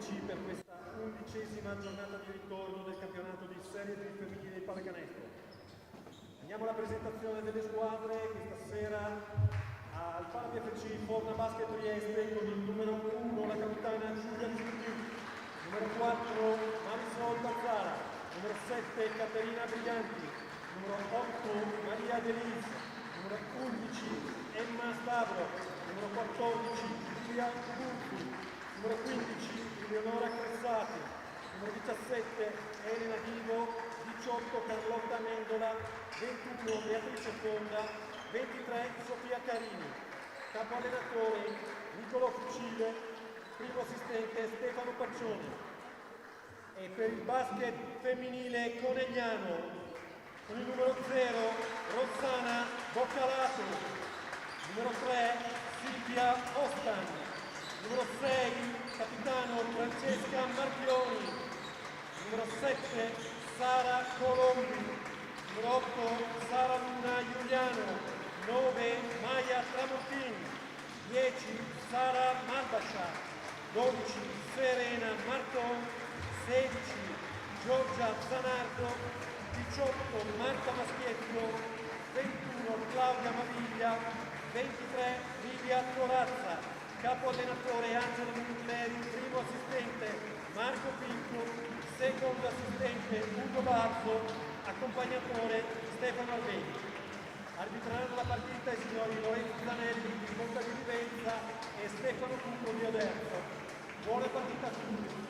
FC per questa 11ª giornata di ritorno del campionato di Serie D femminile di pallacanestro. Andiamo alla presentazione delle squadre. Questa sera al Pala FC Forna Basket Trieste con il numero 1 la capitana Giulia Giuliu, numero 4 Marisol Bazzara, numero 7 Caterina Briganti, numero 8 Maria Delis, numero 11 Emma Stavro, numero 14 Giulia Burfi, numero 15 Eleonora Cressati, numero 17 Elena Vivo, 18 Carlotta Mendola, 21 Beatrice Fonda, 23 Sofia Carini. Capo allenatore Niccolò Fucile, primo assistente Stefano Paccioni. E per il basket femminile conegliano con il numero 0 Rossana Boccalato, numero 3 Silvia Ostan, numero 6 capitano Francesca Marchioni, numero 7 Sara Colombi, numero 8 Sara Luna Giuliano, 9 Maya Tramontini, 10 Sara Malbascia, 12 Serena Marton, 16 Giorgia Zanardo, 18 Marta Maschietto, 21 Claudia Maviglia, 23 Livia Corazza, capo allenatore Angelo Montleri, primo assistente Marco Pinto, secondo assistente Ugo Barzo, accompagnatore Stefano Albeni. Arbitreranno la partita i signori Lorenzo Zanelli di Monta di Vivenza e Stefano Cucco di Aderzo. Buona partita a tutti.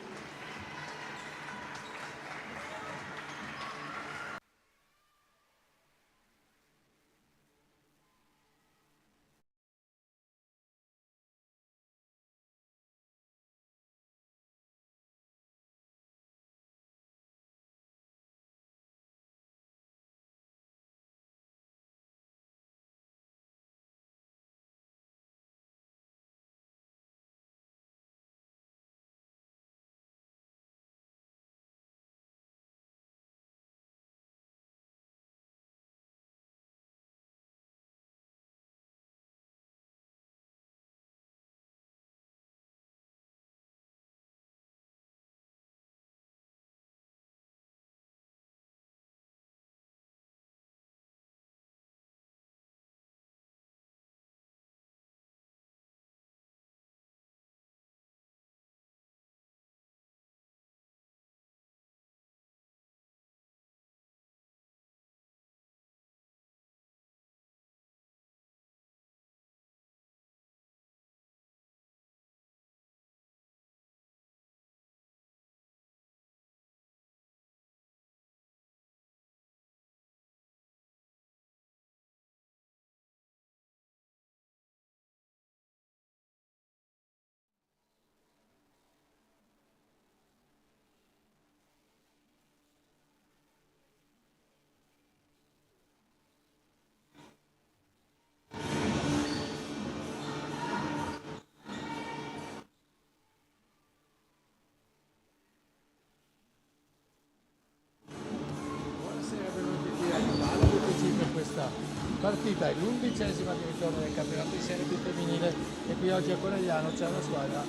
Partita è l'11ª di ritorno del campionato di Serie B femminile e qui oggi a Conegliano c'è una squadra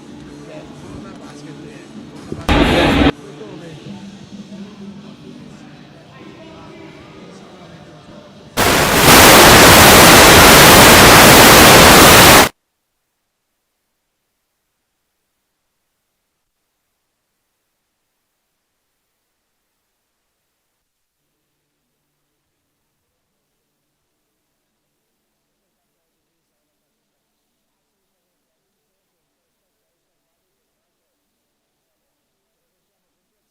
che è Forna Basket.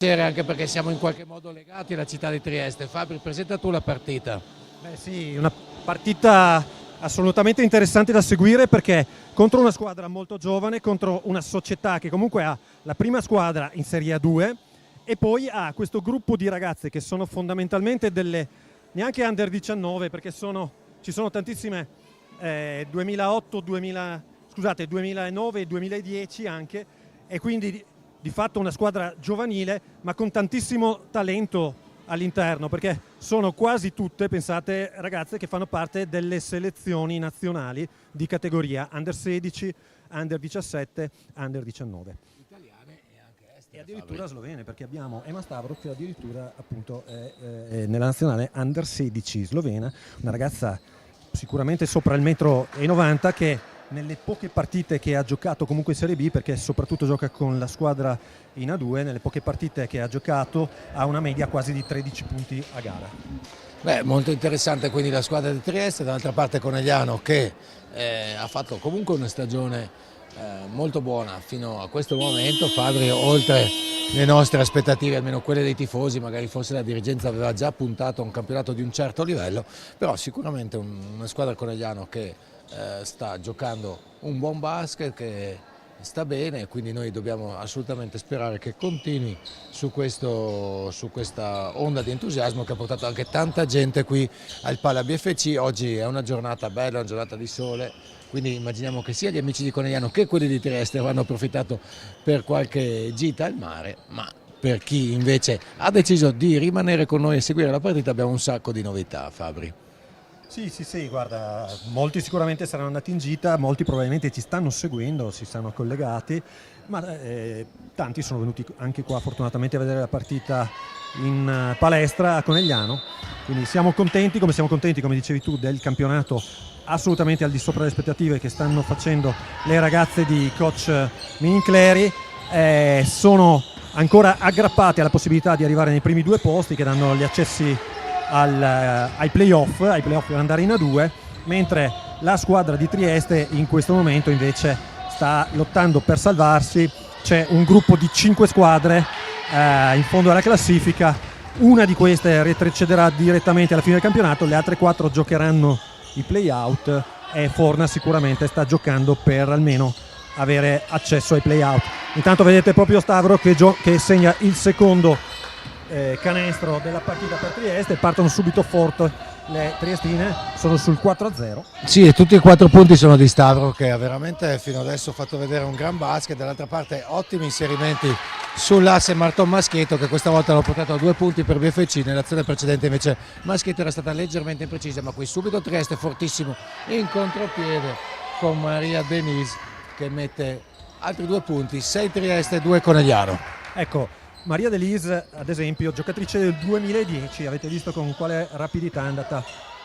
Anche perché siamo in qualche modo legati alla città di Trieste. Fabri, presenta tu la partita. Beh sì, una partita assolutamente interessante da seguire perché contro una squadra molto giovane, contro una società che comunque ha la prima squadra in Serie A2 e poi ha questo gruppo di ragazze che sono fondamentalmente delle neanche under 19 perché ci sono tantissime 2009 e 2010 anche, e quindi di fatto una squadra giovanile ma con tantissimo talento all'interno, perché sono quasi tutte, pensate, ragazze che fanno parte delle selezioni nazionali di categoria under 16, under 17, under 19. Italiane e anche E addirittura slovene, perché abbiamo Ema Stavro che addirittura appunto è nella nazionale under 16 slovena, una ragazza sicuramente sopra il 1,90 m che nelle poche partite che ha giocato comunque in Serie B, perché soprattutto gioca con la squadra in A2, nelle poche partite che ha giocato ha una media quasi di 13 punti a gara. Beh, molto interessante quindi la squadra di Trieste, dall'altra parte Conegliano che ha fatto comunque una stagione molto buona fino a questo momento. Fabri, oltre le nostre aspettative, almeno quelle dei tifosi, magari forse la dirigenza aveva già puntato a un campionato di un certo livello, però sicuramente una squadra Conegliano che sta giocando un buon basket, che sta bene, e quindi noi dobbiamo assolutamente sperare che continui su questa onda di entusiasmo che ha portato anche tanta gente qui al Pala BFC. Oggi è una giornata bella, una giornata di sole, quindi immaginiamo che sia gli amici di Conegliano che quelli di Trieste avranno approfittato per qualche gita al mare, ma per chi invece ha deciso di rimanere con noi e seguire la partita abbiamo un sacco di novità, Fabri. Sì, guarda, molti sicuramente saranno andati in gita, molti probabilmente ci stanno seguendo, si stanno collegati, ma tanti sono venuti anche qua fortunatamente a vedere la partita in palestra a Conegliano, quindi siamo contenti, come dicevi tu, del campionato assolutamente al di sopra delle aspettative che stanno facendo le ragazze di coach Minincleri, sono ancora aggrappate alla possibilità di arrivare nei primi due posti che danno gli accessi ai playoff per andare in A2, mentre la squadra di Trieste in questo momento invece sta lottando per salvarsi. C'è un gruppo di 5 squadre in fondo alla classifica, una di queste retrocederà direttamente alla fine del campionato, le altre 4 giocheranno i play-out e Forna sicuramente sta giocando per almeno avere accesso ai play-out. Intanto vedete proprio Stavro che segna il secondo canestro della partita per Trieste, partono subito forte le triestine, sono sul 4-0. Sì, e tutti e 4 punti sono di Stavro che ha veramente fino adesso fatto vedere un gran basket. Dall'altra parte ottimi inserimenti sull'asse Marton Maschietto che questa volta l'ha portato a 2 punti per BFC, nell'azione precedente invece Maschietto era stata leggermente imprecisa, ma qui subito Trieste fortissimo in contropiede con Maria Denise che mette altri 2 punti, 6 Trieste, 2 Conegliano. Ecco, Maria Denise ad esempio, giocatrice del 2010, avete visto con quale rapidità è andata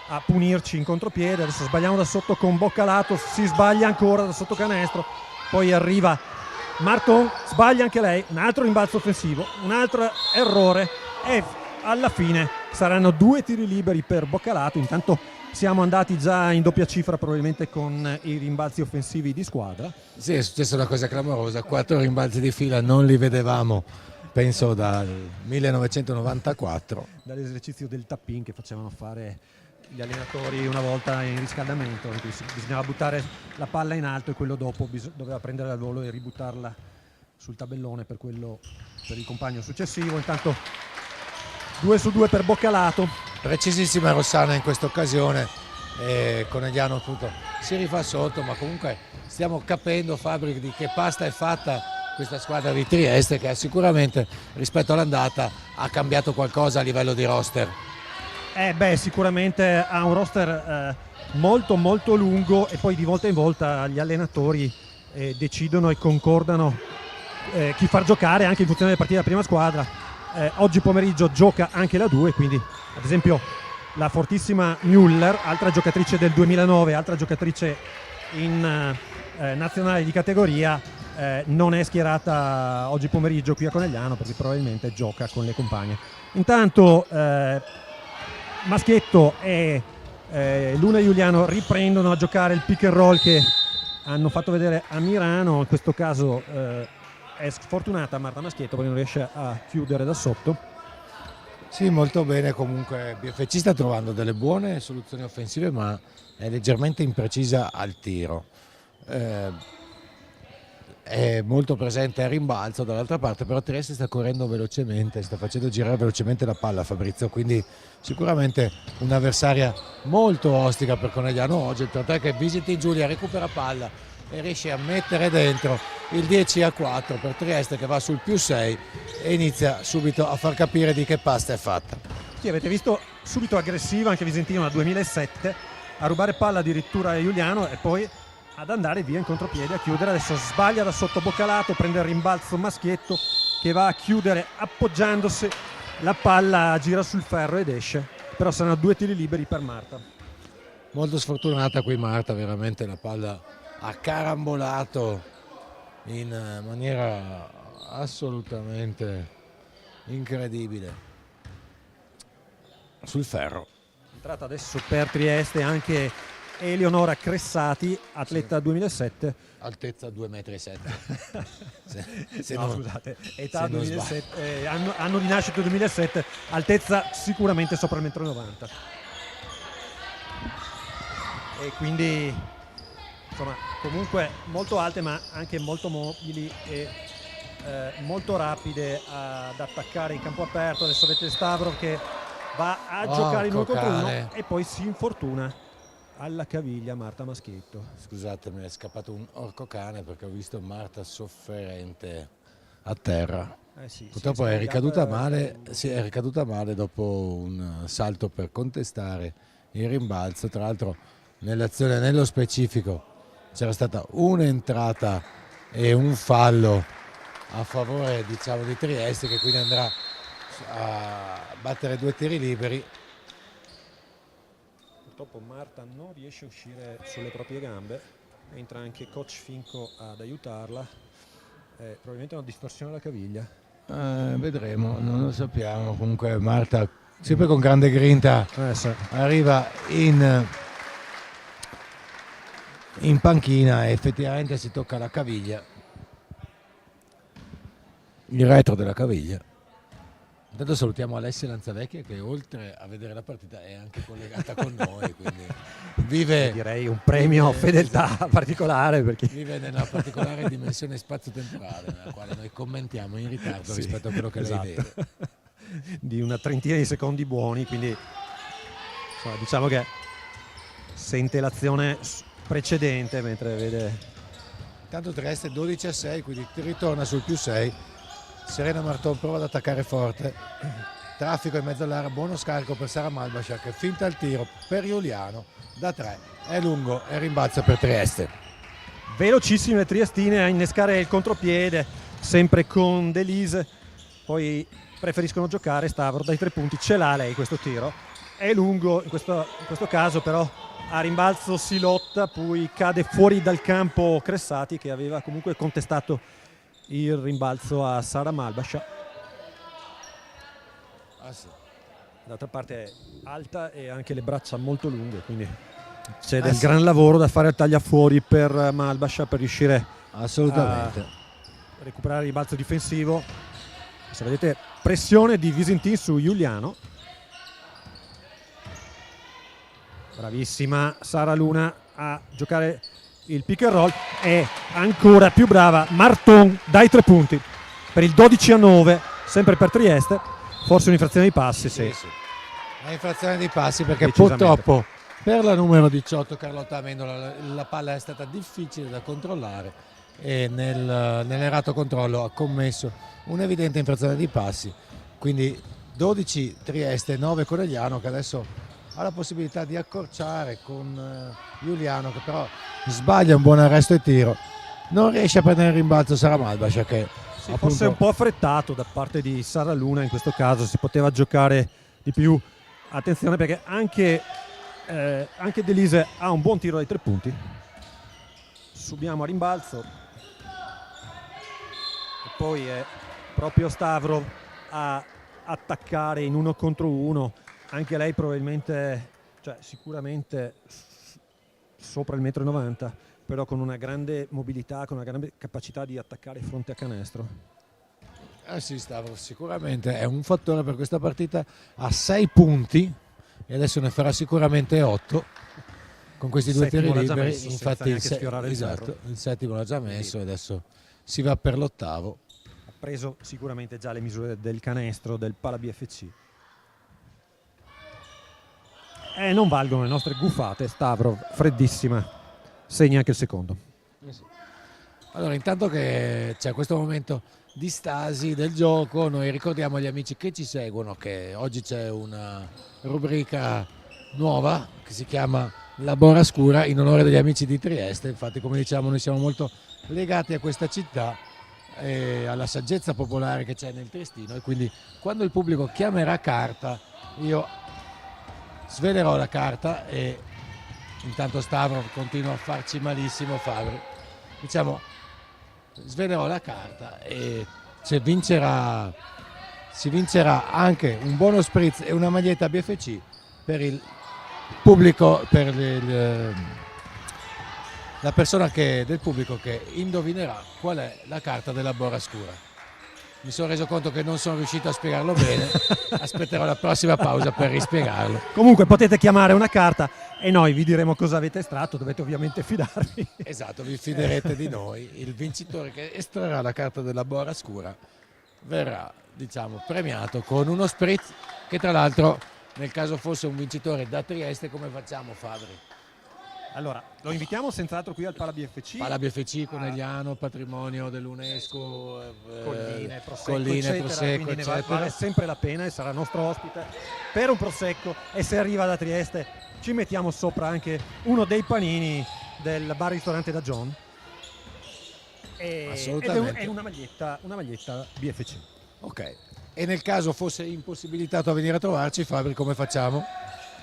a punirci in contropiede. Adesso sbagliamo da sotto con Boccalato, si sbaglia ancora da sotto canestro, poi arriva Marton, sbaglia anche lei, un altro rimbalzo offensivo, un altro errore e alla fine saranno 2 tiri liberi per Boccalato. Intanto siamo andati già in doppia cifra probabilmente con i rimbalzi offensivi di squadra. Sì, è successa una cosa clamorosa, 4 rimbalzi di fila, non li vedevamo penso dal 1994. Dall'esercizio del tap-in che facevano fare gli allenatori una volta in riscaldamento, in cui bisognava buttare la palla in alto e quello dopo doveva prendere al volo e ributtarla sul tabellone per il compagno successivo. Intanto 2 su 2 per Boccalato. Precisissima Rossana in questa occasione, Conegliano appunto si rifà sotto, ma comunque stiamo capendo, Fabri, di che pasta è fatta questa squadra di Trieste, che sicuramente rispetto all'andata ha cambiato qualcosa a livello di roster. Sicuramente ha un roster molto molto lungo e poi di volta in volta gli allenatori decidono e concordano chi far giocare anche in funzione delle partite della prima squadra. Oggi pomeriggio gioca anche la 2, quindi ad esempio la fortissima Müller, altra giocatrice del 2009, altra giocatrice in nazionale di categoria, non è schierata oggi pomeriggio qui a Conegliano perché probabilmente gioca con le compagne. Intanto Maschietto e Luna Giuliano riprendono a giocare il pick and roll che hanno fatto vedere a Mirano. In questo caso è sfortunata Marta Maschietto perché non riesce a chiudere da sotto. Sì, molto bene, comunque BFC sta trovando delle buone soluzioni offensive, ma è leggermente imprecisa al tiro. È molto presente al rimbalzo, dall'altra parte però Trieste sta correndo velocemente, sta facendo girare velocemente la palla Fabrizio, quindi sicuramente un'avversaria molto ostica per Conegliano oggi. Il 3 che Visiti Giulia recupera palla e riesce a mettere dentro il 10-4 per Trieste che va sul +6 e inizia subito a far capire di che pasta è fatta. Sì, avete visto subito aggressiva anche Visentina nel 2007 a rubare palla addirittura a Giuliano e poi ad andare via in contropiede a chiudere. Adesso sbaglia da sotto Boccalato, prende il rimbalzo Maschietto, che va a chiudere appoggiandosi, la palla gira sul ferro ed esce, però saranno 2 tiri liberi per Marta. Molto sfortunata qui Marta, veramente la palla ha carambolato in maniera assolutamente incredibile sul ferro. Entrata adesso per Trieste anche Eleonora Cressati, atleta 2007. Altezza 2,7 m. No, scusate, età 2007, anno di nascita 2007, altezza sicuramente sopra il 1,90 m. E quindi insomma comunque molto alte, ma anche molto mobili e molto rapide ad attaccare in campo aperto. Adesso avete Stavrov che va a giocare in 1 contro 1 e poi si infortuna alla caviglia Marta Maschietto. Scusate, mi è scappato un orco cane perché ho visto Marta sofferente a terra. Sì, purtroppo è ricaduta male, è ricaduta male dopo un salto per contestare il rimbalzo. Tra l'altro nell'azione nello specifico c'era stata un'entrata e un fallo a favore, diciamo, di Trieste, che quindi andrà a battere 2 tiri liberi. Purtroppo Marta non riesce a uscire sulle proprie gambe, entra anche coach Finco ad aiutarla, probabilmente una distorsione alla caviglia. Vedremo, non lo sappiamo. Comunque Marta, sempre con grande grinta, Sì, arriva in panchina e effettivamente si tocca la caviglia, il retro della caviglia. Intanto salutiamo Alessia Lanzavecchia che oltre a vedere la partita è anche collegata con noi, quindi vive, direi un premio fedeltà particolare, perché vive nella particolare dimensione spazio-temporale nella quale noi commentiamo in ritardo rispetto a quello che lei vede. Di una trentina di secondi buoni, quindi insomma, diciamo che sente l'azione precedente mentre vede. Intanto Trieste 12-6, quindi ritorna sul +6. Serena Marton prova ad attaccare forte, traffico in mezzo all'area, buono scarico per Sara Malbascia che finta il tiro per Giuliano da 3, è lungo e rimbalza per Trieste. Velocissime triestine a innescare il contropiede, sempre con Delise, poi preferiscono giocare. Stavro dai 3 punti, ce l'ha lei questo tiro, è lungo in questo caso, però a rimbalzo si lotta, poi cade fuori dal campo Cressati che aveva comunque contestato il rimbalzo a Sara Malbascia. D'altra parte è alta e anche le braccia molto lunghe, quindi c'è del gran lavoro da fare al tagliafuori per Malbascia per riuscire assolutamente a recuperare il rimbalzo difensivo. Se vedete, pressione di Visintin su Giuliano. Bravissima Sara Luna a giocare il pick and roll, e ancora più brava Marton dai 3 punti per il 12-9, sempre per Trieste. Forse un'infrazione di passi, sì. È infrazione di passi perché purtroppo per la numero 18 Carlotta Amendola la palla è stata difficile da controllare e nell'errato controllo ha commesso un'evidente infrazione di passi. Quindi 12 Trieste, 9 Conegliano, che adesso ha la possibilità di accorciare con Giuliano, che però sbaglia un buon arresto e tiro. Non riesce a prendere il rimbalzo Sara Malbascia, che forse è un po' affrettato da parte di Sara Luna in questo caso, si poteva giocare di più. Attenzione perché anche Delise ha un buon tiro dai 3 punti. Subiamo a rimbalzo e poi è proprio Stavrov a attaccare in 1 contro 1. Anche lei probabilmente, cioè sicuramente sopra il 1,90 m, però con una grande mobilità, con una grande capacità di attaccare fronte a canestro. Sì, Stavro sicuramente è un fattore per questa partita. A 6 punti e adesso ne farà sicuramente 8 con questi 2 tiri liberi. Infatti il settimo l'ha già messo e adesso si va per l'8º. Ha preso sicuramente già le misure del canestro del Pala BFC. Non valgono le nostre guffate. Stavrov, freddissima, segna anche il secondo. Allora, intanto che c'è questo momento di stasi del gioco, noi ricordiamo agli amici che ci seguono che oggi c'è una rubrica nuova che si chiama La Borrascura in onore degli amici di Trieste. Infatti, come diciamo, noi siamo molto legati a questa città e alla saggezza popolare che c'è nel Triestino, e quindi quando il pubblico chiamerà carta io svelerò la carta e intanto Stavro continua a farci malissimo, Fabri, diciamo, svelerò la carta e se vincerà, si vincerà anche un buono spritz e una maglietta BFC per il pubblico, per la persona del pubblico che indovinerà qual è la carta della Borrascura. Mi sono reso conto che non sono riuscito a spiegarlo bene, aspetterò la prossima pausa per rispiegarlo. Comunque potete chiamare una carta e noi vi diremo cosa avete estratto, dovete ovviamente fidarvi. Esatto, vi fiderete di noi. Il vincitore che estrarrà la carta della Borrascura verrà, diciamo, premiato con uno spritz che, tra l'altro, nel caso fosse un vincitore da Trieste, come facciamo, Fabri? Allora, lo invitiamo senz'altro qui al Pala BFC. Pala BFC, Conegliano, patrimonio dell'UNESCO, Colline, Prosecco, quindi ne eccetera. vale sempre la pena e sarà nostro ospite per un prosecco, e se arriva da Trieste ci mettiamo sopra anche uno dei panini del bar ristorante da John. Assolutamente. È una maglietta BFC. Ok, e nel caso fosse impossibilitato a venire a trovarci, Fabri, come facciamo?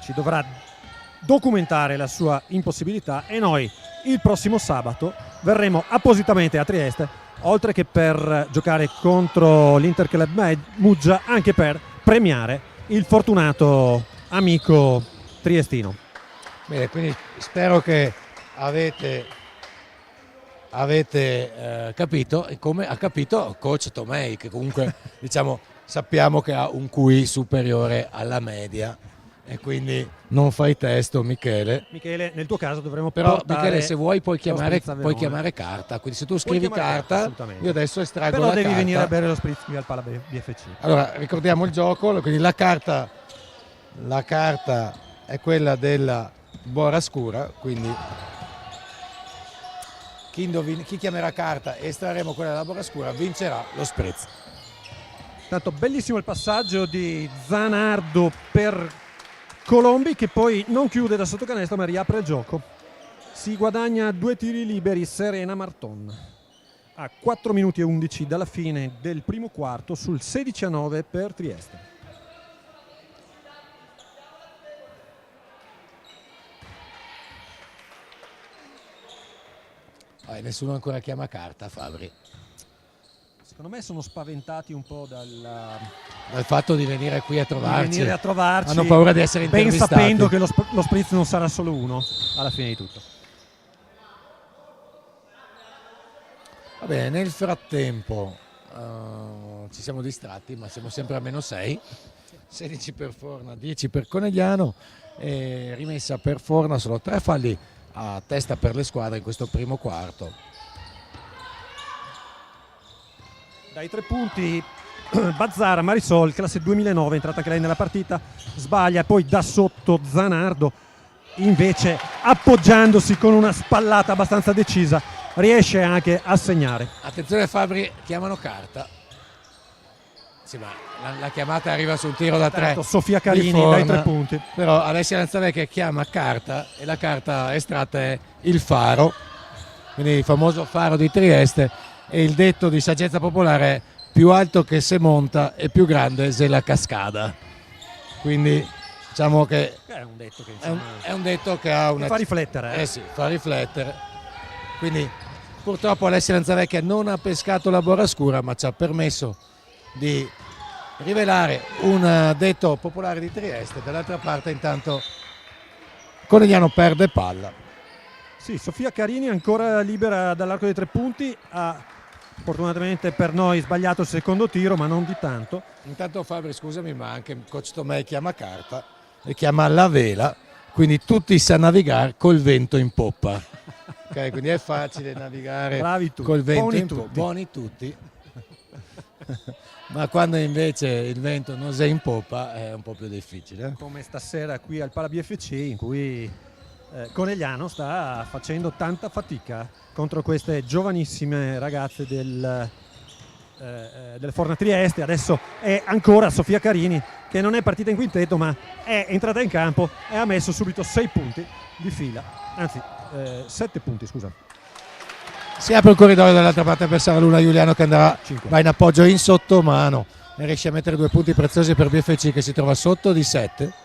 Ci dovrà documentare la sua impossibilità e noi il prossimo sabato verremo appositamente a Trieste, oltre che per giocare contro l'Interclub Muggia, anche per premiare il fortunato amico triestino. Bene, quindi spero che avete capito, e come ha capito coach Tomei, che comunque diciamo sappiamo che ha un QI superiore alla media, e quindi non fai testo, Michele. Michele, nel tuo caso dovremmo però portare Michele, se vuoi puoi chiamare Verona. carta, quindi se tu scrivi carta, assolutamente. io adesso estraggo Però la devi carta. venire a bere lo spritz qui al Pala BFC. Allora ricordiamo il gioco, quindi la carta è quella della Borrascura, quindi chi chiamerà carta e estrarremo quella della Borrascura vincerà lo spritz. Tanto bellissimo il passaggio di Zanardo per Colombi, che poi non chiude da sotto canestro ma riapre il gioco. Si guadagna 2 tiri liberi Serena Marton a 4 minuti e 11 dalla fine del primo quarto sul 16-9 per Trieste. Nessuno ancora chiama carta, Fabri. Secondo me sono spaventati un po' dal fatto di venire qui a trovarci. Hanno paura di essere ben intervistati. sapendo che lo spritz non sarà solo uno alla fine di tutto. Va bene, nel frattempo ci siamo distratti, ma siamo sempre a -6. 16 per Forna, 10 per Conegliano, e rimessa per Forna, solo 3 falli a testa per le squadre in questo primo quarto. Dai 3 punti Bazzara, Marisol, classe 2009, entrata anche lei nella partita, sbaglia, poi da sotto Zanardo, invece appoggiandosi con una spallata abbastanza decisa riesce anche a segnare. Attenzione Fabri, chiamano carta. Sì, ma la chiamata arriva sul tiro da 3. Sofia Carini dai 3 punti. Però Alessia Lanzavecchia chiama carta e la carta estratta è il faro, quindi il famoso faro di Trieste, e il detto di saggezza popolare è: più alto che se monta e più grande se la cascada. Quindi diciamo che è un detto che, è un detto che ha una... fa riflettere. Sì, fa riflettere. Quindi purtroppo Alessia Lanzavecchia non ha pescato la Borrascura, ma ci ha permesso di rivelare un detto popolare di Trieste. Dall'altra parte intanto Conegliano perde palla. Sì, Sofia Carini ancora libera dall'arco dei 3 punti, ha fortunatamente per noi sbagliato il secondo tiro, ma non di tanto. Intanto Fabri, scusami, ma anche coach Tomei chiama carta e chiama la vela, quindi tutti sa navigare col vento in poppa. Ok, quindi è facile navigare col vento in poppa. Buoni tutti. Ma quando invece il vento non è in poppa è un po' più difficile. Come stasera qui al Pala BFC, in cui Conegliano sta facendo tanta fatica contro queste giovanissime ragazze del Forna Trieste. Adesso è ancora Sofia Carini, che non è partita in quintetto ma è entrata in campo e ha messo subito 6 punti di fila, anzi 7 punti, scusa. Si apre il corridoio dall'altra parte per Sara Luna Giuliano che va in appoggio in sottomano e riesce a mettere 2 punti preziosi per BFC che si trova sotto di 7.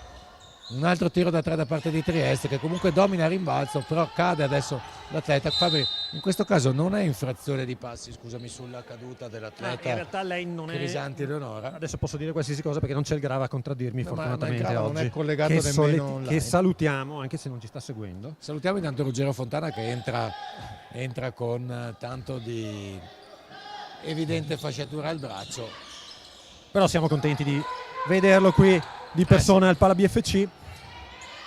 Un altro tiro da 3 da parte di Trieste che comunque domina il rimbalzo, però cade adesso l'atleta. Fabri, in questo caso non è infrazione di passi, scusami, sulla caduta dell'atleta. In realtà lei non è Crisanti Leonora. Adesso posso dire qualsiasi cosa perché non c'è il Grava a contraddirmi, fortunatamente ma oggi. non è collegato nemmeno online. Che salutiamo, anche se non ci sta seguendo. Salutiamo intanto Ruggero Fontana che entra con tanto di evidente fasciatura al braccio. Però siamo contenti di vederlo qui di persona al Pala BFC.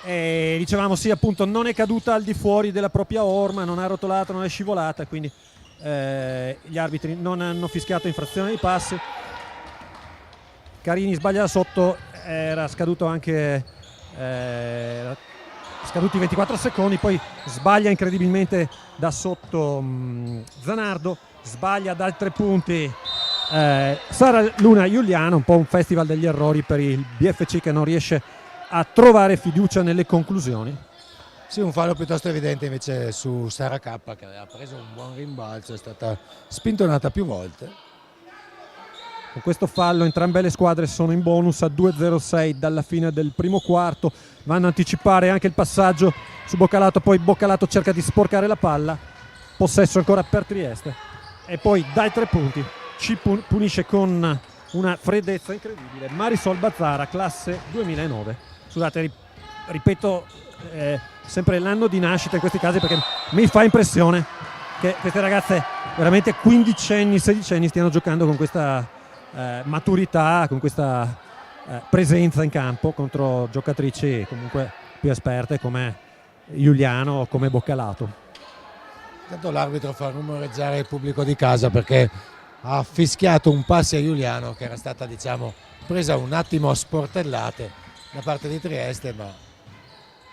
E dicevamo sì, appunto, non è caduta al di fuori della propria orma, non ha rotolato, non è scivolata, quindi gli arbitri non hanno fischiato infrazione di passi. Carini sbaglia da sotto, era scaduto anche scaduti 24 secondi, poi sbaglia incredibilmente da sotto Zanardo, sbaglia da 3 punti Sara Luna Giuliano, un po' un festival degli errori per il BFC che non riesce a trovare fiducia nelle conclusioni. Sì, un fallo piuttosto evidente invece su Sara K che aveva preso un buon rimbalzo, è stata spintonata più volte. Con questo fallo entrambe le squadre sono in bonus a 2:06 dalla fine del primo quarto, vanno a anticipare anche il passaggio su Boccalato, poi Boccalato cerca di sporcare la palla, possesso ancora per Trieste e poi dai 3 punti ci punisce con una freddezza incredibile Marisol Bazzara, classe 2009. Scusate, ripeto sempre l'anno di nascita in questi casi perché mi fa impressione che queste ragazze veramente 15enni, 16enni stiano giocando con questa maturità, con questa presenza in campo contro giocatrici comunque più esperte come Giuliano o come Boccalato. Intanto l'arbitro fa rumoreggiare il pubblico di casa perché ha fischiato un passo a Giuliano che era stata, diciamo, presa un attimo a sportellate da parte di Trieste, ma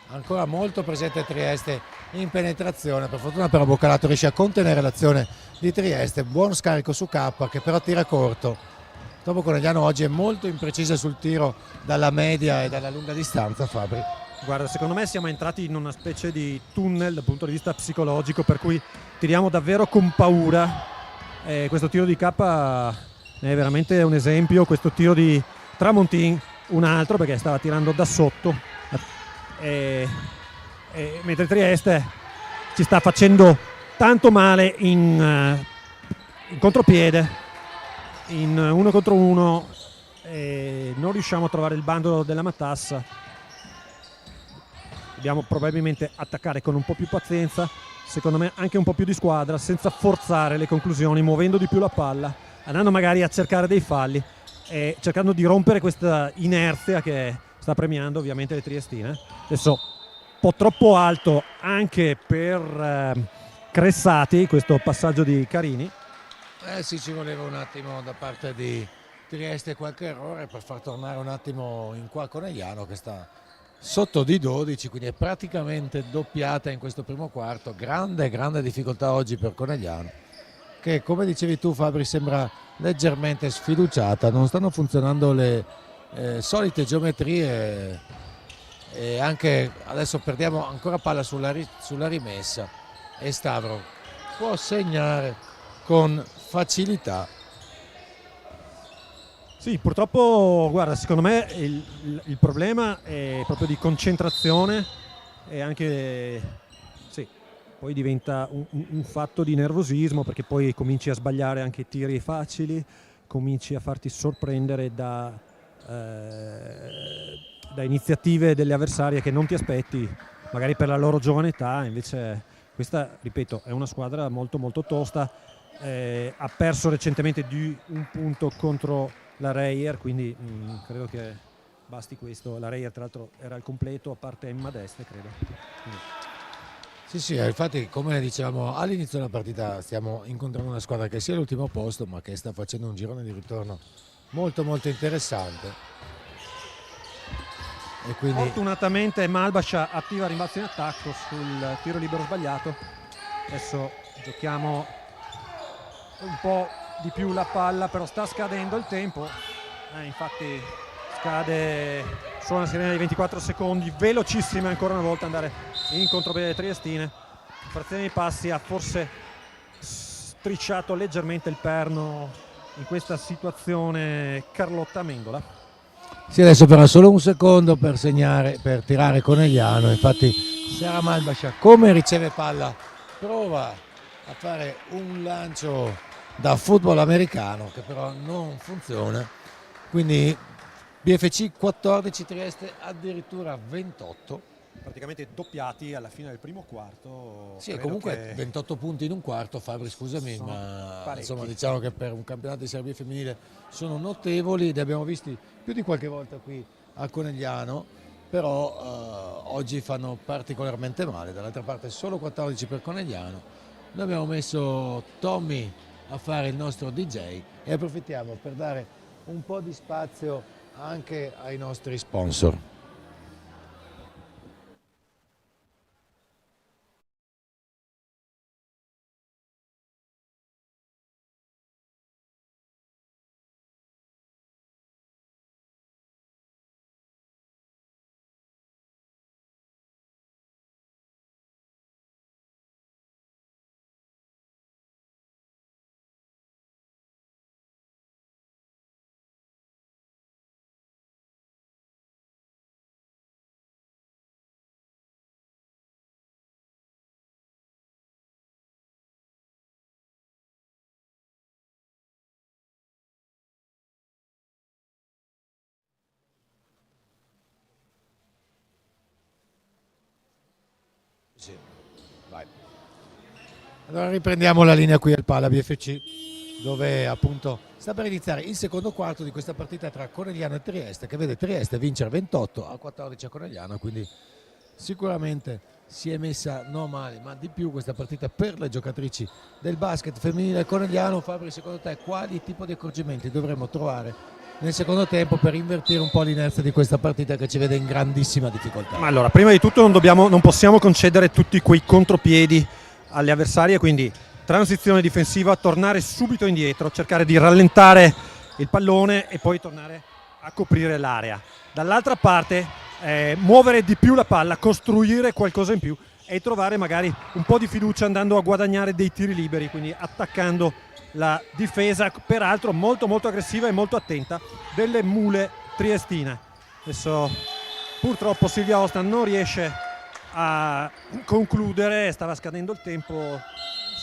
ancora molto presente Trieste in penetrazione. Per fortuna però Boccalato riesce a contenere l'azione di Trieste, buon scarico su K che però tira corto. Dopo Conegliano oggi è molto imprecisa sul tiro dalla media e dalla lunga distanza. Fabri, guarda, secondo me siamo entrati in una specie di tunnel dal punto di vista psicologico per cui tiriamo davvero con paura. Questo tiro di K è veramente un esempio, questo tiro di Tramontin un altro perché stava tirando da sotto mentre Trieste ci sta facendo tanto male in contropiede, in 1 contro 1 e non riusciamo a trovare il bando della matassa. Dobbiamo probabilmente attaccare con un po' più pazienza, secondo me anche un po' più di squadra, senza forzare le conclusioni, muovendo di più la palla, andando magari a cercare dei falli e cercando di rompere questa inerzia che sta premiando ovviamente le triestine. Adesso un po' troppo alto anche per Cressati questo passaggio di Carini. sì, ci voleva un attimo da parte di Trieste qualche errore per far tornare un attimo in qua Conegliano che sta sotto di 12, quindi è praticamente doppiata in questo primo quarto. Grande difficoltà oggi per Conegliano che, come dicevi tu Fabri, sembra leggermente sfiduciata, non stanno funzionando le solite geometrie e anche adesso perdiamo ancora palla sulla rimessa e Stavro può segnare con facilità. Sì, purtroppo, guarda, secondo me il problema è proprio di concentrazione e anche, sì, poi diventa un fatto di nervosismo perché poi cominci a sbagliare anche tiri facili, cominci a farti sorprendere da iniziative delle avversarie che non ti aspetti, magari per la loro giovane età. Invece questa, ripeto, è una squadra molto tosta, ha perso recentemente di 1 punto contro la Reyer, quindi credo che basti questo. La Reyer tra l'altro era al completo a parte Emma Deste, credo. Sì, infatti come dicevamo all'inizio della partita stiamo incontrando una squadra che sia all'ultimo posto ma che sta facendo un girone di ritorno molto interessante. E quindi fortunatamente Malbascia attiva rimbalzo in attacco sul tiro libero sbagliato. Adesso giochiamo un po' di più la palla, però sta scadendo il tempo, infatti scade solo una sirena di 24 secondi, velocissima ancora una volta andare in contropiede delle triestine. Frazione di passi ha forse strisciato leggermente il perno in questa situazione Carlotta Amendola. Sì, adesso però solo un secondo per segnare, per tirare Conegliano. Infatti Sara Malbascia, come riceve palla, prova a fare un lancio da football americano che però non funziona. Quindi BFC 14, Trieste addirittura 28. Praticamente doppiati alla fine del primo quarto. Sì, comunque 28 punti in un quarto, Fabri, scusami, ma insomma diciamo che per un campionato di Serie B femminile sono notevoli, li abbiamo visti più di qualche volta qui a Conegliano, però oggi fanno particolarmente male. Dall'altra parte solo 14 per Conegliano. Noi abbiamo messo Tommy a fare il nostro DJ e approfittiamo per dare un po' di spazio anche ai nostri sponsor. Sì, vai. Allora riprendiamo la linea qui al Pala BFC, dove appunto sta per iniziare il secondo quarto di questa partita tra Conegliano e Trieste, che vede Trieste vincere 28-14 a Conegliano, quindi sicuramente si è messa non male, ma di più questa partita per le giocatrici del basket femminile Conegliano. Fabri, secondo te quali tipo di accorgimenti dovremmo trovare nel secondo tempo per invertire un po' l'inerzia di questa partita che ci vede in grandissima difficoltà? Ma allora, prima di tutto non possiamo concedere tutti quei contropiedi alle avversarie, quindi transizione difensiva, tornare subito indietro, cercare di rallentare il pallone e poi tornare a coprire l'area. Dall'altra parte muovere di più la palla, costruire qualcosa in più e trovare magari un po' di fiducia andando a guadagnare dei tiri liberi, quindi attaccando la difesa, peraltro molto molto aggressiva e molto attenta, delle mule triestine. Adesso purtroppo Silvia Osta non riesce a concludere, stava scadendo il tempo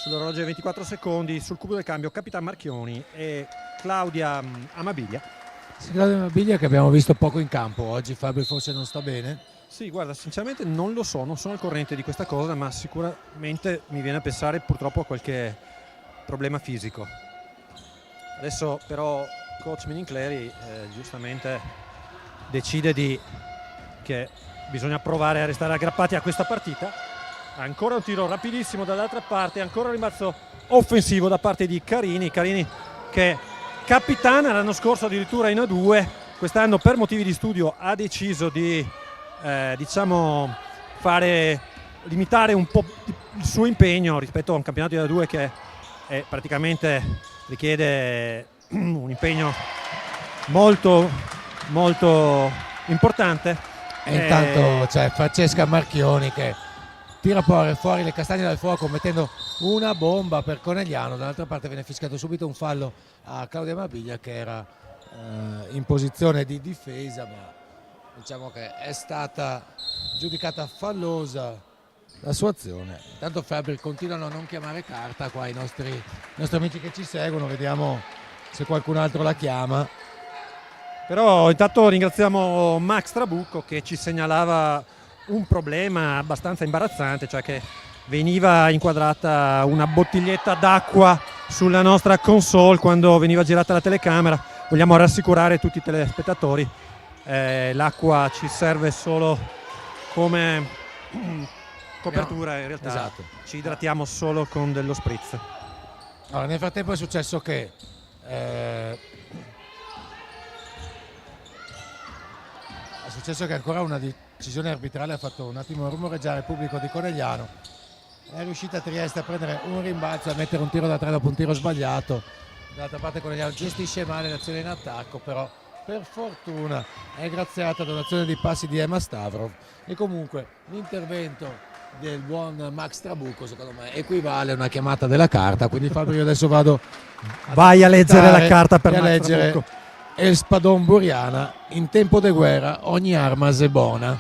sull'orologio di 24 secondi. Sul cubo del cambio Capitan Marchioni e Claudia Amabiglia. Sì, Claudia Amabiglia che abbiamo visto poco in campo oggi. Fabio forse non sta bene? Sì, guarda, sinceramente non lo so, non sono al corrente di questa cosa, ma sicuramente mi viene a pensare purtroppo a qualche problema fisico. Adesso però coach Minincleri giustamente decide che bisogna provare a restare aggrappati a questa partita. Ancora un tiro rapidissimo dall'altra parte, ancora un rimbalzo offensivo da parte di Carini che capitana l'anno scorso addirittura in A2, quest'anno per motivi di studio ha deciso di limitare un po' il suo impegno rispetto a un campionato di A2 che praticamente richiede un impegno molto molto importante. E intanto c'è Francesca Marchioni che tira fuori le castagne dal fuoco mettendo una bomba per Conegliano. Dall'altra parte viene fischiato subito un fallo a Claudia Mabiglia che era in posizione di difesa, ma diciamo che è stata giudicata fallosa la sua azione. Intanto Fabri continuano a non chiamare carta qua i nostri amici che ci seguono, vediamo se qualcun altro la chiama. Però intanto ringraziamo Max Trabucco che ci segnalava un problema abbastanza imbarazzante, cioè che veniva inquadrata una bottiglietta d'acqua sulla nostra console quando veniva girata la telecamera. Vogliamo rassicurare tutti i telespettatori, l'acqua ci serve solo come copertura, in realtà esatto. Ci idratiamo solo con dello spritz. Allora, nel frattempo è successo che ancora una decisione arbitrale ha fatto un attimo rumoreggiare il pubblico di Conegliano. È riuscita Trieste a prendere un rimbalzo e a mettere un tiro da tre dopo un tiro sbagliato. Dall'altra parte Conegliano gestisce male l'azione in attacco, però per fortuna è graziata da un'azione di passi di Emma Stavrov e comunque l'intervento del buon Max Trabucco, secondo me equivale a una chiamata della carta, quindi Fabio io adesso vado Vai a leggere la carta per a Max leggere Trabucco. El Spadon Buriana, in tempo de guerra ogni arma è buona.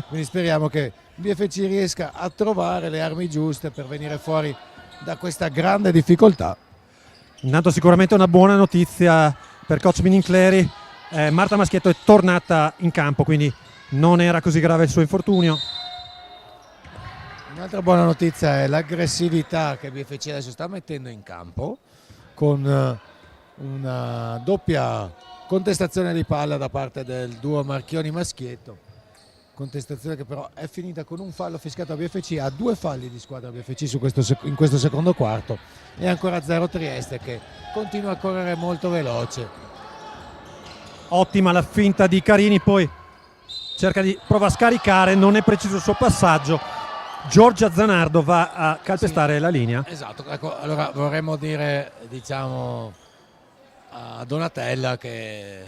Quindi speriamo che BFC riesca a trovare le armi giuste per venire fuori da questa grande difficoltà. Intanto sicuramente una buona notizia per coach Minincleri, Marta Maschietto è tornata in campo, quindi non era così grave il suo infortunio. Un'altra buona notizia è l'aggressività che BFC adesso sta mettendo in campo, con una doppia contestazione di palla da parte del duo Marchioni-Maschietto, contestazione che però è finita con un fallo fischiato a BFC, ha 2 falli di squadra BFC in questo secondo quarto, e ancora 0 Trieste che continua a correre molto veloce. Ottima la finta di Carini, poi prova a scaricare, non è preciso il suo passaggio. Giorgia Zanardo va a calpestare la linea. Esatto, ecco, allora vorremmo dire, diciamo, a Donatella che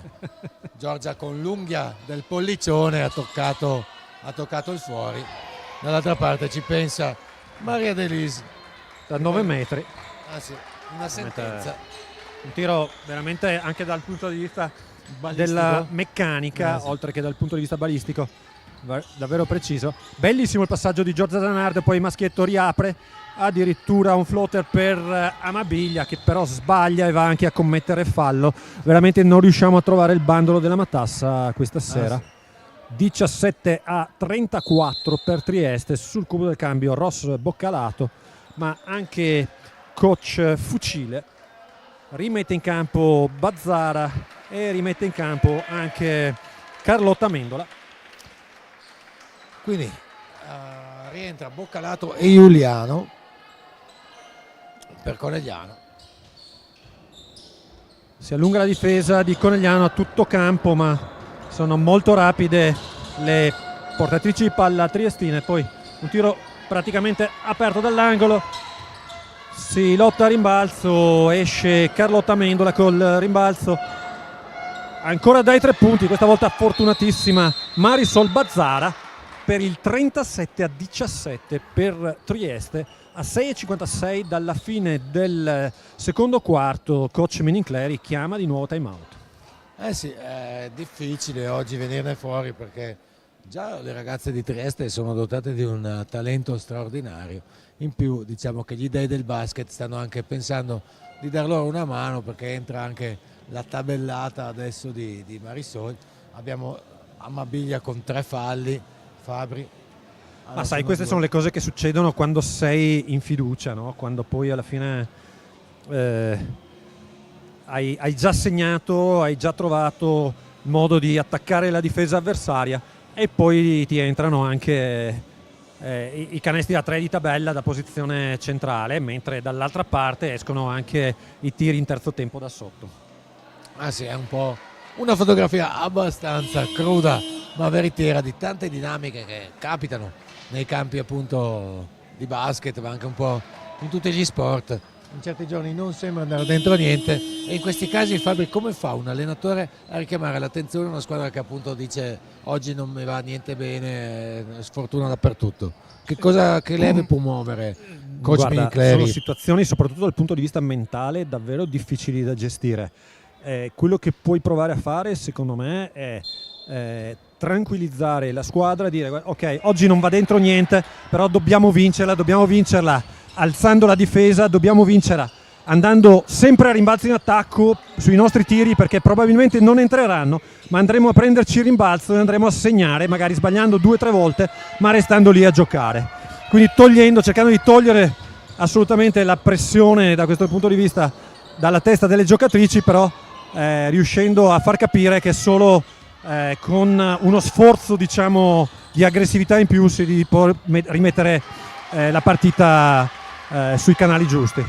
Giorgia con l'unghia del pollicione ha toccato il fuori. Dall'altra parte ci pensa Maria Delis Da 9 metri. Ah sì, una sentenza. Un tiro veramente anche dal punto di vista Balistico. della meccanica, Sì. oltre che dal punto di vista balistico, davvero preciso. Bellissimo il passaggio di Giorgia Zanardo, poi Maschietto riapre, addirittura un floater per Amabiglia che però sbaglia e va anche a commettere fallo. Veramente non riusciamo a trovare il bandolo della matassa questa sera. Sì. 17-34 per Trieste, sul cubo del cambio Ross Boccalato, ma anche coach Fucile rimette in campo Bazzara e rimette in campo anche Carlotta Mendola. Quindi rientra Boccalato e Giuliano per Conegliano. Si allunga la difesa di Conegliano a tutto campo, ma sono molto rapide le portatrici di palla triestine. Poi un tiro praticamente aperto dall'angolo, si lotta a rimbalzo, esce Carlotta Mendola col rimbalzo ancora dai 3 punti, questa volta fortunatissima Marisol Bazzara per il 37-17 per Trieste. A 6:56 dalla fine del secondo quarto coach Minincleri chiama di nuovo time out. Eh sì, è difficile oggi venirne fuori perché già le ragazze di Trieste sono dotate di un talento straordinario. In più diciamo che gli dei del basket stanno anche pensando di dar loro una mano, perché entra anche la tabellata adesso di Marisol. Abbiamo Amabiglia con 3 falli, Fabri. Ma sai, queste sono le cose che succedono quando sei in fiducia, no? Quando poi alla fine hai già segnato, hai già trovato il modo di attaccare la difesa avversaria e poi ti entrano anche i canestri da 3 di tabella da posizione centrale, mentre dall'altra parte escono anche i tiri in terzo tempo da sotto. Ah sì, è un po' una fotografia abbastanza cruda ma veritiera di tante dinamiche che capitano nei campi appunto di basket, ma anche un po' in tutti gli sport. In certi giorni non sembra andare dentro niente, e in questi casi Fabri, come fa un allenatore a richiamare l'attenzione a una squadra che appunto dice oggi non mi va niente bene, sfortuna dappertutto? Che leve può muovere coach Minincleri? Sono situazioni, soprattutto dal punto di vista mentale, davvero difficili da gestire. Quello che puoi provare a fare secondo me è tranquillizzare la squadra, dire ok, oggi non va dentro niente, però dobbiamo vincerla, alzando la difesa, dobbiamo vincerla, andando sempre a rimbalzo in attacco sui nostri tiri, perché probabilmente non entreranno, ma andremo a prenderci il rimbalzo e andremo a segnare, magari sbagliando 2 o 3 volte, ma restando lì a giocare. Quindi cercando di togliere assolutamente la pressione da questo punto di vista dalla testa delle giocatrici, però riuscendo a far capire che solo con uno sforzo, diciamo, di aggressività in più si può rimettere la partita sui canali giusti.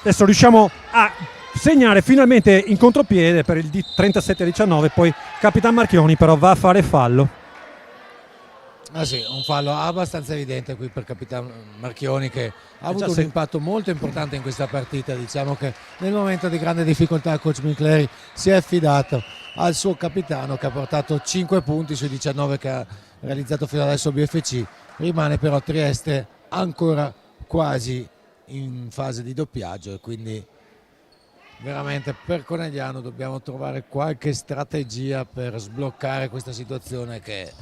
Adesso riusciamo a segnare finalmente in contropiede per il 37-19, poi Capitan Marchioni però va a fare fallo. Ah sì, un fallo abbastanza evidente qui per Capitan Marchioni, che ha avuto un impatto molto importante in questa partita. Diciamo che nel momento di grande difficoltà il coach Minincleri si è affidato al suo capitano, che ha portato 5 punti sui 19 che ha realizzato fino adesso BFC, rimane però Trieste ancora quasi in fase di doppiaggio e quindi veramente per Conegliano dobbiamo trovare qualche strategia per sbloccare questa situazione che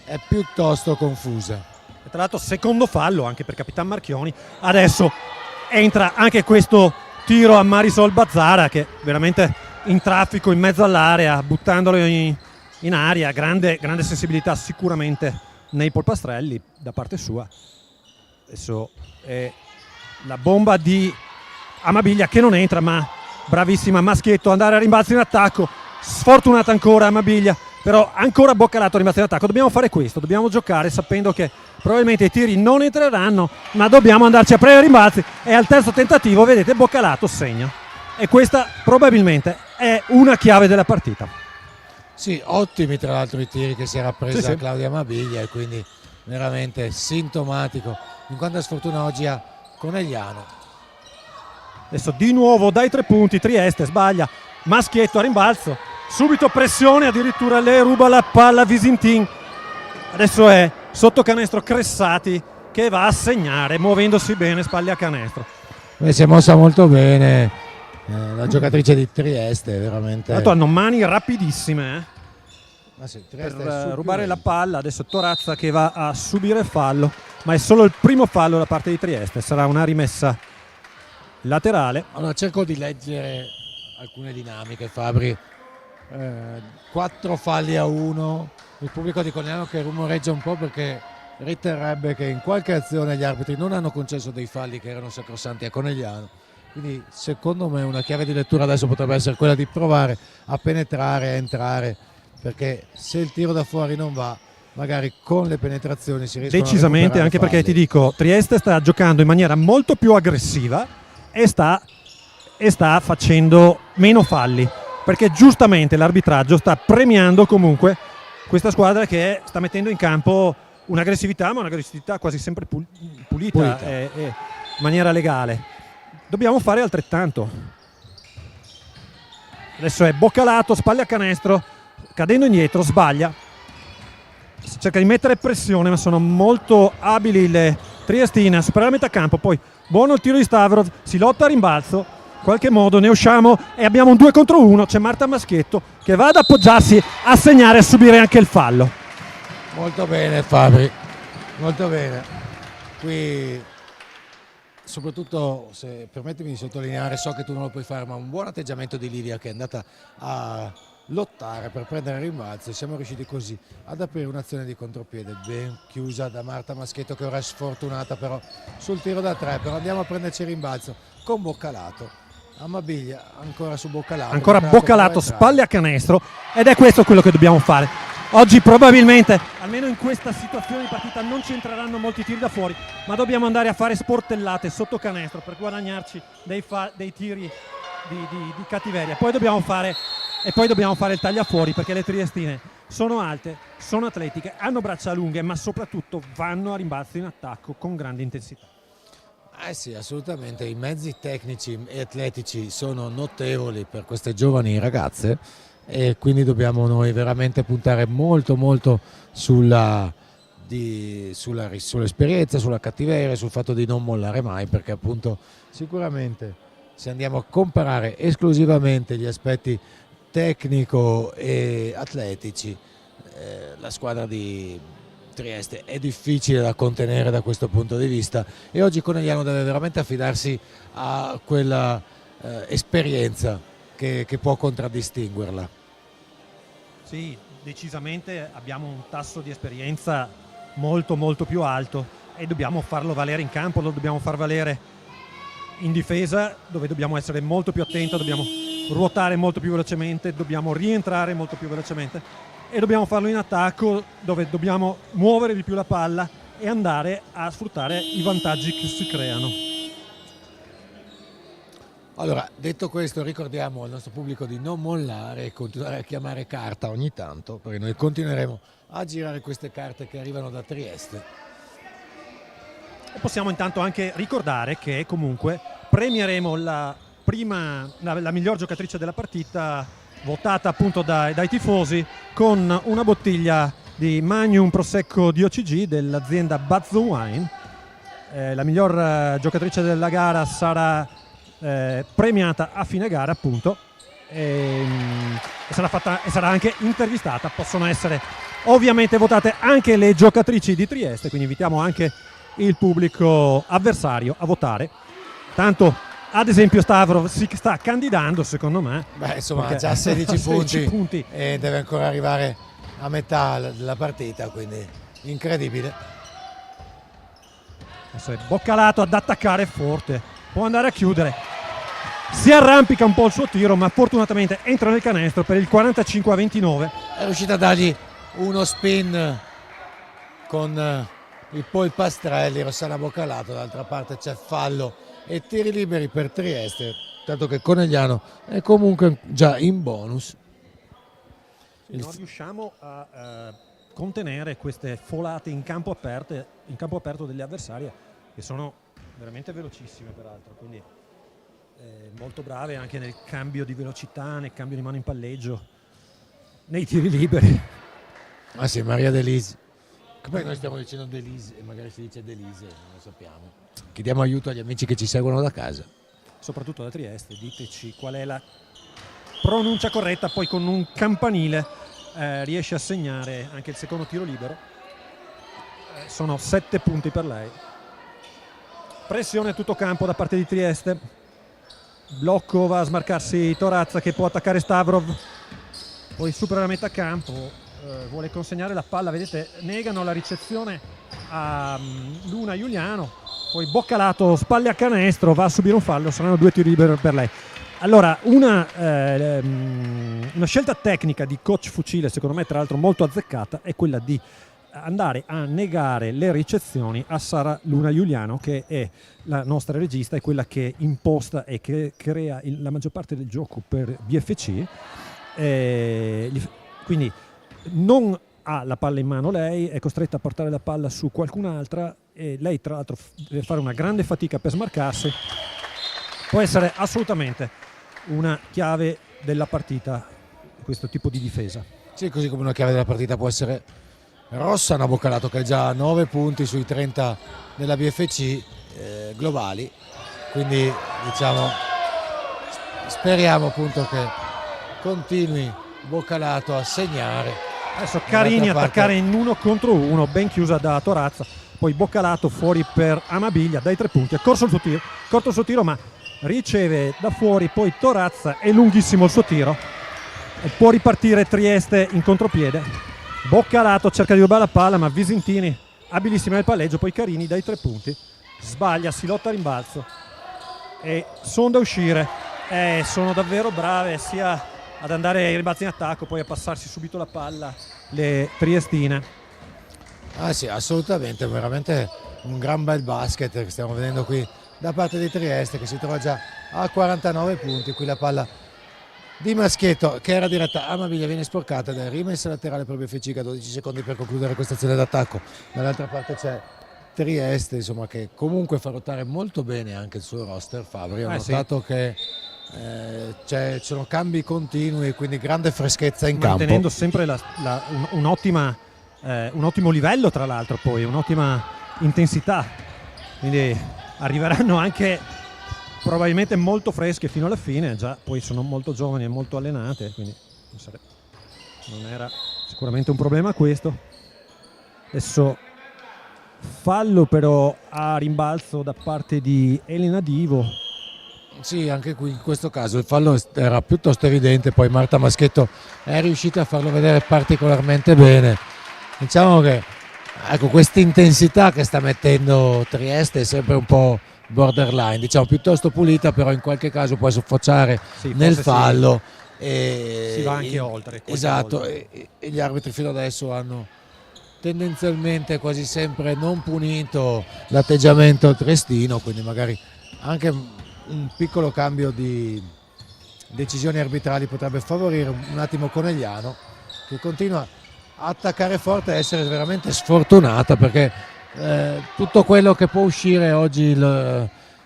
è piuttosto confusa. E tra l'altro secondo fallo anche per Capitan Marchioni. Adesso entra anche questo tiro a Marisol Bazzara, che veramente in traffico in mezzo all'area, buttandolo in aria. Grande sensibilità sicuramente nei polpastrelli da parte sua. Adesso è la bomba di Amabiglia che non entra, ma bravissima Maschietto, andare a rimbalzo in attacco. Sfortunata ancora Amabiglia, però ancora Boccalato a rimbalzo in attacco. Dobbiamo fare questo, dobbiamo giocare sapendo che probabilmente i tiri non entreranno, ma dobbiamo andarci a prendere rimbalzi, e al terzo tentativo vedete Boccalato segna, e questa probabilmente è una chiave della partita. Sì, ottimi tra l'altro i tiri che si era presa Sì. Claudia Amabiglia e quindi veramente sintomatico in quanta sfortuna oggi ha Conegliano. Adesso di nuovo dai 3 punti Trieste, sbaglia Maschietto a rimbalzo, subito pressione, addirittura le ruba la palla Visintin. Adesso è sotto canestro Cressati che va a segnare muovendosi bene, spalle a canestro. Si è mossa molto bene la giocatrice di Trieste, veramente. Tra l'altro hanno mani rapidissime Ma sì, per Trieste è sul rubare più la palla. Adesso Torazza che va a subire fallo, ma è solo il primo fallo da parte di Trieste, sarà una rimessa laterale. Allora cerco di leggere alcune dinamiche, Fabri. 4 falli a 1, il pubblico di Conegliano che rumoreggia un po' perché riterrebbe che in qualche azione gli arbitri non hanno concesso dei falli che erano sacrosanti a Conegliano, quindi secondo me una chiave di lettura adesso potrebbe essere quella di provare a penetrare, a entrare, perché se il tiro da fuori non va magari con le penetrazioni si riescono Decisamente, a anche recuperare perché ti falli. dico, Trieste sta giocando in maniera molto più aggressiva e sta facendo meno falli, perché giustamente l'arbitraggio sta premiando comunque questa squadra che sta mettendo in campo un'aggressività, ma un'aggressività quasi sempre pulita. E in maniera legale. Dobbiamo fare altrettanto. Adesso è Boccalato, spalle a canestro, cadendo indietro, sbaglia. Cerca di mettere pressione, ma sono molto abili le triestine a superare la metà campo. Poi buono il tiro di Stavros, si lotta a rimbalzo, in qualche modo ne usciamo e abbiamo un 2 contro 1. C'è Marta Maschietto che va ad appoggiarsi, a segnare e a subire anche il fallo. Molto bene Fabri, molto bene. Qui soprattutto, se permettimi di sottolineare, so che tu non lo puoi fare, ma un buon atteggiamento di Livia che è andata a lottare per prendere il rimbalzo, e siamo riusciti così ad aprire un'azione di contropiede ben chiusa da Marta Maschietto, che ora è sfortunata però sul tiro da 3, però andiamo a prenderci il rimbalzo con Boccalato. Amabiglia ancora su Boccalato, Ancora Boccalato, prova a spalle a canestro, ed è questo quello che dobbiamo fare. Oggi probabilmente, almeno in questa situazione di partita, non ci entreranno molti tiri da fuori, ma dobbiamo andare a fare sportellate sotto canestro per guadagnarci dei tiri di cattiveria. Poi dobbiamo fare il tagliafuori, perché le triestine sono alte, sono atletiche, hanno braccia lunghe, ma soprattutto vanno a rimbalzo in attacco con grande intensità. Sì, assolutamente, i mezzi tecnici e atletici sono notevoli per queste giovani ragazze e quindi dobbiamo noi veramente puntare molto sull'esperienza, sulla cattiveria, sul fatto di non mollare mai, perché appunto sicuramente se andiamo a comparare esclusivamente gli aspetti tecnico e atletici, la squadra di Trieste è difficile da contenere da questo punto di vista, e oggi Conegliano deve veramente affidarsi a quella esperienza che può contraddistinguerla. Sì, decisamente abbiamo un tasso di esperienza molto più alto e dobbiamo farlo valere in campo, lo dobbiamo far valere in difesa, dove dobbiamo essere molto più attenti, dobbiamo ruotare molto più velocemente, dobbiamo rientrare molto più velocemente, e dobbiamo farlo in attacco, dove dobbiamo muovere di più la palla e andare a sfruttare i vantaggi che si creano. Allora, detto questo, ricordiamo al nostro pubblico di non mollare e continuare a chiamare carta ogni tanto, perché noi continueremo a girare queste carte che arrivano da Trieste. E possiamo intanto anche ricordare che comunque premieremo la miglior giocatrice della partita, votata appunto dai tifosi, con una bottiglia di Magnum Prosecco DOCG dell'azienda Bazzo Wine. La miglior giocatrice della gara sarà premiata a fine gara, appunto, e sarà anche intervistata. Possono essere ovviamente votate anche le giocatrici di Trieste, quindi invitiamo anche il pubblico avversario a votare. Tanto, ad esempio, Stavro si sta candidando, secondo me. Beh, insomma, ha già 16 punti e deve ancora arrivare a metà della partita, quindi incredibile. Adesso è Boccalato ad attaccare forte, può andare a chiudere, si arrampica un po' il suo tiro, ma fortunatamente entra nel canestro per il 45-29. È riuscita a dargli uno spin con il polpastrelli. Rossana Boccalato, dall'altra parte c'è fallo e tiri liberi per Trieste, tanto che Conegliano è comunque già in bonus. Non riusciamo a contenere queste folate in campo aperto degli avversari, che sono veramente velocissime peraltro, quindi molto brave anche nel cambio di velocità, nel cambio di mano in palleggio, nei tiri liberi. Ah sì, Maria Delisi. Poi noi stiamo dicendo Delisi e magari si dice Delise, non lo sappiamo. Chiediamo aiuto agli amici che ci seguono da casa. Soprattutto da Trieste, diteci qual è la pronuncia corretta, poi con un campanile riesce a segnare anche il secondo tiro libero. Sono 7 punti per lei. Pressione a tutto campo da parte di Trieste. Blocco, va a smarcarsi Torazza che può attaccare Stavrov, poi supera la metà campo, vuole consegnare la palla, vedete, negano la ricezione a Luna Giuliano, poi Boccalato, spalle a canestro, va a subire un fallo, saranno 2 tiri liberi per lei. Allora, una scelta tecnica di coach Fucile, secondo me tra l'altro molto azzeccata, è quella di andare a negare le ricezioni a Sara Luna Giuliano, che è la nostra regista, è quella che imposta e che crea la maggior parte del gioco per BFC. Quindi non ha la palla in mano lei, è costretta a portare la palla su qualcun'altra e lei tra l'altro deve fare una grande fatica per smarcarsi. Può essere assolutamente una chiave della partita questo tipo di difesa. Sì, così come una chiave della partita può essere Rossana Boccalato, che ha già 9 punti sui 30 della BFC globali, quindi diciamo speriamo appunto che continui Boccalato a segnare. Adesso Carini attaccare in 1 contro 1, ben chiusa da Torazza, poi Boccalato fuori per Amabiglia dai 3 punti, ha corto il suo tiro ma riceve da fuori, poi Torazza, è lunghissimo il suo tiro e può ripartire Trieste in contropiede. Boccalato cerca di rubare la palla ma Visentini abilissima nel palleggio, poi Carini dai 3 punti sbaglia, si lotta a rimbalzo e sono da uscire. Sono davvero brave sia ad andare ai rimbalzi in attacco, poi a passarsi subito la palla le triestine. Ah sì, assolutamente, veramente un gran bel basket che stiamo vedendo qui da parte di Trieste, che si trova già a 49 punti. Qui la palla di Maschietto che era diretta a Amabiglia, viene sporcata ed è rimessa laterale per BFC, che ha 12 secondi per concludere questa azione d'attacco. Dall'altra parte c'è Trieste, insomma, che comunque fa ruotare molto bene anche il suo roster. Fabri, ho notato che ci sono cambi continui, quindi grande freschezza in campo, mantenendo sempre un ottimo livello, tra l'altro poi un'ottima intensità, quindi arriveranno anche probabilmente molto fresche fino alla fine, già poi sono molto giovani e molto allenate, quindi non era sicuramente un problema questo. Adesso fallo però a rimbalzo da parte di Elena Divo. Sì, anche qui in questo caso il fallo era piuttosto evidente, poi Marta Maschietto è riuscita a farlo vedere particolarmente bene. Diciamo che ecco, questa intensità che sta mettendo Trieste è sempre un po' borderline, diciamo piuttosto pulita, però in qualche caso può sfociare nel fallo. E si va anche oltre. Esatto, e gli arbitri fino adesso hanno tendenzialmente quasi sempre non punito l'atteggiamento triestino, quindi magari anche un piccolo cambio di decisioni arbitrali potrebbe favorire un attimo Conegliano, che continua a attaccare forte e a essere veramente sfortunata, perché tutto quello che può uscire oggi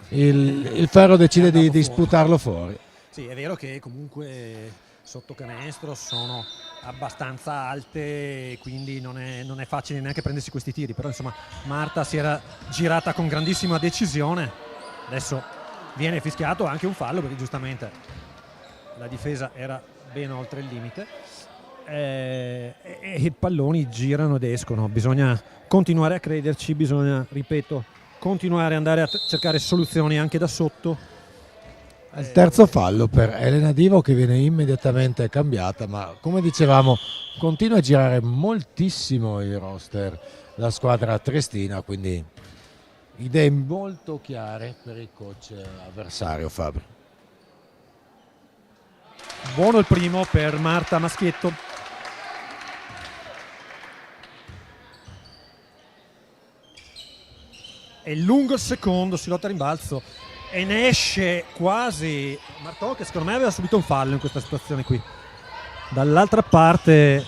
il Ferro decide di sputarlo fuori. Sì, è vero che comunque sotto canestro sono abbastanza alte, quindi non è facile neanche prendersi questi tiri, però insomma Marta si era girata con grandissima decisione. Adesso viene fischiato anche un fallo perché giustamente la difesa era ben oltre il limite, e i palloni girano ed escono. Bisogna continuare a crederci, bisogna, ripeto, continuare ad andare a cercare soluzioni anche da sotto. Il terzo fallo per Elena Divo, che viene immediatamente cambiata, ma come dicevamo continua a girare moltissimo il roster, la squadra triestina, quindi idee molto chiare per il coach avversario Fabri. Buono il primo per Marta Maschietto. È lungo il secondo, si lotta a rimbalzo e ne esce quasi Martò, che secondo me aveva subito un fallo in questa situazione qui. Dall'altra parte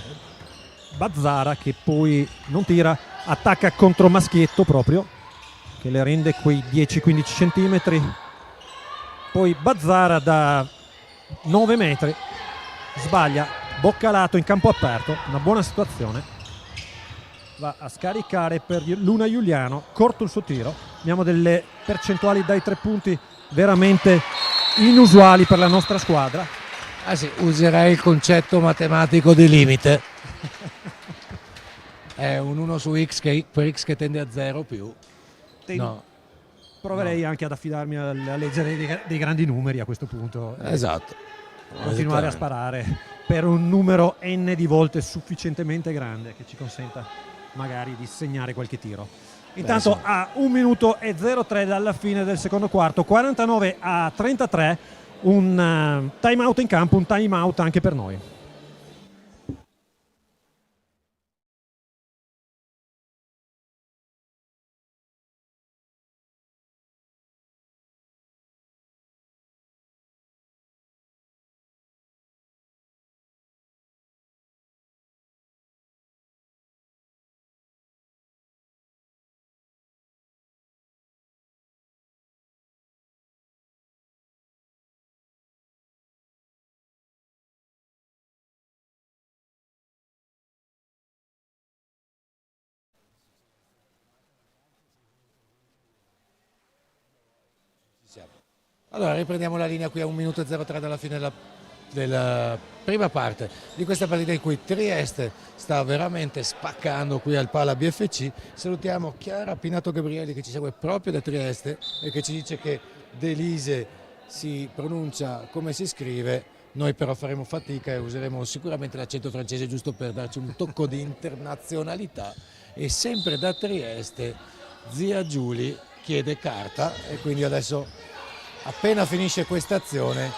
Bazzara, che poi non tira, attacca contro Maschietto proprio, che le rende quei 10-15 centimetri. Poi Bazzara da 9 metri sbaglia, boccalato in campo aperto, una buona situazione. Va a scaricare per Luna Giuliano, corto il suo tiro. Abbiamo delle percentuali dai 3 punti veramente inusuali per la nostra squadra. Ah sì, userei il concetto matematico di limite. È un 1 su x per x che tende a 0 più. No. Proverei anche ad affidarmi alla legge dei grandi numeri a questo punto. Esatto. Continuare a sparare per un numero n di volte sufficientemente grande che ci consenta magari di segnare qualche tiro. Intanto a 1 minuto e 03 dalla fine del secondo quarto, 49-33, un time out in campo, un time out anche per noi. Allora riprendiamo la linea qui a 1 minuto e 03 dalla fine della prima parte di questa partita in cui Trieste sta veramente spaccando qui al Pala BFC. Salutiamo Chiara Pinato Gabrieli, che ci segue proprio da Trieste e che ci dice che Delise si pronuncia come si scrive. Noi però faremo fatica e useremo sicuramente l'accento francese giusto per darci un tocco di internazionalità. E sempre da Trieste zia Giulia chiede carta, e quindi adesso, appena finisce questa azione,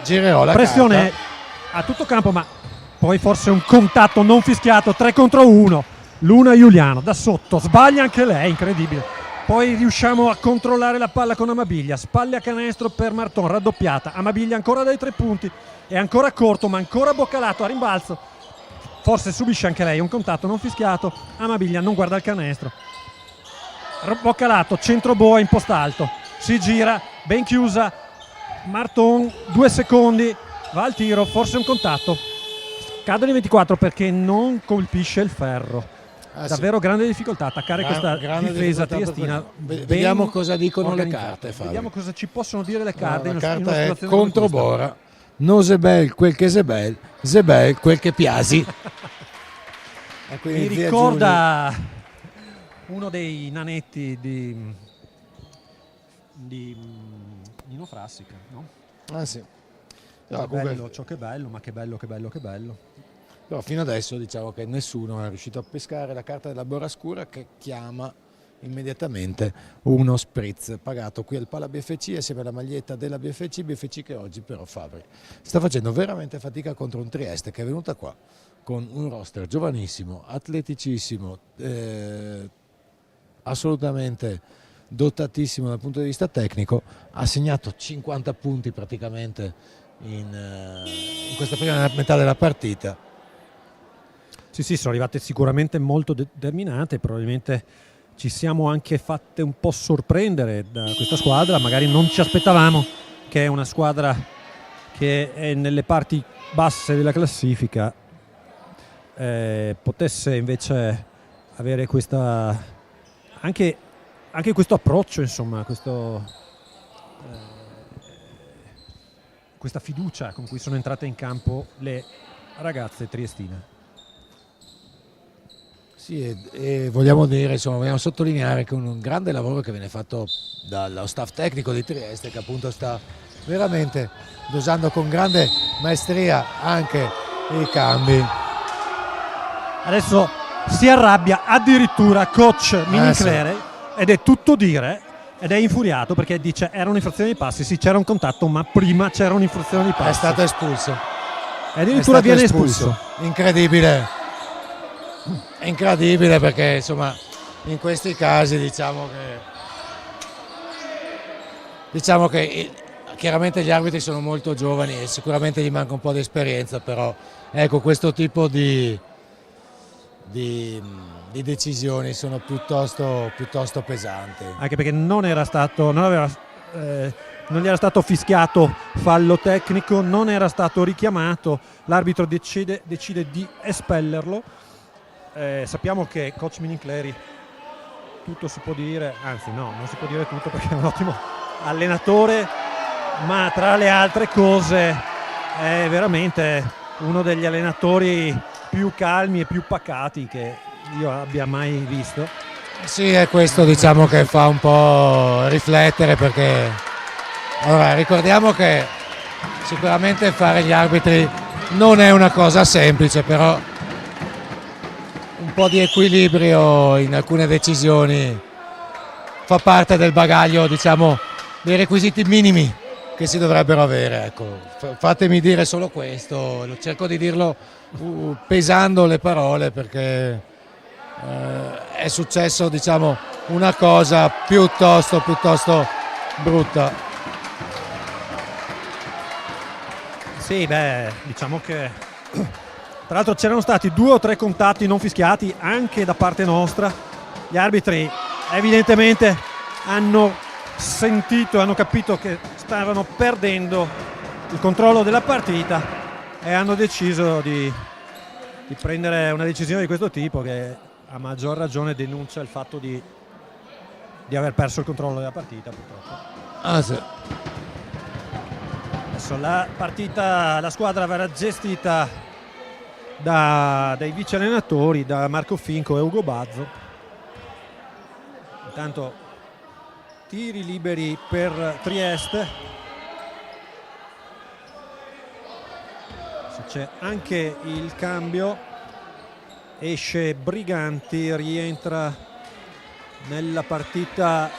girerò la pressione carta a tutto campo, ma poi forse un contatto non fischiato, 3 contro 1. Luna Giuliano da sotto, sbaglia anche lei, incredibile. Poi riusciamo a controllare la palla con Amabiglia, spalle a canestro per Marton, raddoppiata. Amabiglia ancora dai 3 punti, è ancora corto ma ancora boccalato a rimbalzo. Forse subisce anche lei un contatto non fischiato. Amabiglia non guarda il canestro, boccalato, centro boa in post alto, si gira, ben chiusa Marton, 2 secondi, va al tiro, forse un contatto, cadono i 24 perché non colpisce il ferro. Davvero sì. Grande difficoltà attaccare questa difesa triestina. Vediamo cosa dicono le carte, Fabio. Vediamo cosa ci possono dire le carte. La carta è contro Bora, no Zebel quel che Zebel, Zebel quel che Piasi. Mi ricorda uno dei nanetti di Nino Frassica, no? Ah sì. No, bello, ciò che è bello, ma che bello, che bello, che bello. Però fino adesso diciamo che nessuno è riuscito a pescare la carta della Borascura, che chiama immediatamente uno spritz pagato qui al Pala BFC assieme alla maglietta della BFC che oggi però Fabri sta facendo veramente fatica contro un Trieste che è venuta qua con un roster giovanissimo, atleticissimo, assolutamente dotatissimo dal punto di vista tecnico. Ha segnato 50 punti praticamente in questa prima metà della partita. Sì, sono arrivate sicuramente molto determinate, probabilmente ci siamo anche fatte un po' sorprendere da questa squadra, magari non ci aspettavamo che è una squadra che è nelle parti basse della classifica potesse invece avere questa anche questo approccio, insomma, questa fiducia con cui sono entrate in campo le ragazze triestine. Sì, e vogliamo dire, insomma, vogliamo sottolineare che un grande lavoro che viene fatto dallo staff tecnico di Trieste, che appunto sta veramente dosando con grande maestria anche i cambi. Adesso si arrabbia addirittura coach Mininclere ed è tutto dire, ed è infuriato perché dice era un'infrazione di passi, sì c'era un contatto ma prima c'era un'infrazione di passi. È stato espulso. E addirittura viene espulso. Incredibile. È incredibile perché insomma in questi casi diciamo che chiaramente gli arbitri sono molto giovani e sicuramente gli manca un po' di esperienza, però ecco, questo tipo di decisioni sono piuttosto pesanti. Anche perché non gli era stato fischiato fallo tecnico, non era stato richiamato, l'arbitro decide di espellerlo. Sappiamo che coach Minincleri tutto si può dire, anzi no, non si può dire tutto perché è un ottimo allenatore, ma tra le altre cose è veramente uno degli allenatori più calmi e più pacati che io abbia mai visto. Sì, è questo diciamo che fa un po' riflettere, perché allora, ricordiamo che sicuramente fare gli arbitri non è una cosa semplice, però un po' di equilibrio in alcune decisioni fa parte del bagaglio, diciamo, dei requisiti minimi che si dovrebbero avere. Ecco, fatemi dire solo questo, cerco di dirlo pesando le parole, perché è successo, diciamo, una cosa piuttosto brutta. Sì, diciamo che tra l'altro c'erano stati 2 o 3 contatti non fischiati anche da parte nostra. Gli arbitri evidentemente hanno sentito, hanno capito che stavano perdendo il controllo della partita e hanno deciso di prendere una decisione di questo tipo, che a maggior ragione denuncia il fatto di aver perso il controllo della partita, purtroppo. Sì. Adesso la squadra verrà gestita dai vice allenatori, da Marco Finco e Ugo Bazzo. Intanto tiri liberi per Trieste, c'è anche il cambio, esce Briganti, rientra nella partita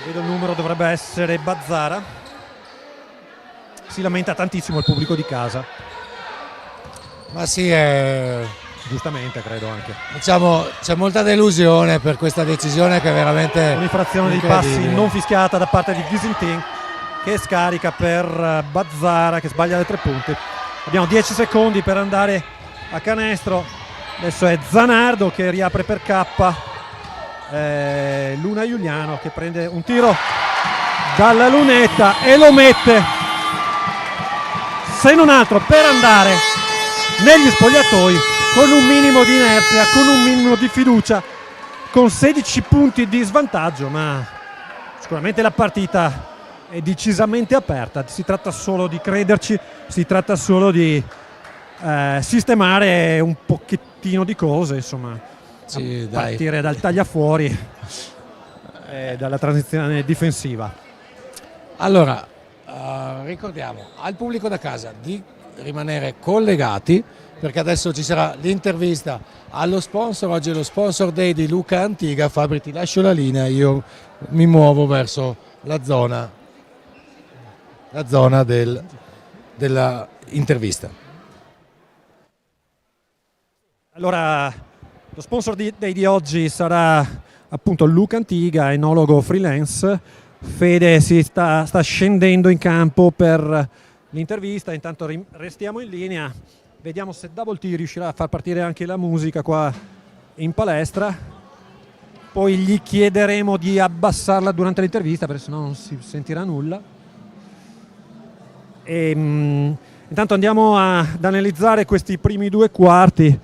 vedo il numero, dovrebbe essere Bazzara. Si lamenta tantissimo il pubblico di casa. Ma sì, Giustamente credo anche. diciamo c'è molta delusione per questa decisione, che è veramente Un'infrazione di passi non fischiata da parte di Visintin, che scarica per Bazzara, che sbaglia le 3 punti. Abbiamo 10 secondi per andare a canestro. Adesso è Zanardo che riapre per K. Luna Giuliano che prende un tiro dalla lunetta e lo mette, se non altro per andare negli spogliatoi con un minimo di inerzia, con un minimo di fiducia, con 16 punti di svantaggio, ma sicuramente la partita è decisamente aperta. Si tratta solo di crederci, si tratta solo di sistemare un pochettino di cose, insomma, sì, partire dal tagliafuori e dalla transizione difensiva. Allora, ricordiamo al pubblico da casa di rimanere collegati, perché adesso ci sarà l'intervista allo sponsor. Oggi è lo sponsor day di Luca Antiga. Fabri, ti lascio la linea, io mi muovo verso la zona della intervista. Allora, lo sponsor day di oggi sarà appunto Luca Antiga, enologo freelance. Fede si sta scendendo in campo per l'intervista, intanto restiamo in linea, vediamo se Double T riuscirà a far partire anche la musica qua in palestra, poi gli chiederemo di abbassarla durante l'intervista perché sennò non si sentirà nulla. Intanto andiamo ad analizzare questi primi 2 quarti.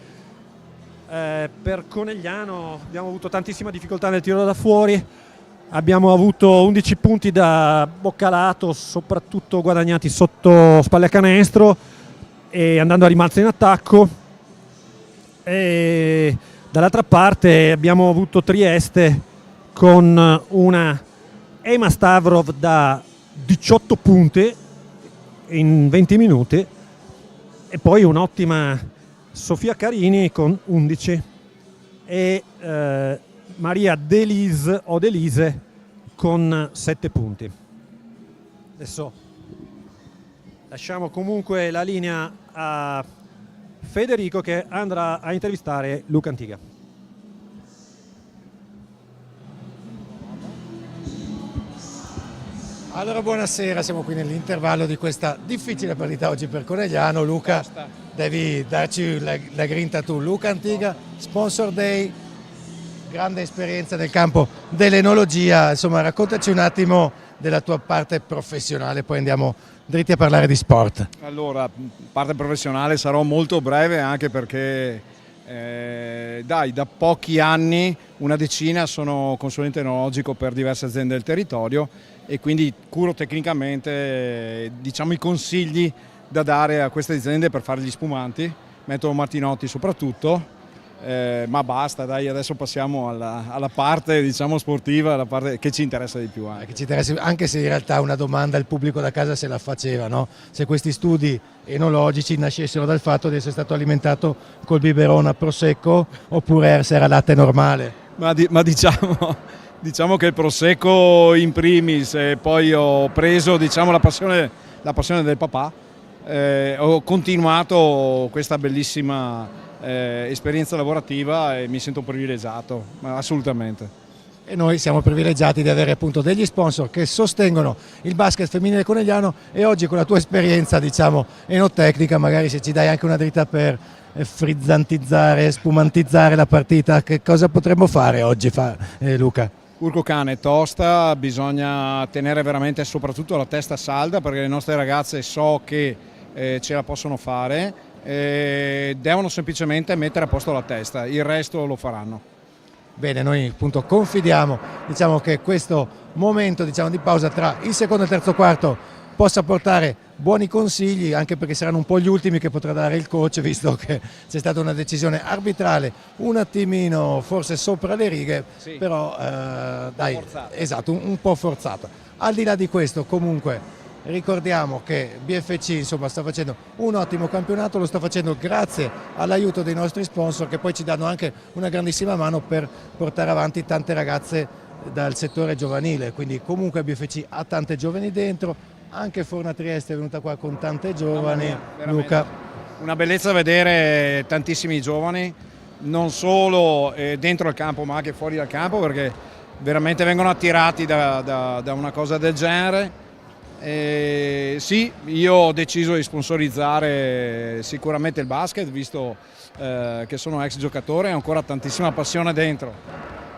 Per Conegliano abbiamo avuto tantissima difficoltà nel tiro da fuori, abbiamo avuto 11 punti da boccalato, soprattutto guadagnati sotto spalle a canestro e andando a rimbalzo in attacco. E dall'altra parte abbiamo avuto Trieste con una Ema Stavrov da 18 punti in 20 minuti e poi un'ottima Sofia Carini con 11 e Maria Delise con 7 punti. Adesso lasciamo comunque la linea a Federico che andrà a intervistare Luca Antiga. Allora buonasera, siamo qui nell'intervallo di questa difficile partita oggi per Conegliano. Luca, devi darci la grinta tu. Luca Antiga, Sponsor Day, grande esperienza nel campo dell'enologia, insomma raccontaci un attimo della tua parte professionale, poi andiamo dritti a parlare di sport. Allora, parte professionale sarò molto breve anche perché da pochi anni, una decina, sono consulente enologico per diverse aziende del territorio e quindi curo tecnicamente diciamo i consigli da dare a queste aziende per fare gli spumanti, metodo Martinotti soprattutto, ma basta, dai, adesso passiamo alla parte diciamo sportiva, alla parte che ci interessa di più. Che ci interessa, anche se in realtà una domanda il pubblico da casa se la faceva, no? Se questi studi enologici nascessero dal fatto di essere stato alimentato col biberone a prosecco oppure se era latte normale. Ma diciamo che il prosecco in primis e poi ho preso diciamo la passione del papà, ho continuato questa bellissima esperienza lavorativa e mi sento privilegiato, assolutamente. E noi siamo privilegiati di avere appunto degli sponsor che sostengono il basket femminile conegliano e oggi con la tua esperienza diciamo enotecnica magari se ci dai anche una dritta per frizzantizzare, spumantizzare la partita, che cosa potremmo fare oggi Luca? Urco-cane è tosta, bisogna tenere veramente soprattutto la testa salda perché le nostre ragazze so che ce la possono fare, devono semplicemente mettere a posto la testa, il resto lo faranno. Bene, noi appunto confidiamo diciamo, che questo momento diciamo, di pausa tra il secondo e il terzo quarto possa portare buoni consigli, anche perché saranno un po' gli ultimi che potrà dare il coach, visto che c'è stata una decisione arbitrale un attimino forse sopra le righe, sì, però dai, esatto, un po' forzata. Al di là di questo comunque ricordiamo che BFC insomma, sta facendo un ottimo campionato, lo sta facendo grazie all'aiuto dei nostri sponsor che poi ci danno anche una grandissima mano per portare avanti tante ragazze dal settore giovanile, quindi comunque BFC ha tante giovani dentro, anche Forna Trieste è venuta qua con tante giovani. Luca. Una bellezza vedere tantissimi giovani, non solo dentro il campo ma anche fuori dal campo perché veramente vengono attirati da una cosa del genere. Sì, io ho deciso di sponsorizzare sicuramente il basket, visto che sono ex giocatore e ho ancora tantissima passione dentro,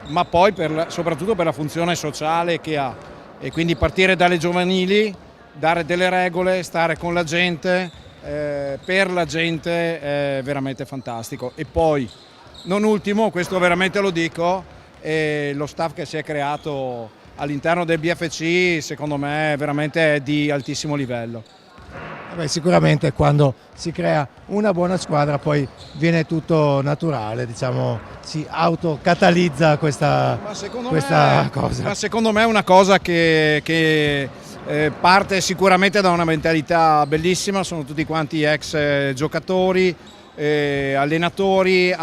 ma poi soprattutto per la funzione sociale che ha e quindi partire dalle giovanili, dare delle regole, stare con la gente, per la gente è veramente fantastico. E poi, non ultimo, questo veramente lo dico, lo staff che si è creato all'interno del BFC secondo me è veramente di altissimo livello. Beh, sicuramente quando si crea una buona squadra poi viene tutto naturale, diciamo, si autocatalizza questa cosa. Ma secondo me è una cosa che parte sicuramente da una mentalità bellissima, sono tutti quanti ex giocatori, allenatori,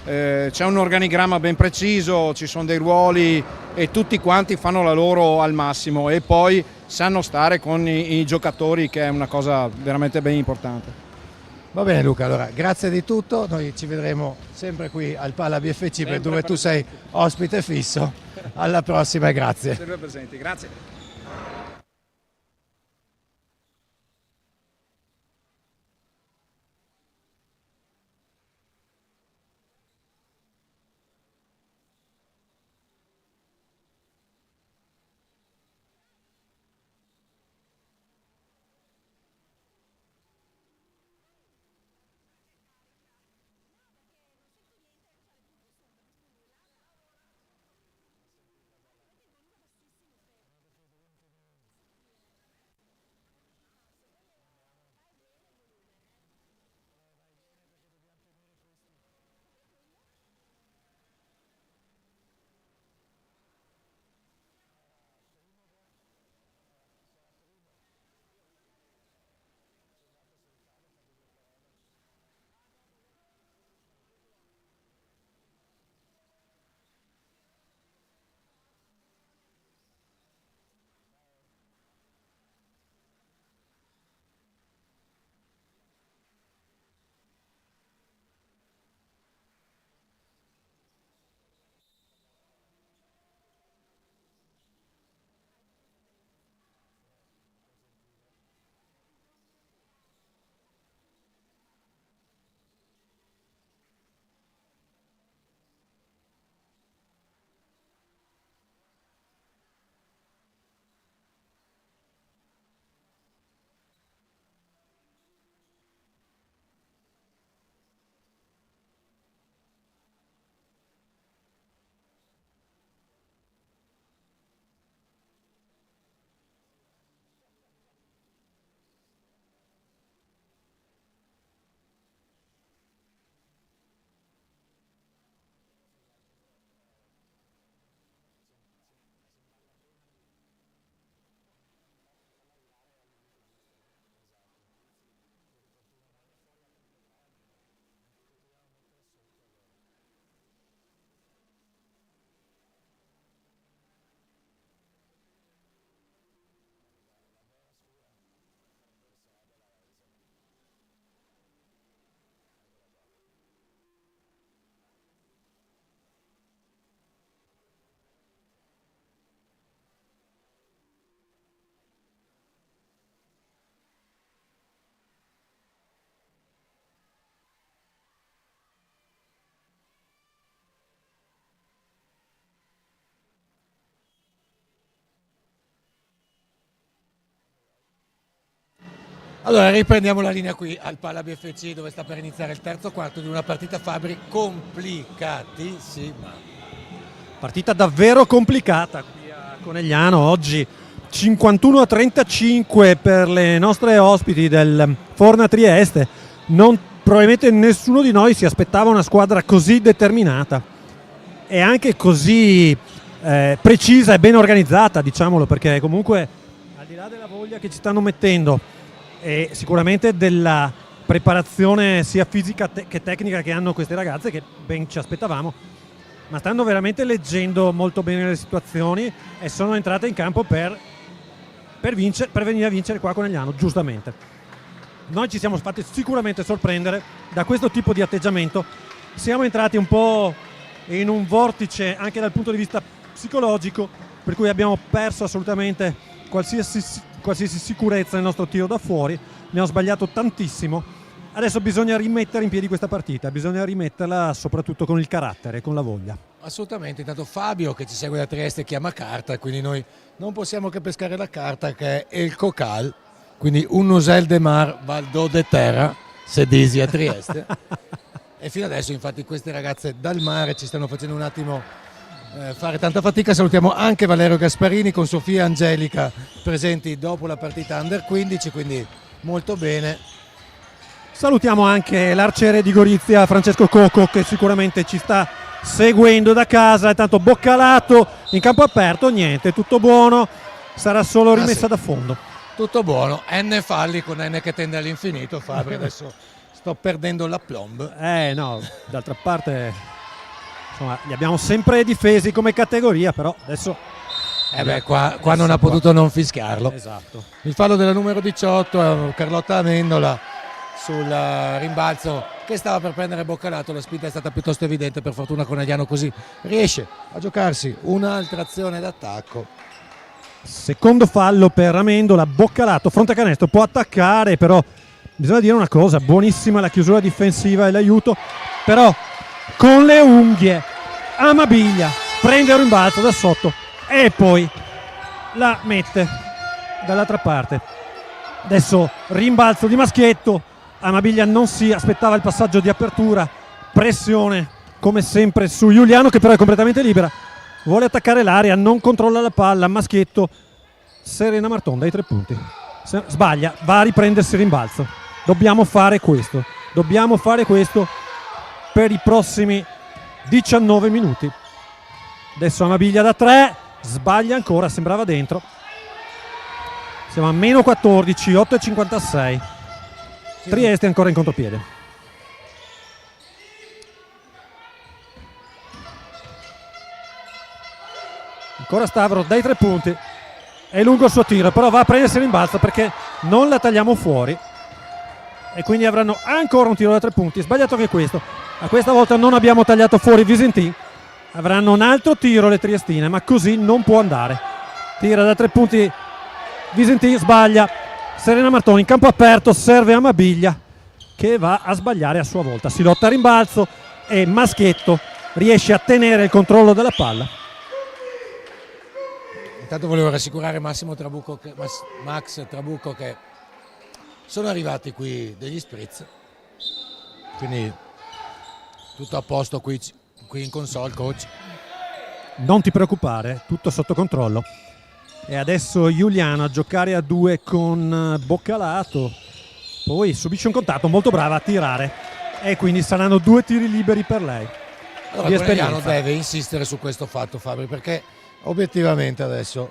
c'è un organigramma ben preciso, ci sono dei ruoli e tutti quanti fanno la loro al massimo e poi sanno stare con i giocatori, che è una cosa veramente ben importante. Va bene Luca, allora grazie di tutto, noi ci vedremo sempre qui al Pala BFC dove tu sei ospite fisso, alla prossima e grazie. Sempre presenti, grazie. Allora riprendiamo la linea qui al Pala BFC dove sta per iniziare il terzo quarto di una partita, Fabri, complicatissima. Partita davvero complicata qui a Conegliano oggi, 51-35 per le nostre ospiti del Forna Trieste. Probabilmente nessuno di noi si aspettava una squadra così determinata e anche così precisa e ben organizzata, diciamolo, perché comunque al di là della voglia che ci stanno mettendo e sicuramente della preparazione sia fisica che tecnica che hanno queste ragazze, che ben ci aspettavamo, ma stanno veramente leggendo molto bene le situazioni e sono entrate in campo per venire a vincere qua a Conegliano, giustamente. Noi ci siamo fatti sicuramente sorprendere da questo tipo di atteggiamento, siamo entrati un po' in un vortice anche dal punto di vista psicologico, per cui abbiamo perso assolutamente qualsiasi sicurezza nel nostro tiro da fuori, abbiamo sbagliato tantissimo. Adesso bisogna rimettere in piedi questa partita, bisogna rimetterla soprattutto con il carattere, con la voglia. Assolutamente, intanto Fabio che ci segue da Trieste chiama carta, quindi noi non possiamo che pescare la carta che è il Cocal, quindi un Usel de Mar Valdo de Terra, se disi a Trieste. E fino adesso infatti queste ragazze dal mare ci stanno facendo un attimo fare tanta fatica. Salutiamo anche Valerio Gasparini con Sofia e Angelica presenti dopo la partita Under 15, quindi molto bene. Salutiamo anche l'arciere di Gorizia Francesco Cocco che sicuramente ci sta seguendo da casa. Intanto Boccalato in campo aperto, niente, tutto buono, sarà solo rimessa da fondo. Tutto buono, N falli con N che tende all'infinito, Fabri, adesso sto perdendo la plomb. No, d'altra parte insomma li abbiamo sempre difesi come categoria, però adesso qua non ha potuto non fischiarlo. Esatto. Il fallo della numero 18 Carlotta Amendola sul rimbalzo che stava per prendere Boccalato, la spinta è stata piuttosto evidente, per fortuna Conegliano così riesce a giocarsi un'altra azione d'attacco. Secondo fallo per Amendola, Boccalato fronte canestro, può attaccare, però bisogna dire una cosa, buonissima la chiusura difensiva e l'aiuto, però con le unghie Amabiglia prende un rimbalzo da sotto e poi la mette dall'altra parte. Adesso rimbalzo di Maschietto, Amabiglia non si aspettava il passaggio di apertura, pressione come sempre su Giuliano che però è completamente libera, vuole attaccare l'area, non controlla la palla, Maschietto, Serena Marton dai 3 punti, sbaglia, va a riprendersi il rimbalzo. Dobbiamo fare questo per i prossimi 19 minuti. Adesso Amabiglia da 3, sbaglia ancora, sembrava dentro. Siamo a meno 14, 8,56. Trieste ancora in contropiede. Ancora Stavro dai 3 punti, è lungo il suo tiro, però va a prendersi il rimbalzo perché non la tagliamo fuori e quindi avranno ancora un tiro da 3 punti, sbagliato anche questo. A questa volta non abbiamo tagliato fuori Visentin, avranno un altro tiro le triestine, ma così non può andare. Tira da 3 punti Visentin, sbaglia, Serena Martoni in campo aperto, serve Amabiglia che va a sbagliare a sua volta, si lotta a rimbalzo e Maschietto riesce a tenere il controllo della palla. Intanto volevo rassicurare Max Trabucco che sono arrivati qui degli spritz, quindi tutto a posto qui in console, coach. Non ti preoccupare, tutto sotto controllo. E adesso Giuliano a giocare a 2 con Boccalato, poi subisce un contatto, molto brava a tirare e quindi saranno 2 tiri liberi per lei. Allora Conegliano deve insistere su questo fatto, Fabri, perché obiettivamente adesso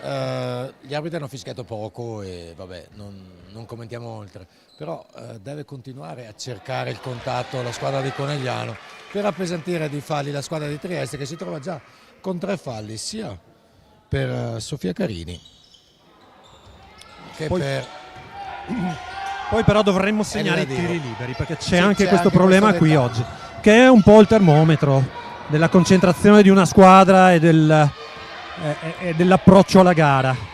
gli arbitri hanno fischiato poco e vabbè, non commentiamo oltre, però deve continuare a cercare il contatto la squadra di Conegliano per appesantire di falli la squadra di Trieste che si trova già con 3 falli sia per Sofia Carini che poi però dovremmo segnare i tiri liberi perché c'è anche c'è questo anche problema questo qui dettaglio, oggi, che è un po' il termometro della concentrazione di una squadra e dell'approccio alla gara.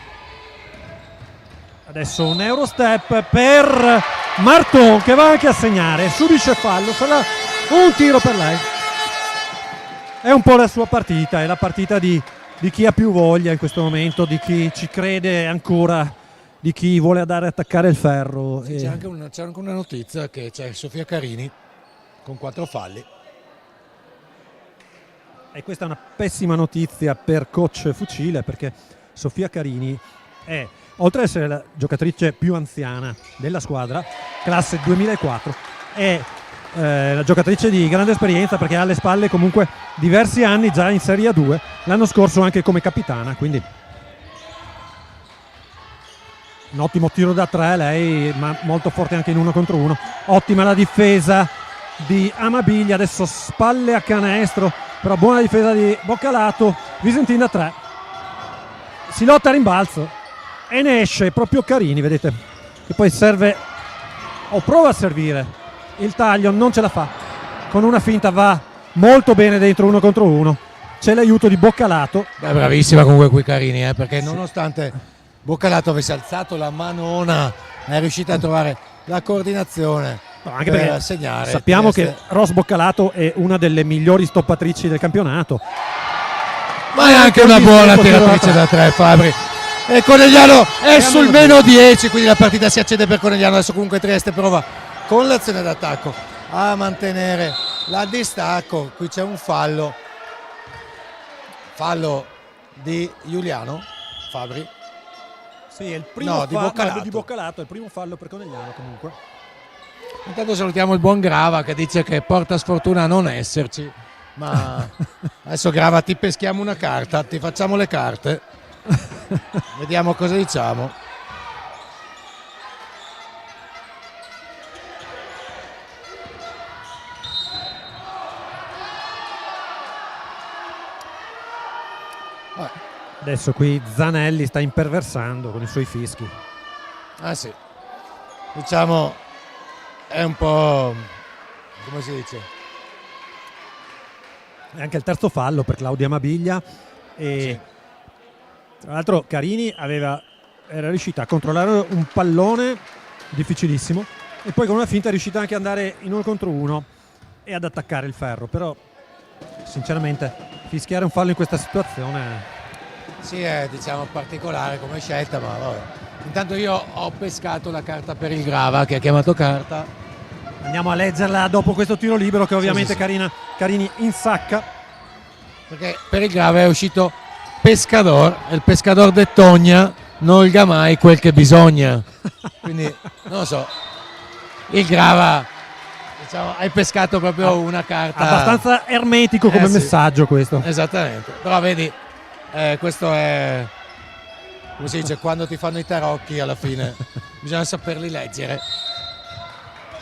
Adesso un Eurostep per Marton che va anche a segnare, subisce fallo, sarà un tiro per lei. È un po' la sua partita, è la partita di chi ha più voglia in questo momento, di chi ci crede ancora di chi vuole andare a attaccare il ferro. Sì, c'è anche una notizia che c'è Sofia Carini con 4 falli. E questa è una pessima notizia per coach Fucile, perché Sofia Carini è, oltre ad essere la giocatrice più anziana della squadra, classe 2004, è la giocatrice di grande esperienza, perché ha alle spalle comunque diversi anni già in Serie A2, l'anno scorso anche come capitana, quindi un ottimo tiro da 3 lei, ma molto forte anche in 1 contro 1. Ottima la difesa di Amabiglia, adesso spalle a canestro, però buona difesa di Boccalato. Visentin da 3, si lotta a rimbalzo e ne esce proprio Carini, vedete, che poi serve o prova a servire, il taglio non ce la fa, con una finta va molto bene dentro 1 contro 1, c'è l'aiuto di Boccalato. Beh, bravissima comunque qui Carini, perché nonostante Boccalato avesse alzato la manona, è riuscita a trovare la coordinazione, anche per perché segnare. sappiamo che Ros Boccalato è una delle migliori stoppatrici del campionato, ma è anche una buona tiratrice da 3, Fabri. E Conegliano è sul meno 10, quindi la partita si accende per Conegliano. Adesso comunque Trieste prova con l'azione d'attacco a mantenere la distacco. Qui c'è un fallo di Giuliano, Fabri. Sì, è il primo No, di fallo Boccalato. di Boccalato, è il primo fallo per Conegliano comunque. Intanto salutiamo il buon Grava che dice che porta sfortuna a non esserci, ma adesso Grava ti peschiamo una carta, ti facciamo le carte, vediamo cosa diciamo. Adesso qui Zanelli sta imperversando con i suoi fischi. Ah sì, diciamo è un po', come si dice? E anche il terzo fallo per Claudia Amabiglia. E tra l'altro Carini era riuscita a controllare un pallone difficilissimo e poi con una finta è riuscita anche ad andare in 1 contro 1 e ad attaccare il ferro, però sinceramente fischiare un fallo in questa situazione... Sì, è diciamo particolare come scelta, ma vabbè. Intanto io ho pescato la carta per il Grava che ha chiamato carta. Andiamo a leggerla dopo questo tiro libero che ovviamente Sì. Carini insacca. Perché per il Grava è uscito Pescador e il Pescador de Togna non ilga mai quel che bisogna. Quindi non lo so, il Grava diciamo, hai pescato proprio una carta Abbastanza ermetico come sì. messaggio questo. Esattamente, però vedi questo è, come si dice, quando ti fanno i tarocchi alla fine bisogna saperli leggere.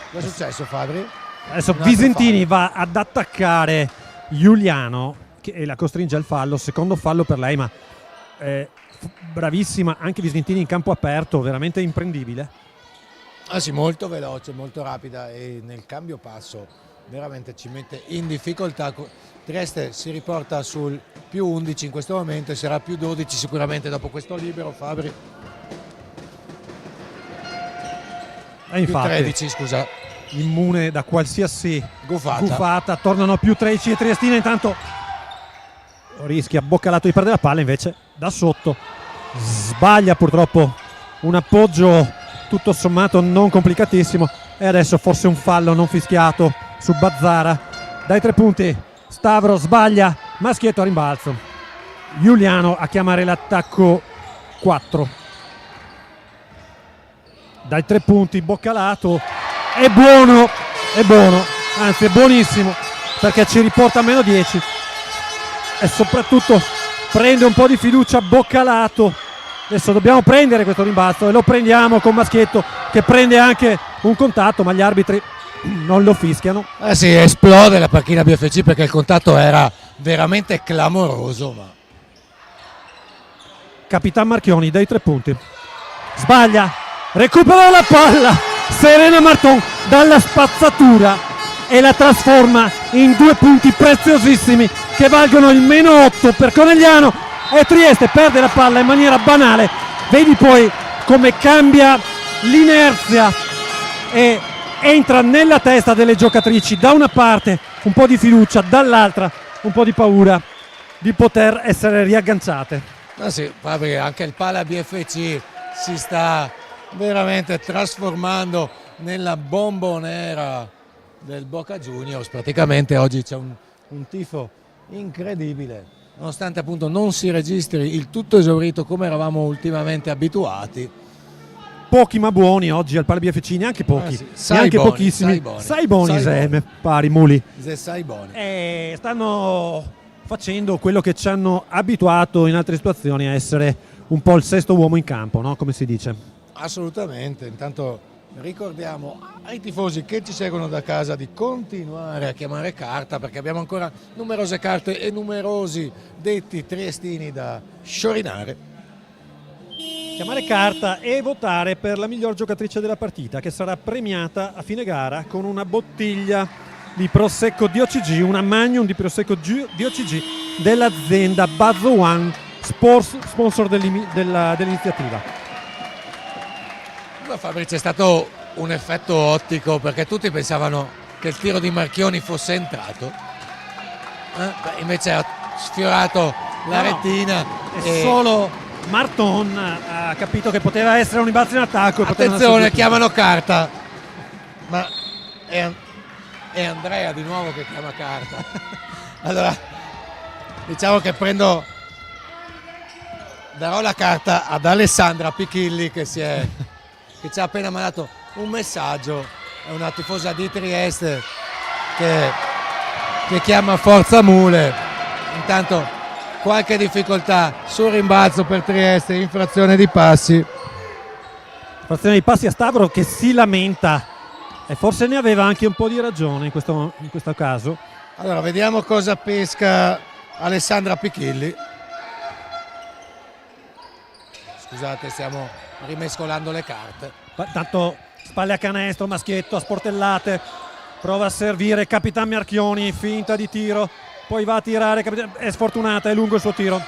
Cosa è successo, Fabri? Adesso Un altro Visentini fallo. va ad attaccare Giuliano e la costringe al fallo, secondo fallo per lei, ma bravissima anche Visentini in campo aperto, veramente imprendibile. Ah sì, molto veloce, molto rapida e nel cambio passo veramente ci mette in difficoltà. Trieste si riporta sul più 11 in questo momento e sarà più 12 sicuramente dopo questo libero, Fabri. E infatti, Più 13, scusa. immune da qualsiasi Gufata. tornano più 13 e Triestina intanto rischia Boccalato di perdere la palla, invece da sotto sbaglia purtroppo un appoggio tutto sommato non complicatissimo e adesso forse un fallo non fischiato su Bazzara. Dai 3 punti Stavro sbaglia, maschietto a rimbalzo, Giuliano a chiamare l'attacco 4. Dai 3 punti Boccalato è buono, anzi è buonissimo, perché ci riporta a meno 10 e soprattutto prende un po' di fiducia Boccalato. Adesso dobbiamo prendere questo rimbalzo e lo prendiamo con Maschietto che prende anche un contatto, ma gli arbitri non lo fischiano. Sì, esplode la panchina BFC perché il contatto era veramente clamoroso. Ma... Capitan Marchioni dai 3 punti sbaglia, recupera la palla Serena Marton dalla spazzatura e la trasforma in 2 punti preziosissimi che valgono il meno 8 per Conegliano e Trieste perde la palla in maniera banale. Vedi poi come cambia l'inerzia e entra nella testa delle giocatrici, da una parte un po' di fiducia, dall'altra un po' di paura di poter essere riagganciate. sì, Fabri, anche il palla BFC si sta veramente trasformando nella bombonera del Boca Juniors. Praticamente oggi c'è un tifo incredibile, nonostante appunto non si registri il tutto esaurito come eravamo ultimamente abituati. Pochi ma buoni oggi al Pala BFC, neanche pochi, sì. neanche Buoni, pochissimi. sai buoni, buoni. me pari muli. Sai buoni. Stanno facendo quello che ci hanno abituato in altre situazioni a essere un po' il sesto uomo in campo, no? Come si dice. Assolutamente, intanto ricordiamo ai tifosi che ci seguono da casa di continuare a chiamare carta, perché abbiamo ancora numerose carte e numerosi detti triestini da sciorinare. Chiamare carta e votare per la miglior giocatrice della partita, che sarà premiata a fine gara con una bottiglia di Prosecco DOCG, una Magnum di Prosecco DOCG dell'azienda Buzzo One, sponsor dell'iniziativa. Fabrizio, è stato un effetto ottico, perché tutti pensavano che il tiro di Marchioni fosse entrato, invece ha sfiorato la retina. E solo Marton ha capito che poteva essere un rimbalzo in attacco. Attenzione, chiamano carta, ma è Andrea di nuovo che chiama carta. Allora, diciamo che darò la carta ad Alessandra Pichilli, che ci ha appena mandato un messaggio. È una tifosa di Trieste che chiama Forza Mule. Intanto qualche difficoltà sul rimbalzo per Trieste, infrazione di passi. Infrazione di passi a Stavro, che si lamenta, e forse ne aveva anche un po' di ragione in questo caso. Allora, vediamo cosa pesca Alessandra Pichilli. Scusate, stiamo rimescolando le carte. Tanto spalle a canestro, Maschietto a sportellate, prova a servire Capitan Marchioni, finta di tiro, poi va a tirare, è sfortunata, è lungo il suo tiro.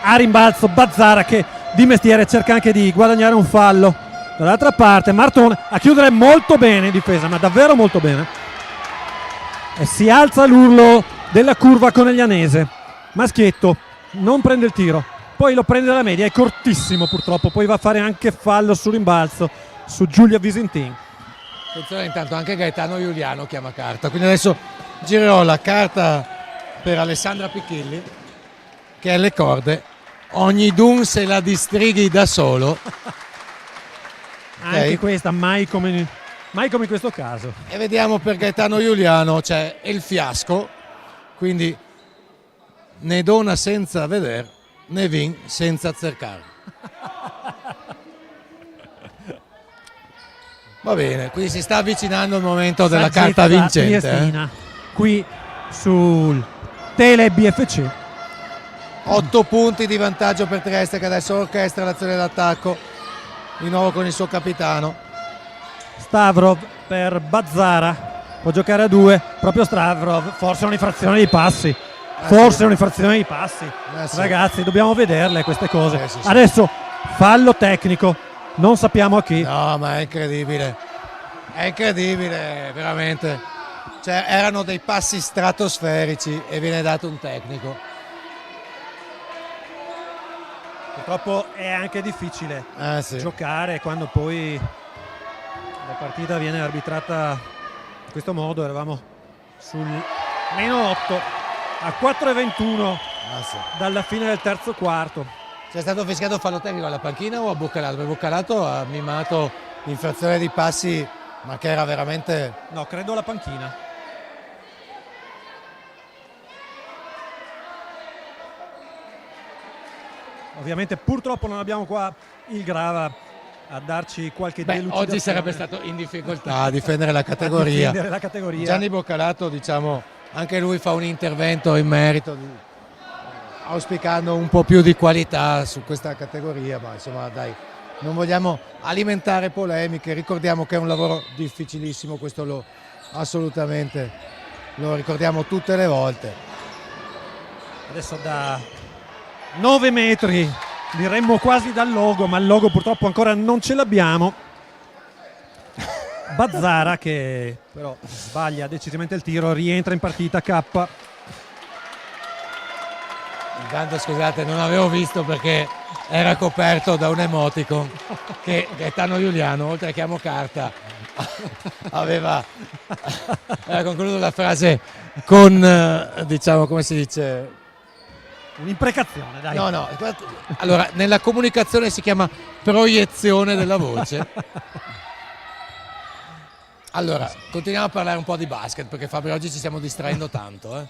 A rimbalzo Bazzara, che di mestiere cerca anche di guadagnare un fallo. Dall'altra parte Martone a chiudere molto bene in difesa, ma davvero molto bene. E si alza l'urlo della curva coneglianese. Maschietto non prende il tiro, poi lo prende dalla media, è cortissimo purtroppo, poi va a fare anche fallo sul rimbalzo su Giulia Visintin. Attenzione, intanto anche Gaetano Giuliano chiama carta, quindi adesso girerò la carta per Alessandra Pichilli, che è alle corde. Ogni dun se la distrighi da solo. Anche questa mai come in questo caso. E vediamo per Gaetano Giuliano c'è il fiasco, quindi ne dona senza veder, ne vin senza cercare. Va bene, quindi si sta avvicinando il momento della carta vincente. Qui sul Tele BFC. 8 punti di vantaggio per Trieste, che adesso orchestra l'azione d'attacco di nuovo con il suo capitano. Stavrov per Bazzara, può giocare a 2, proprio Stavrov, forse è un'infrazione di passi. Forse è un'infrazione di passi. Sì. Ragazzi, dobbiamo vederle queste cose. Sì. Adesso fallo tecnico, non sappiamo a chi. No, ma è incredibile veramente. Cioè, erano dei passi stratosferici e viene dato un tecnico. Purtroppo è anche difficile giocare quando poi la partita viene arbitrata in questo modo. Eravamo sul meno 8 a 4:21 dalla fine del terzo quarto. C'è stato fischiato fallo tecnico alla panchina o a Buccalato? Buccalato ha mimato l'infrazione di passi, ma che era veramente... No, credo alla panchina. Ovviamente purtroppo non abbiamo qua il Grava a darci qualche delucidazione. Oggi sarebbe stato in difficoltà a difendere la categoria. Gianni Boccalato, diciamo, anche lui fa un intervento in merito, auspicando un po' più di qualità su questa categoria, ma insomma dai, non vogliamo alimentare polemiche, ricordiamo che è un lavoro difficilissimo, questo assolutamente lo ricordiamo tutte le volte. Adesso da 9 metri, diremmo quasi dal logo, ma il logo purtroppo ancora non ce l'abbiamo. Bazzara, che però sbaglia decisamente il tiro, rientra in partita K. Intanto scusate, non avevo visto perché era coperto da un emoticon che Gaetano Giuliano, oltre che amo carta, aveva concluso la frase con, diciamo, come si dice? Un'imprecazione, dai. No, allora nella comunicazione si chiama proiezione della voce. Allora, continuiamo a parlare un po' di basket perché Fabio oggi ci stiamo distraendo tanto.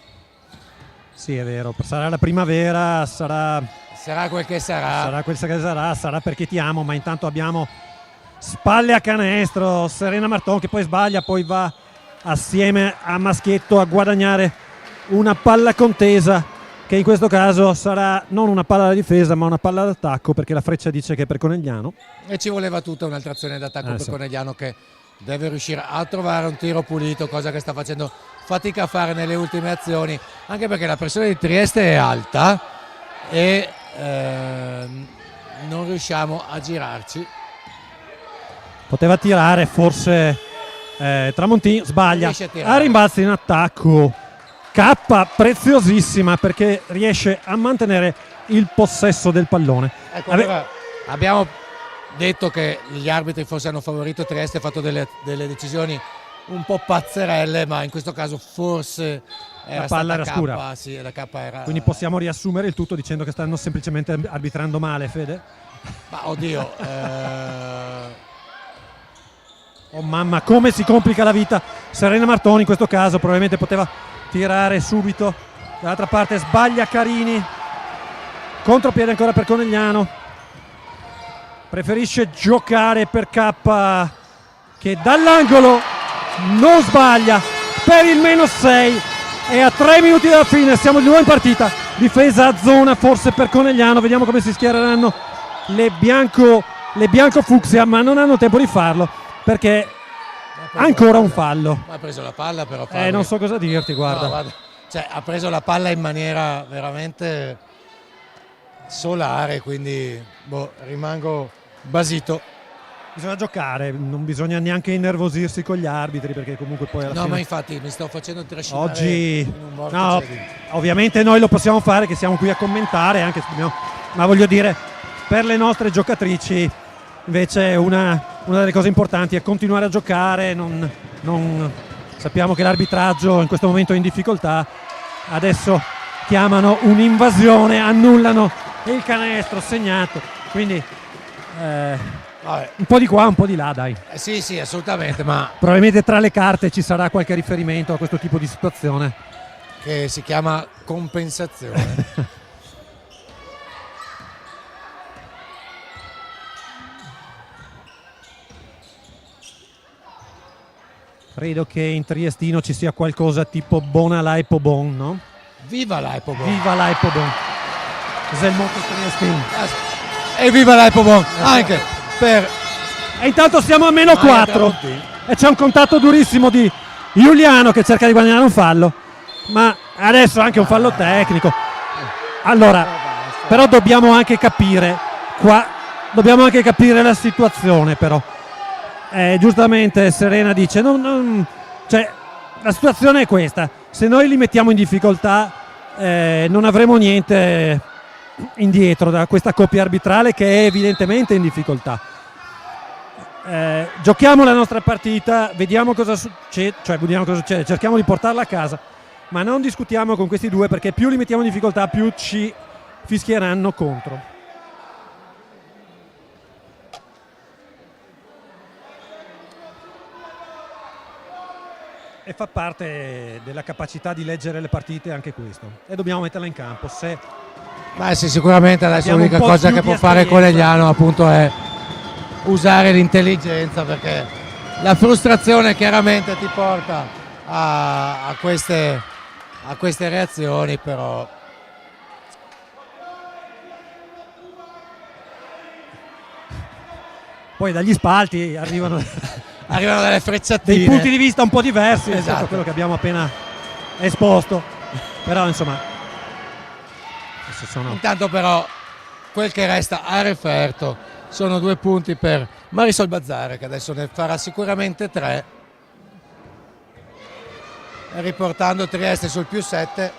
Sì, è vero, sarà la primavera, sarà quel che sarà. Sarà quel che sarà, sarà perché ti amo, ma intanto abbiamo spalle a canestro, Serena Marton che poi sbaglia, poi va assieme a Maschietto a guadagnare una palla contesa che in questo caso sarà non una palla da difesa ma una palla d'attacco perché la freccia dice che è per Conegliano. E ci voleva tutta un'altra azione d'attacco per sì. Conegliano che deve riuscire a trovare un tiro pulito, cosa che sta facendo fatica a fare nelle ultime azioni, anche perché la pressione di Trieste è alta e non riusciamo a girarci. Poteva tirare forse Tramontini, sbaglia, a rimbalzi in attacco, K preziosissima perché riesce a mantenere il possesso del pallone. Ecco, allora, abbiamo detto che gli arbitri forse hanno favorito Trieste, ha fatto delle decisioni un po' pazzerelle, ma in questo caso forse la palla era scura. Sì, la K era... Quindi possiamo riassumere il tutto dicendo che stanno semplicemente arbitrando male, Fede? Ma oddio, oh mamma, come si complica la vita. Serena Martoni in questo caso probabilmente poteva tirare subito. Dall'altra parte sbaglia Carini, contropiede ancora per Conegliano, preferisce giocare per K che dall'angolo non sbaglia per il -6 e a 3 minuti dalla fine siamo di nuovo in partita. Difesa a zona forse per Conegliano, vediamo come si schiereranno le bianco fucsia, ma non hanno tempo di farlo perché ancora un fallo. Ma ha preso la palla però non so cosa dirti, guarda. No, guarda. Cioè, ha preso la palla in maniera veramente solare, quindi rimango basito. Bisogna giocare, non bisogna neanche innervosirsi con gli arbitri perché comunque poi alla fine... ma infatti mi sto facendo trascinare oggi in un vortice ovviamente noi lo possiamo fare che siamo qui a commentare anche se ma voglio dire per le nostre giocatrici invece una delle cose importanti è continuare a giocare, non sappiamo che l'arbitraggio in questo momento è in difficoltà, adesso chiamano un'invasione, annullano il canestro segnato, quindi un po' di qua, un po' di là, dai. Sì, assolutamente, ma probabilmente tra le carte ci sarà qualche riferimento a questo tipo di situazione che si chiama compensazione. Credo che in triestino ci sia qualcosa tipo Bona Laipobon, no? Viva Laipobon! Viva Laipobon! Zelmoto triestino. E viva Laipobon! Anche per... E intanto siamo a -4 e c'è un contatto durissimo di Giuliano che cerca di guadagnare un fallo, ma adesso anche un fallo tecnico. Allora, però dobbiamo anche capire la situazione però. Giustamente Serena dice cioè, la situazione è questa, se noi li mettiamo in difficoltà non avremo niente indietro da questa coppia arbitrale che è evidentemente in difficoltà. Giochiamo la nostra partita, vediamo cosa succede, cerchiamo di portarla a casa, ma non discutiamo con questi due perché più li mettiamo in difficoltà più ci fischieranno contro. E fa parte della capacità di leggere le partite anche questo, e dobbiamo metterla in campo. Ma sì, sicuramente adesso l'unica cosa che può fare Conegliano appunto è usare l'intelligenza, perché la frustrazione chiaramente ti porta a queste reazioni, però poi dagli spalti arrivano delle frecciatine, dei punti di vista un po' diversi rispetto esatto, a quello che abbiamo appena esposto, però insomma intanto però quel che resta a referto sono 2 punti per Marisol Bazzare, che adesso ne farà sicuramente 3, riportando Trieste sul +7.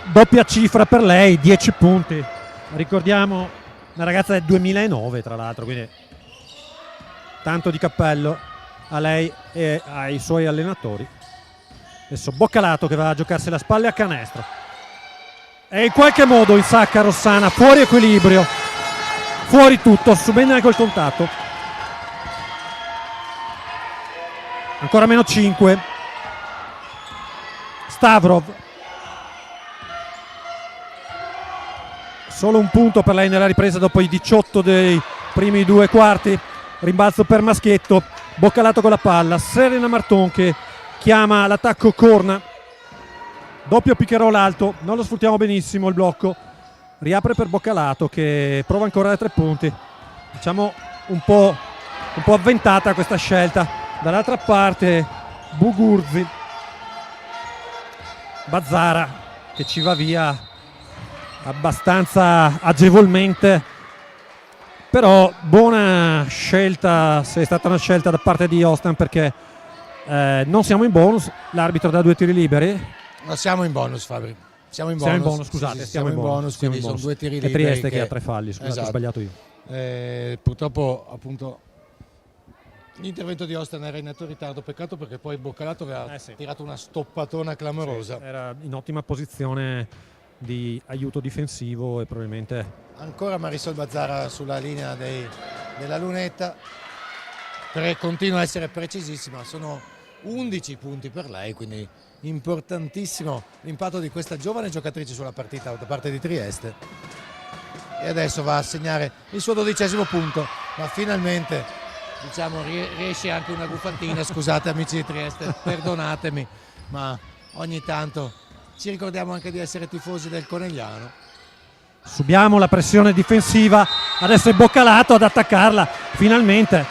doppia cifra per lei, 10 punti. Ricordiamo una ragazza del 2009 tra l'altro, quindi tanto di cappello a lei e ai suoi allenatori. Adesso Boccalato che va a giocarsi la spalle a canestro e in qualche modo insacca Rossana, fuori equilibrio, fuori tutto, subendone col contatto. Ancora meno 5. Stavrov, solo un punto per lei nella ripresa dopo i 18 dei primi 2 quarti. Rimbalzo per Maschietto, Boccalato con la palla, Serena Marton che chiama l'attacco corna, doppio pick and roll alto, non lo sfruttiamo benissimo il blocco, riapre per Boccalato che prova ancora da 3 punti, diciamo un po' avventata questa scelta. Dall'altra parte Bugurzi, Bazzara che ci va via abbastanza agevolmente, però buona scelta, se è stata una scelta da parte di Ostan, perché non siamo in bonus, l'arbitro dà 2 tiri liberi. No, siamo in bonus, Fabri. Siamo in bonus, scusate, siamo in bonus, quindi sono 2 tiri liberi. È Trieste che ha 3 falli, scusate, esatto. Ho sbagliato io. Purtroppo appunto l'intervento di Ostan era in netto ritardo, peccato perché poi Boccalato aveva tirato una stoppatona clamorosa. Sì, era in ottima posizione di aiuto difensivo e probabilmente... Ancora Marisol Bazzara sulla linea della lunetta, continua a essere precisissima, sono 11 punti per lei, quindi importantissimo l'impatto di questa giovane giocatrice sulla partita da parte di Trieste. E adesso va a segnare il suo 12° punto, ma finalmente diciamo riesce anche una gufantina. Scusate amici di Trieste, perdonatemi, ma ogni tanto ci ricordiamo anche di essere tifosi del Conegliano. Subiamo la pressione difensiva, adesso è Boccalato ad attaccarla finalmente,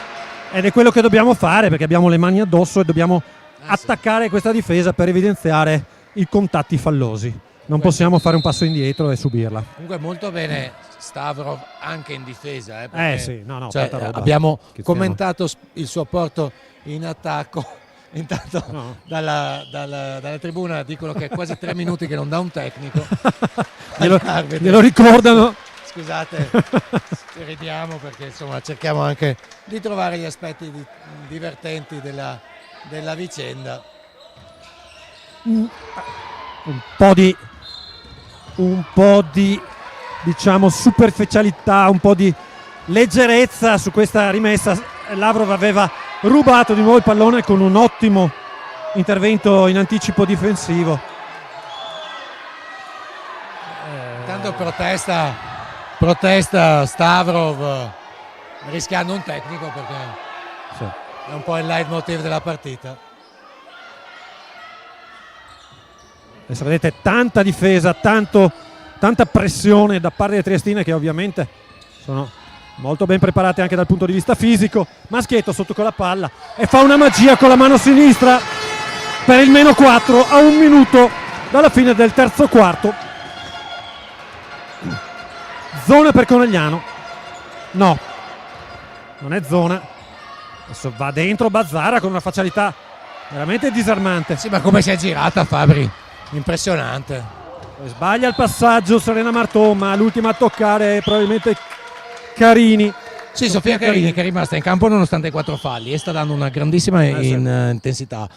ed è quello che dobbiamo fare perché abbiamo le mani addosso e dobbiamo attaccare questa difesa per evidenziare i contatti fallosi. Non possiamo fare un passo indietro e subirla. Comunque molto bene Stavrov anche in difesa, sì, cioè, abbiamo commentato il suo apporto in attacco. Intanto dalla tribuna dicono che è quasi 3 minuti che non dà un tecnico. glielo ricordano. Scusate, ridiamo perché insomma cerchiamo anche di trovare gli aspetti divertenti della vicenda. Un po' di diciamo superficialità, un po' di leggerezza su questa rimessa. Lavrov aveva rubato di nuovo il pallone con un ottimo intervento in anticipo difensivo. Intanto protesta Stavrov rischiando un tecnico perché è un po' il leitmotiv della partita. Adesso vedete tanta difesa, tanta pressione da parte delle triestine che ovviamente sono molto ben preparate anche dal punto di vista fisico. Maschietto sotto con la palla e fa una magia con la mano sinistra per il -4 a 1 minuto dalla fine del terzo quarto. Zona per Conegliano, no, non è zona. Adesso va dentro Bazzara con una facilità veramente disarmante. Sì, ma come si è girata Fabri, impressionante. Sbaglia il passaggio Serena Marton, ma l'ultima a toccare è probabilmente Carini. Sì, Sofia Carini che è rimasta in campo nonostante i 4 falli e sta dando una grandissima intensità,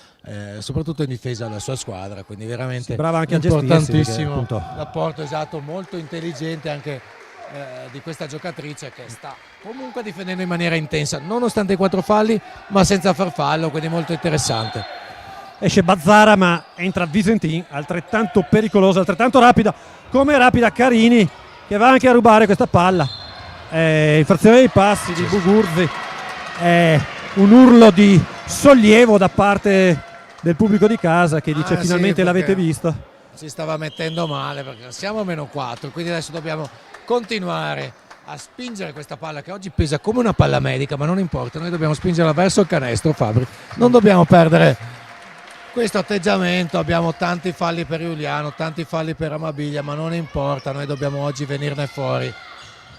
soprattutto in difesa alla sua squadra, quindi veramente brava anche importantissimo l'apporto, molto intelligente anche di questa giocatrice che sta comunque difendendo in maniera intensa nonostante i 4 falli ma senza far fallo, quindi molto interessante. Esce Bazzara ma entra Visentin, altrettanto pericolosa, altrettanto rapida come rapida Carini, che va anche a rubare questa palla. Infrazione dei passi di Bugurzi, un urlo di sollievo da parte del pubblico di casa che dice finalmente sì, l'avete vista. Si stava mettendo male perché siamo a -4, quindi adesso dobbiamo continuare a spingere questa palla che oggi pesa come una palla medica, ma non importa, noi dobbiamo spingerla verso il canestro, Fabri, non dobbiamo perdere questo atteggiamento. Abbiamo tanti falli per Giuliano, tanti falli per Amabiglia, ma non importa, noi dobbiamo oggi venirne fuori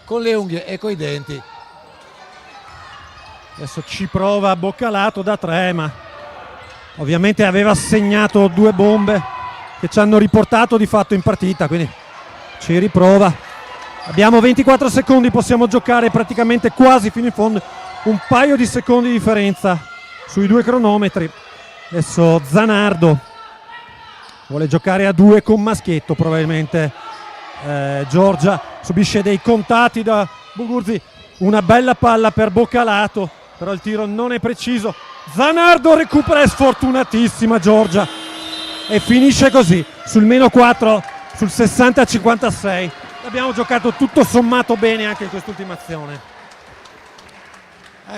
con le unghie e coi denti. Adesso ci prova Boccalato da 3, ma ovviamente aveva segnato 2 bombe che ci hanno riportato di fatto in partita, quindi ci riprova. Abbiamo 24 secondi, possiamo giocare praticamente quasi fino in fondo, un paio di secondi di differenza sui due cronometri. Adesso Zanardo vuole giocare a 2 con Maschietto, probabilmente Giorgia subisce dei contatti da Bugurzi, una bella palla per Boccalato, però il tiro non è preciso. Zanardo recupera, è sfortunatissima Giorgia e finisce così sul -4 sul 60-56. Abbiamo giocato tutto sommato bene anche in quest'ultima azione.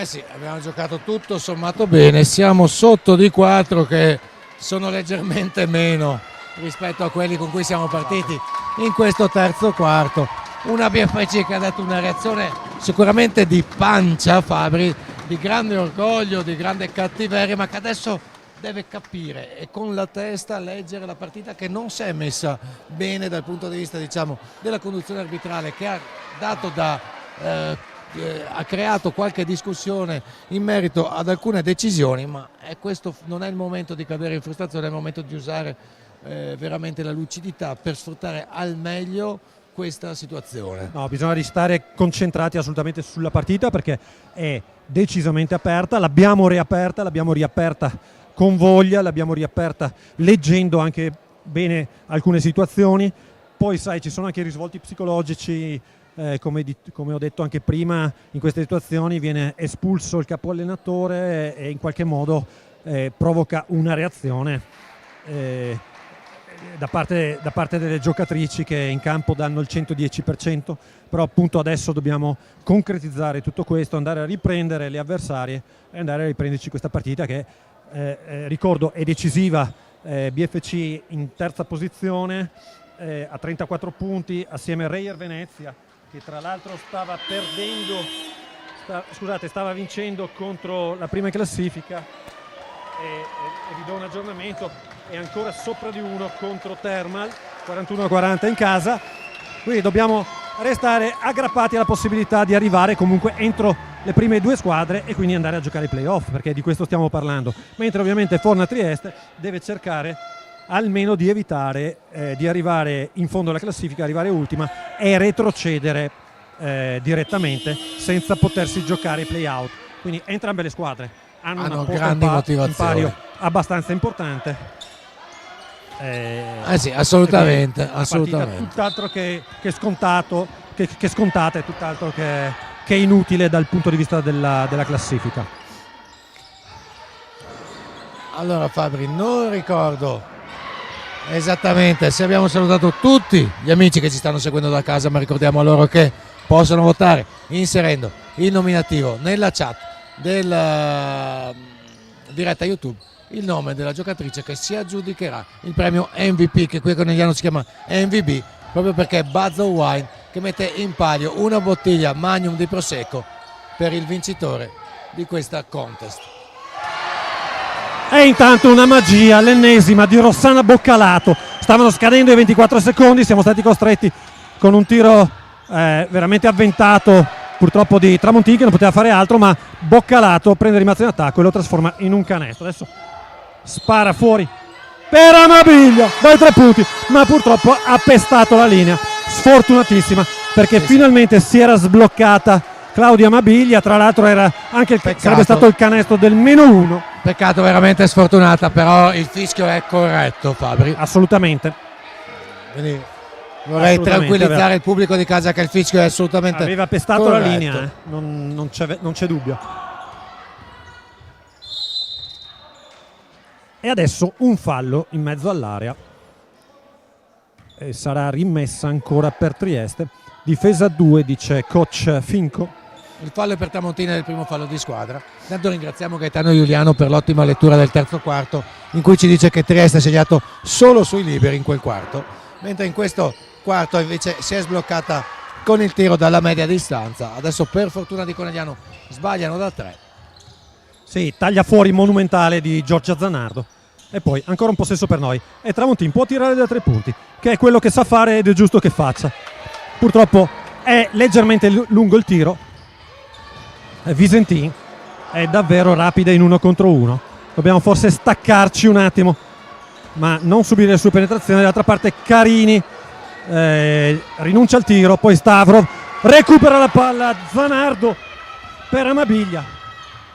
Sì, abbiamo giocato tutto sommato bene, siamo sotto di 4 che sono leggermente meno rispetto a quelli con cui siamo partiti in questo terzo quarto. Una BFC che ha dato una reazione sicuramente di pancia a Fabri, di grande orgoglio, di grande cattiveria, ma che adesso deve capire e con la testa leggere la partita, che non si è messa bene dal punto di vista, diciamo, della conduzione arbitrale, che ha dato ha creato qualche discussione in merito ad alcune decisioni, ma questo non è il momento di cadere in frustrazione, è il momento di usare veramente la lucidità per sfruttare al meglio questa situazione. No, bisogna restare concentrati assolutamente sulla partita perché è decisamente aperta, l'abbiamo riaperta con voglia, l'abbiamo riaperta leggendo anche bene alcune situazioni, poi sai ci sono anche i risvolti psicologici, come ho detto anche prima, in queste situazioni viene espulso il capo allenatore e in qualche modo provoca una reazione da parte delle giocatrici che in campo danno il 110%, però appunto adesso dobbiamo concretizzare tutto questo, andare a riprendere le avversarie e andare a riprenderci questa partita che ricordo è decisiva. BFC in terza posizione a 34 punti assieme a Reyer Venezia, che tra l'altro stava vincendo contro la prima in classifica e vi do un aggiornamento, è ancora sopra di 1 contro Thermal, 41-40 in casa, quindi dobbiamo restare aggrappati alla possibilità di arrivare comunque entro le prime 2 squadre e quindi andare a giocare i playoff, perché di questo stiamo parlando, mentre ovviamente Forna Trieste deve cercare almeno di evitare di arrivare in fondo alla classifica, arrivare ultima e retrocedere direttamente senza potersi giocare i play-out. Quindi entrambe le squadre hanno una grandi motivazioni, in abbastanza importante. Sì, assolutamente. Tutt'altro che scontato, che scontata, e tutt'altro che inutile dal punto di vista della classifica. Allora Fabri, non ricordo esattamente se abbiamo salutato tutti gli amici che ci stanno seguendo da casa, ma ricordiamo a loro che possono votare inserendo il nominativo nella chat della diretta YouTube il nome della giocatrice che si aggiudicherà il premio MVP, che qui a Conegliano si chiama MVB proprio perché Buzzo Wine che mette in palio una bottiglia Magnum di Prosecco per il vincitore di questa contest. E intanto una magia, l'ennesima di Rossana Boccalato. Stavano scadendo i 24 secondi, siamo stati costretti con un tiro veramente avventato, purtroppo di Tramontin che non poteva fare altro, ma Boccalato prende rimbalzo in attacco e lo trasforma in un canestro. Adesso spara fuori per Amabilia dai 3 punti, ma purtroppo ha pestato la linea, sfortunatissima perché finalmente si era sbloccata Claudia Amabilia, tra l'altro era anche sarebbe stato il canestro del -1. Peccato, veramente sfortunata, però il fischio è corretto, Fabri. Assolutamente. Quindi vorrei tranquillizzare il pubblico di casa che il fischio è assolutamente aveva pestato corretto. la linea, non c'è dubbio. E adesso un fallo in mezzo all'area e sarà rimessa ancora per Trieste. Difesa 2, dice coach Finco. Il fallo è per Tramontina, del primo fallo di squadra. Intanto ringraziamo Gaetano Giuliano per l'ottima lettura del terzo quarto, in cui ci dice che Trieste ha segnato solo sui liberi in quel quarto, mentre in questo quarto invece si è sbloccata con il tiro dalla media distanza. Adesso per fortuna di Conegliano sbagliano da 3. Sì, taglia fuori monumentale di Giorgia Zanardo. E poi ancora un possesso per noi. E Tramontin può tirare da 3 punti, che è quello che sa fare ed è giusto che faccia. Purtroppo è leggermente lungo il tiro. Visentin è davvero rapida in 1 contro 1. Dobbiamo forse staccarci un attimo ma non subire le sue penetrazioni. Dall'altra parte Carini rinuncia al tiro, poi Stavrov recupera la palla, Zanardo per Amabiglia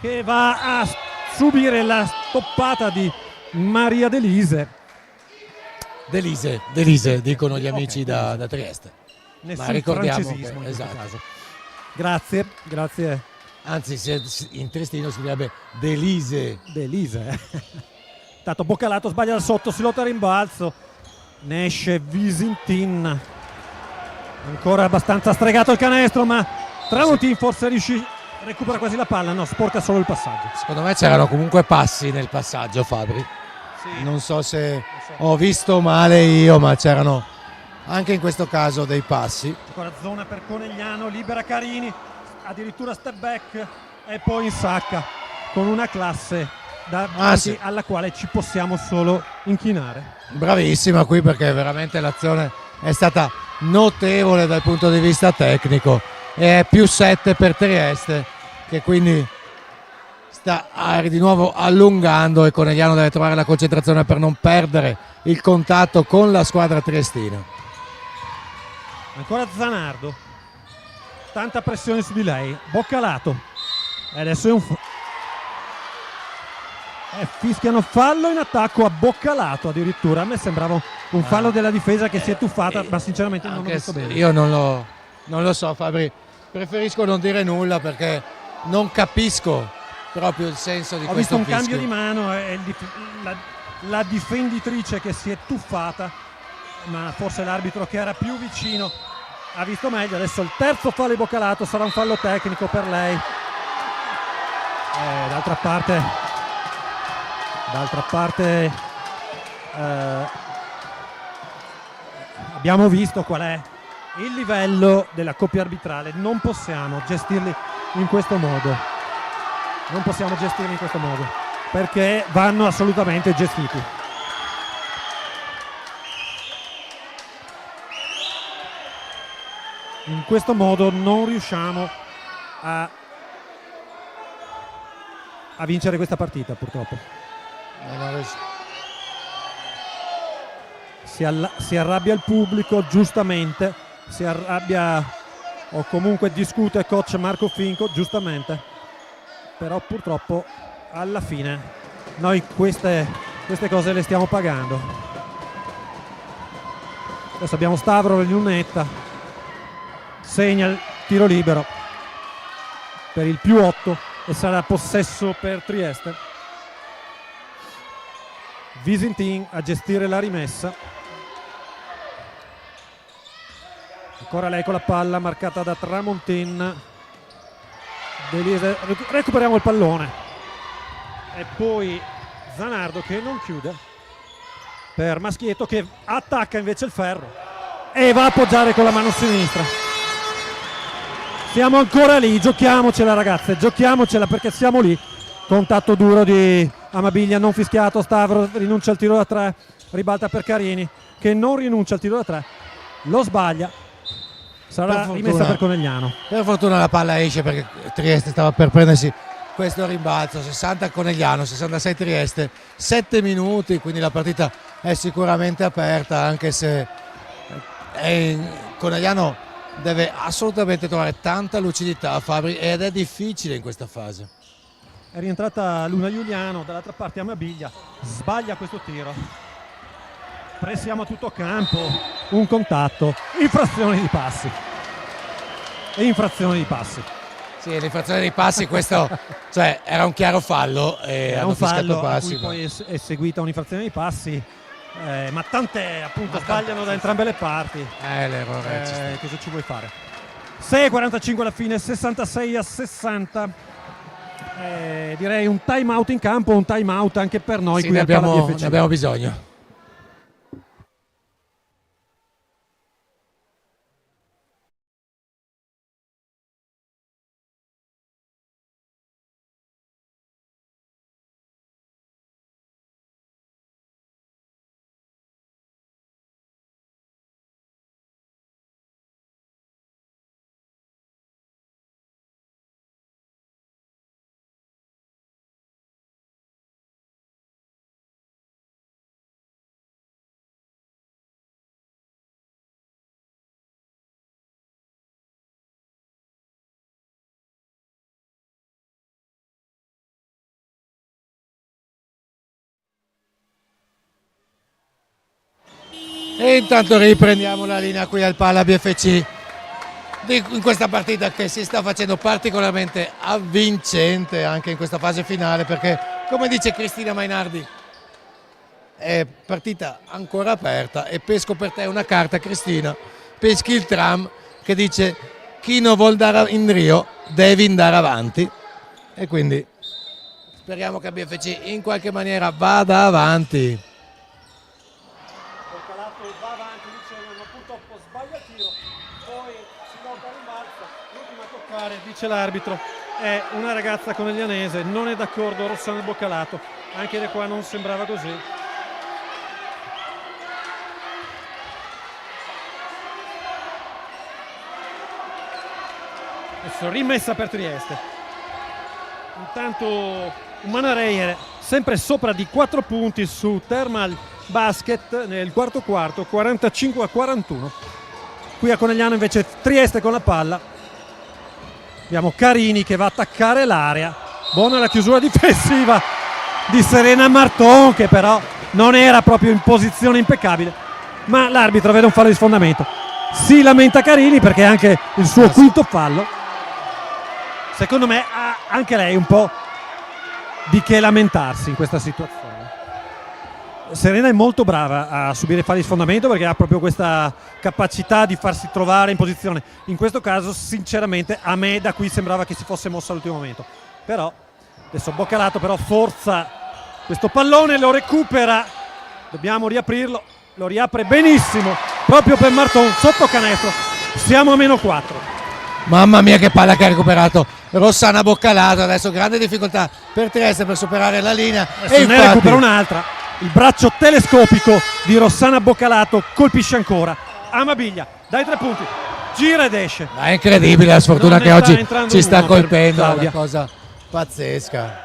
che va a subire la stoppata di Maria Delise. Delise, dicono gli amici da Trieste. Nessun Ma ricordiamo francesismo che, in questo esatto. caso. Grazie Anzi, in triestino si direbbe Delise. Delise. Tanto Boccalato sbaglia da sotto, si lotta a rimbalzo, ne esce Visintin, ancora abbastanza stregato il canestro, ma Tramontin forse recupera quasi la palla, no, sporca solo il passaggio. Secondo me c'erano comunque passi nel passaggio, Fabri. Sì. Non so se ho visto male io, ma c'erano anche in questo caso dei passi. Ancora zona per Conegliano, libera Carini, addirittura step back e poi insacca con una classe Sì, alla quale ci possiamo solo inchinare. bravissima qui, perché veramente l'azione è stata notevole dal punto di vista tecnico, e è +7 per Trieste, che quindi sta di nuovo allungando, e Conegliano deve trovare la concentrazione per non perdere il contatto con la squadra triestina. Ancora Zanardo, tanta pressione su di lei, Boccalato, e adesso è fischiano fallo in attacco a Boccalato, addirittura a me sembrava un fallo della difesa che si è tuffata, ma sinceramente non ho visto bene. Io non lo so, Fabri, preferisco non dire nulla perché non capisco proprio il senso di Ho questo visto un fischio. cambio di mano e la difenditrice che si è tuffata, ma forse l'arbitro che era più vicino ha visto meglio. Adesso il terzo fallo di Boccalato, sarà un fallo tecnico per lei. D'altra parte abbiamo visto qual è il livello della coppia arbitrale, non possiamo gestirli in questo modo, perché vanno assolutamente gestiti. In questo modo non riusciamo a vincere questa partita, purtroppo. Si arrabbia il pubblico, giustamente, si arrabbia o comunque discute coach Marco Finco, giustamente, però purtroppo alla fine noi queste cose le stiamo pagando. Adesso abbiamo Stavro in lunetta, segna il tiro libero per il +8 e sarà possesso per Trieste. Visintin a gestire la rimessa, ancora lei con la palla marcata da Tramontin. Delise, recuperiamo il pallone e poi Zanardo che non chiude per Maschietto, che attacca invece il ferro e va a appoggiare con la mano sinistra. Siamo ancora lì, giochiamocela ragazze, giochiamocela, perché siamo lì. Contatto duro di Amabiglia, non fischiato. Stavro rinuncia al tiro da 3, ribalta per Carini che non rinuncia al tiro da 3, lo sbaglia, sarà rimessa per Conegliano. Per fortuna la palla esce, perché Trieste stava per prendersi questo rimbalzo. 60 Conegliano, 66 Trieste, 7 minuti, quindi la partita è sicuramente aperta, anche se Conegliano deve assolutamente trovare tanta lucidità, Fabri, ed è difficile in questa fase. È rientrata Luna Giuliano, dall'altra parte Amabiglia sbaglia questo tiro, pressiamo a tutto campo, un contatto, infrazione di passi. Sì, l'infrazione dei passi, questo cioè era un chiaro fallo, e Era hanno un fischiato fallo a passi, cui poi è seguita un'infrazione di passi, ma tante appunto sbagliano da entrambe le parti. L'errore ci sta. Cosa ci vuoi fare? 6:45 alla fine, 66-60. Direi un time out in campo, un time out anche per noi, Sì, qui ne al Pala abbiamo BFC. bisogno. E intanto riprendiamo la linea qui al Palla BFC in questa partita che si sta facendo particolarmente avvincente anche in questa fase finale, perché come dice Cristina Mainardi è partita ancora aperta e pesco per te una carta, Cristina, peschi il tram che dice chi non vuol dare in Rio devi andare avanti, e quindi speriamo che BFC in qualche maniera vada avanti. Boccalato va avanti, dice, ma purtroppo sbaglia il tiro, poi si nota rimbalza, l'ultima a toccare, dice l'arbitro, è una ragazza coneglianese, non è d'accordo Rossana Boccalato, anche da qua non sembrava così. Adesso rimessa per Trieste. Intanto Umana Reyer sempre sopra di 4 punti su Thermal Basket nel quarto 45-41. Qui a Conegliano invece Trieste con la palla. Abbiamo Carini che va a attaccare l'area. Buona la chiusura difensiva di Serena Marton, che però non era proprio in posizione impeccabile, ma l'arbitro vede un fallo di sfondamento. Si lamenta Carini perché è anche il suo quinto fallo. Secondo me ha anche lei un po' di che lamentarsi in questa situazione. Serena è molto brava a subire falli di sfondamento perché ha proprio questa capacità di farsi trovare in posizione. In questo caso sinceramente a me da qui sembrava che si fosse mossa all'ultimo momento. Però adesso Boccalato però forza questo pallone, lo recupera, dobbiamo riaprirlo, lo riapre benissimo proprio per Marton sotto canestro. Siamo a -4. Mamma mia che palla che ha recuperato Rossana Boccalato, adesso grande difficoltà per Trieste per superare la linea, e ne recupera un'altra. Il braccio telescopico di Rossana Boccalato colpisce ancora Amabiglia dai 3 punti, gira ed esce. Ma è incredibile la sfortuna Non che oggi entrando ci sta uno per colpendo, è Claudia. una cosa pazzesca.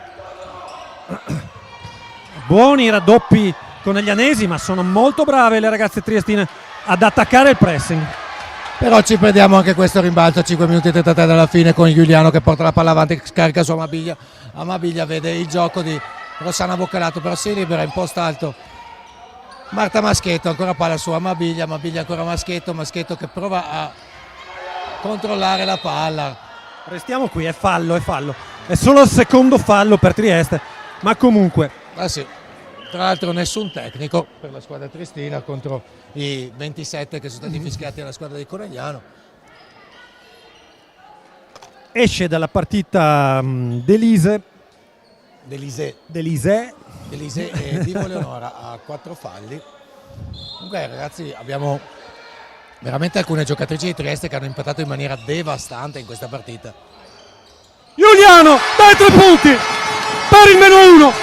Buoni raddoppi coneglianesi, ma sono molto brave le ragazze triestine ad attaccare il pressing. Però ci prendiamo anche questo rimbalzo a 5 minuti e 33 dalla fine con Giuliano che porta la palla avanti, scarica su Amabiglia. Amabiglia vede il gioco di Rossana Boccalato, però si libera in post alto Marta Maschetto, ancora palla su Amabiglia, Amabiglia ancora Maschetto che prova a controllare la palla. Restiamo qui, è fallo, è solo il secondo fallo per Trieste, ma comunque Ah sì. Tra l'altro nessun tecnico per la squadra triestina contro i 27 che sono stati fischiati alla squadra di Conegliano. esce dalla partita Delise e Divo Leonora a 4 falli. Comunque ragazzi, abbiamo veramente alcune giocatrici di Trieste che hanno impattato in maniera devastante in questa partita. Giuliano dai 3 punti per il -1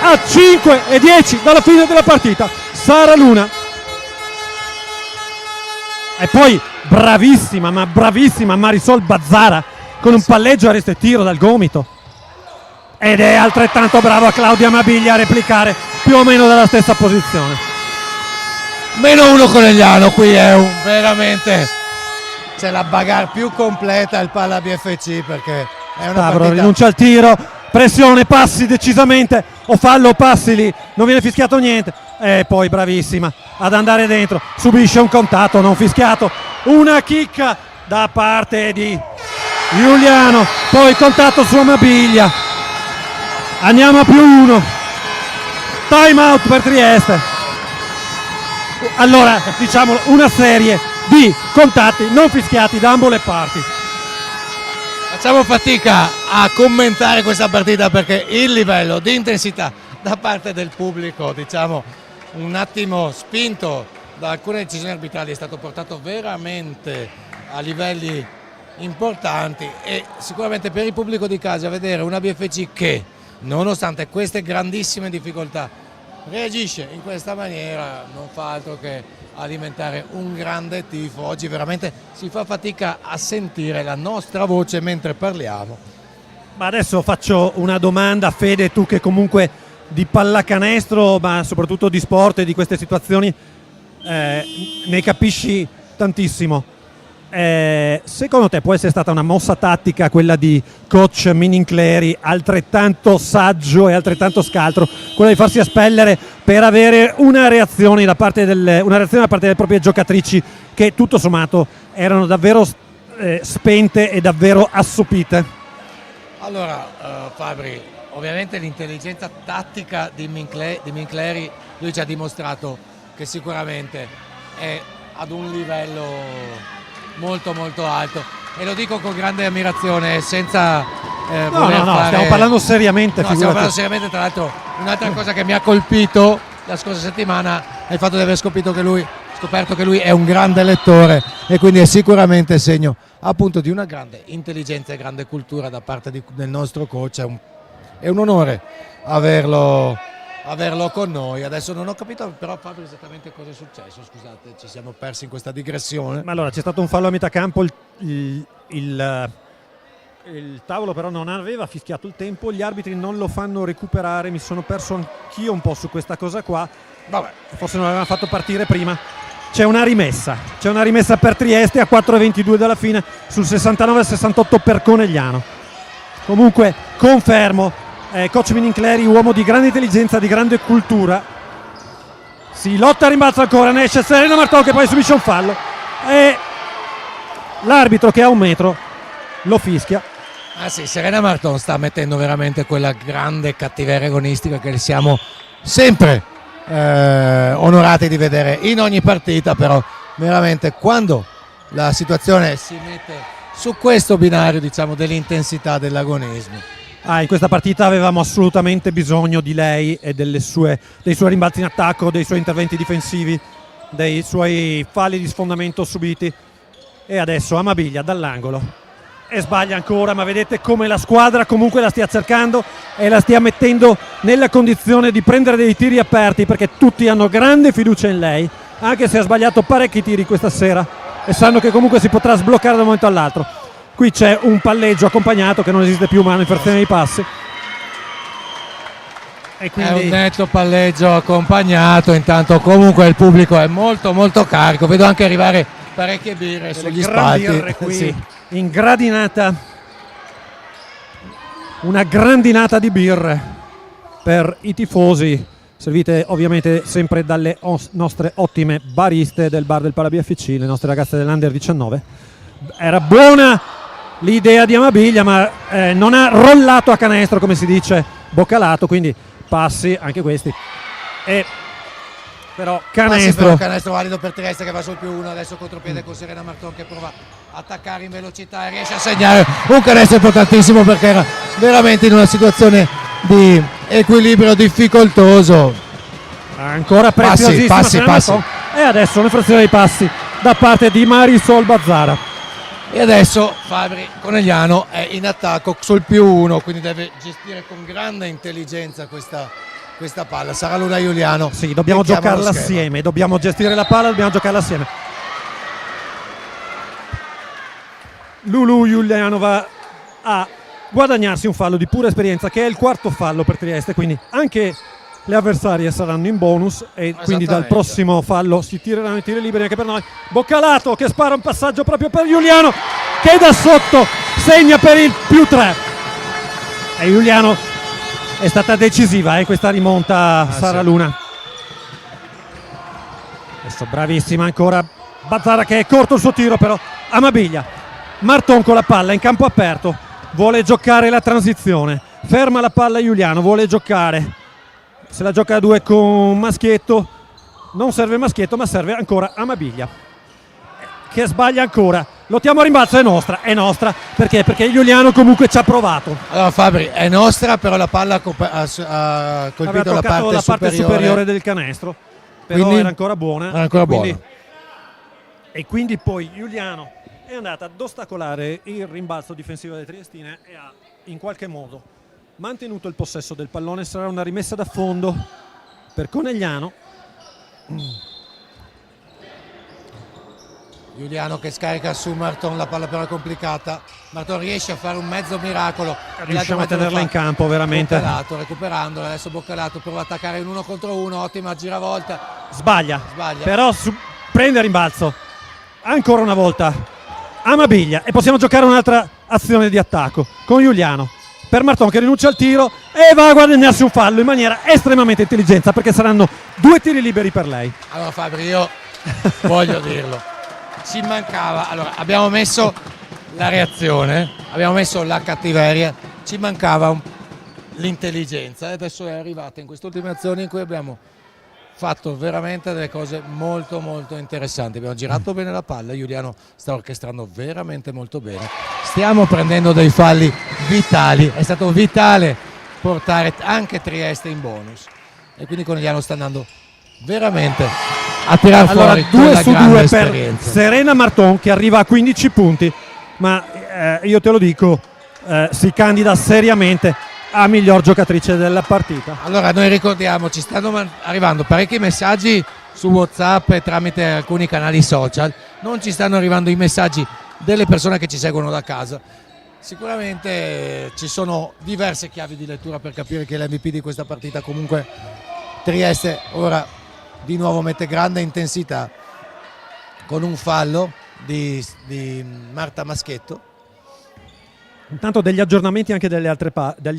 a 5 e 10 dalla fine della partita. Sara Luna, e poi bravissima Marisol Bazzara con un palleggio a resta e tiro dal gomito, ed è altrettanto brava Claudia Amabiglia a replicare più o meno dalla stessa posizione. -1 Conegliano, qui è veramente c'è la bagarre più completa al Palla BFC, perché è una Stavro partita. rinuncia al tiro, pressione, passi decisamente, o fallo o passi lì, non viene fischiato niente, e poi bravissima ad andare dentro, subisce un contatto non fischiato, una chicca da parte di Giuliano, poi contatto su Amabiglia, andiamo a +1, time out per Trieste. Allora diciamo una serie di contatti non fischiati da ambo le parti. Facciamo fatica a commentare questa partita perché il livello di intensità da parte del pubblico, diciamo un attimo spinto da alcune decisioni arbitrali, è stato portato veramente a livelli importanti, e sicuramente per il pubblico di casa vedere una BFC che nonostante queste grandissime difficoltà reagisce in questa maniera non fa altro che alimentare un grande tifo. Oggi veramente si fa fatica a sentire la nostra voce mentre parliamo. Ma adesso faccio una domanda, Fede, tu che comunque di pallacanestro, ma soprattutto di sport e di queste situazioni ne capisci tantissimo. secondo te può essere stata una mossa tattica quella di coach Minincleri, altrettanto saggio e altrettanto scaltro, quella di farsi espellere per avere una reazione da parte delle proprie giocatrici che tutto sommato erano davvero spente e davvero assopite? Allora, Fabri, ovviamente l'intelligenza tattica di Minincleri, lui ci ha dimostrato che sicuramente è ad un livello molto molto alto, e lo dico con grande ammirazione, senza voler fare... stiamo parlando seriamente. No, stiamo parlando seriamente. Tra l'altro, un'altra cosa che mi ha colpito la scorsa settimana è il fatto di aver scoperto che lui è un grande lettore, e quindi è sicuramente segno appunto di una grande intelligenza e grande cultura da parte del nostro coach. È un onore averlo con noi. Adesso non ho capito però, Fabio, esattamente cosa è successo, scusate, ci siamo persi in questa digressione. Ma allora, c'è stato un fallo a metà campo, il tavolo però non aveva fischiato il tempo, gli arbitri non lo fanno recuperare, mi sono perso anch'io un po' su questa cosa qua. Vabbè, forse non l'avevano fatto partire prima. C'è una rimessa per Trieste a 4:22 dalla fine, sul 69-68 per Conegliano. Comunque confermo, coach Minincleri, uomo di grande intelligenza, di grande cultura. Si lotta a rimbalzo ancora, ne esce Serena Marton che poi subisce un fallo e l'arbitro, che ha 1 metro, lo fischia. Ah sì, Serena Marton sta mettendo veramente quella grande cattiveria agonistica che siamo sempre onorati di vedere in ogni partita, però veramente quando la situazione si mette su questo binario, diciamo, dell'intensità dell'agonismo. In questa partita avevamo assolutamente bisogno di lei e dei suoi rimbalzi in attacco, dei suoi interventi difensivi, dei suoi falli di sfondamento subiti. E adesso Amabiglia dall'angolo e sbaglia ancora, ma vedete come la squadra comunque la stia cercando e la stia mettendo nella condizione di prendere dei tiri aperti, perché tutti hanno grande fiducia in lei, anche se ha sbagliato parecchi tiri questa sera, e sanno che comunque si potrà sbloccare da un momento all'altro. Qui c'è un palleggio accompagnato che non esiste più, ma un'infrazione di passi. E quindi... È un netto palleggio accompagnato. Intanto comunque il pubblico è molto molto carico, vedo anche arrivare parecchie birre sugli spalti. Birre qui, sì. In gradinata, una grandinata di birre per i tifosi, servite ovviamente sempre dalle nostre ottime bariste del bar del PalaBFC, le nostre ragazze dell'Under 19. Era buona l'idea di Amabiglia, ma non ha rollato a canestro, come si dice, boccalato, quindi passi anche questi. E però canestro Valido per Trieste, che va sul +1 adesso contropiede con Serena Marton, che prova a attaccare in velocità e riesce a segnare un canestro importantissimo, perché era veramente in una situazione di equilibrio difficoltoso. Ancora preziosissima passi. E adesso un'infrazione dei passi da parte di Marisol Bazzara. E adesso Fabri Conegliano è in attacco sul +1, quindi deve gestire con grande intelligenza questa palla. Sarà Luna Giuliano. Sì, dobbiamo giocarla assieme, dobbiamo gestire la palla, dobbiamo giocarla assieme. Lulu Giuliano va a guadagnarsi un fallo di pura esperienza, che è il 4º fallo per Trieste, quindi anche le avversarie saranno in bonus e quindi dal prossimo fallo si tireranno i tiri liberi anche per noi. Boccalato che spara un passaggio proprio per Giuliano, che da sotto segna per il +3, e Giuliano è stata decisiva questa rimonta. Sara Luna adesso bravissima ancora Bazzara, che è corto il suo tiro, però Amabiglia, Marton con la palla in campo aperto, vuole giocare la transizione, ferma la palla Giuliano, vuole giocare, se la gioca a 2 con Maschietto, non serve Maschietto ma serve ancora Amabiglia, che sbaglia ancora. Lottiamo a rimbalzo, è nostra, perché Giuliano comunque ci ha provato. Allora Fabri, è nostra, però la palla ha colpito la parte superiore del canestro, però quindi era ancora buona. E quindi poi Giuliano è andata ad ostacolare il rimbalzo difensivo delle triestine e ha in qualche modo mantenuto il possesso del pallone. Sarà una rimessa da fondo per Conegliano. Giuliano che scarica su Marton, la palla però è complicata. Marton riesce a fare un mezzo miracolo, riusciamo a tenerla in campo veramente. Boccalato, recuperandola, adesso Boccalato prova a attaccare in 1 contro 1, ottima giravolta. Sbaglia. Però prende a rimbalzo ancora una volta Amabiglia, e possiamo giocare un'altra azione di attacco con Giuliano per Marton che rinuncia al tiro e va a guadagnarsi un fallo in maniera estremamente intelligente, perché saranno 2 tiri liberi per lei. Allora Fabri, io voglio dirlo, ci mancava, allora abbiamo messo la reazione, abbiamo messo la cattiveria, ci mancava l'intelligenza e adesso è arrivata in quest'ultima azione in cui abbiamo fatto veramente delle cose molto molto interessanti, abbiamo girato bene la palla, Giuliano sta orchestrando veramente molto bene, stiamo prendendo dei falli vitali, è stato vitale portare anche Trieste in bonus e quindi Conegliano sta andando veramente a tirar fuori 2 su 2 per esperienza. Serena Marton che arriva a 15 punti, ma io te lo dico, si candida seriamente a miglior giocatrice della partita. Allora noi ricordiamo, ci stanno arrivando parecchi messaggi su WhatsApp e tramite alcuni canali social, non ci stanno arrivando i messaggi delle persone che ci seguono da casa. Sicuramente ci sono diverse chiavi di lettura per capire che l'MVP di questa partita comunque Trieste ora di nuovo mette grande intensità con un fallo di Marta Maschetto. Intanto degli aggiornamenti anche dagli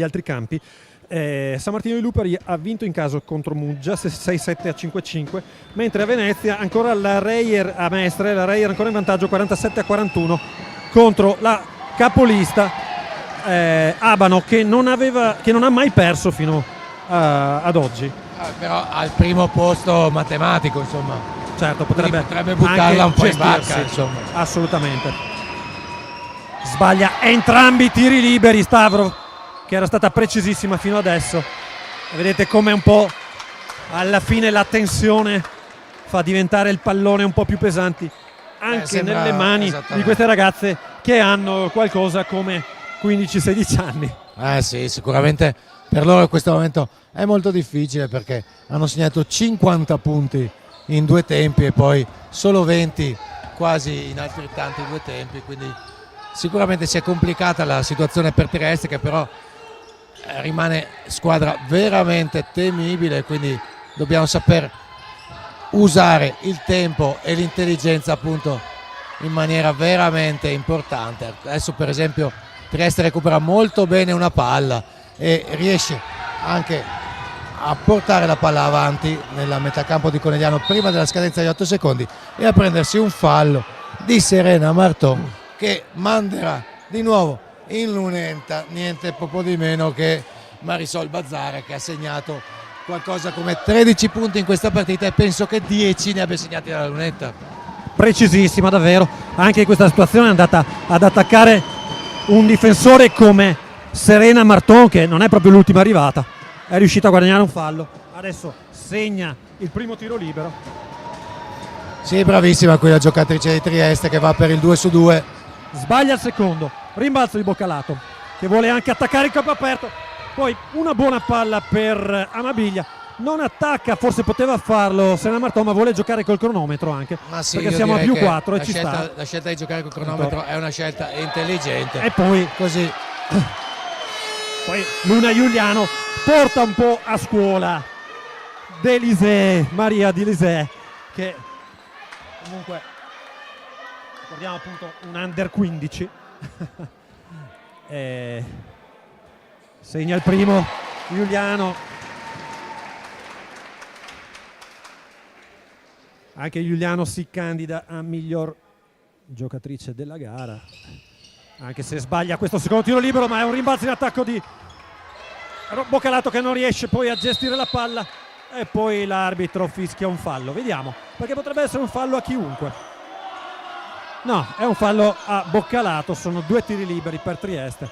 altri campi. San Martino di Lupari ha vinto in casa contro Muggia 6-7 a 5-5, mentre a Venezia ancora la Reyer a Mestre, la Reyer ancora in vantaggio 47 a 41 contro la capolista Abano che non ha mai perso fino ad oggi. Però al primo posto matematico, insomma. Certo, potrebbe buttarla un po' in gestirsi, barca, insomma. Assolutamente. Sbaglia entrambi i tiri liberi Stavro, che era stata precisissima fino adesso. E vedete come un po' alla fine la tensione fa diventare il pallone un po' più pesanti anche nelle mani di queste ragazze che hanno qualcosa come 15-16 anni. Sì, sicuramente per loro in questo momento è molto difficile perché hanno segnato 50 punti in 2 tempi e poi solo 20 quasi in altrettanti 2 tempi, quindi sicuramente si è complicata la situazione per Trieste, che però rimane squadra veramente temibile, quindi dobbiamo saper usare il tempo e l'intelligenza appunto in maniera veramente importante. Adesso per esempio Trieste recupera molto bene una palla e riesce anche a portare la palla avanti nella metà campo di Conegliano prima della scadenza di 8 secondi e a prendersi un fallo di Serena Marton che manderà di nuovo in lunetta niente poco di meno che Marisol Bazzara, che ha segnato qualcosa come 13 punti in questa partita e penso che 10 ne abbia segnati dalla lunetta. Precisissima davvero, anche in questa situazione è andata ad attaccare un difensore come Serena Marton, che non è proprio l'ultima arrivata, è riuscita a guadagnare un fallo, adesso segna il primo tiro libero. Sì, bravissima qui la giocatrice di Trieste che va per il 2 su 2. Sbaglia il secondo, rimbalzo di Boccalato che vuole anche attaccare il campo aperto, poi una buona palla per Amabiglia, non attacca, forse poteva farlo Serena Marton, ma vuole giocare col cronometro anche, sì, perché siamo a più 4 e ci sta. La scelta di giocare col cronometro è una scelta intelligente e poi così Luna Giuliano porta un po' a scuola Delisè, Maria Delisè, che comunque ricordiamo appunto un under 15. Segna il primo Giuliano, anche Giuliano si candida a miglior giocatrice della gara, anche se sbaglia questo secondo tiro libero, ma è un rimbalzo in attacco di Boccalato che non riesce poi a gestire la palla e poi l'arbitro fischia un fallo. Vediamo, perché potrebbe essere un fallo a chiunque. No, è un fallo a Boccalato, sono 2 tiri liberi per Trieste.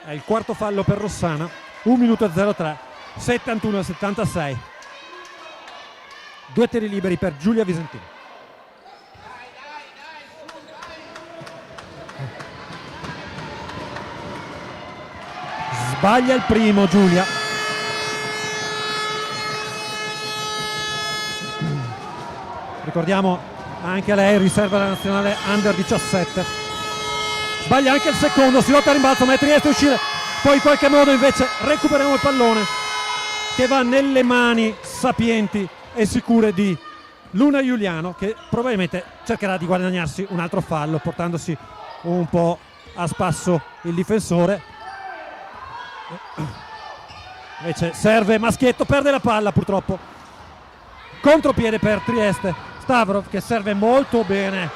È il quarto fallo per Rossana, 1 minuto e 03, 71 e 76. 2 tiri liberi per Giulia Visentini. Sbaglia il primo Giulia. Ricordiamo anche lei riserva della nazionale under 17. Sbaglia anche il secondo, si lotta a rimbalzo, ma è Trieste a uscire. Poi in qualche modo invece recuperiamo il pallone che va nelle mani sapienti e sicure di Luna Giuliano, che probabilmente cercherà di guadagnarsi un altro fallo portandosi un po' a spasso il difensore. Invece serve Maschietto, perde la palla purtroppo, contropiede per Trieste. Stavrov che serve molto bene,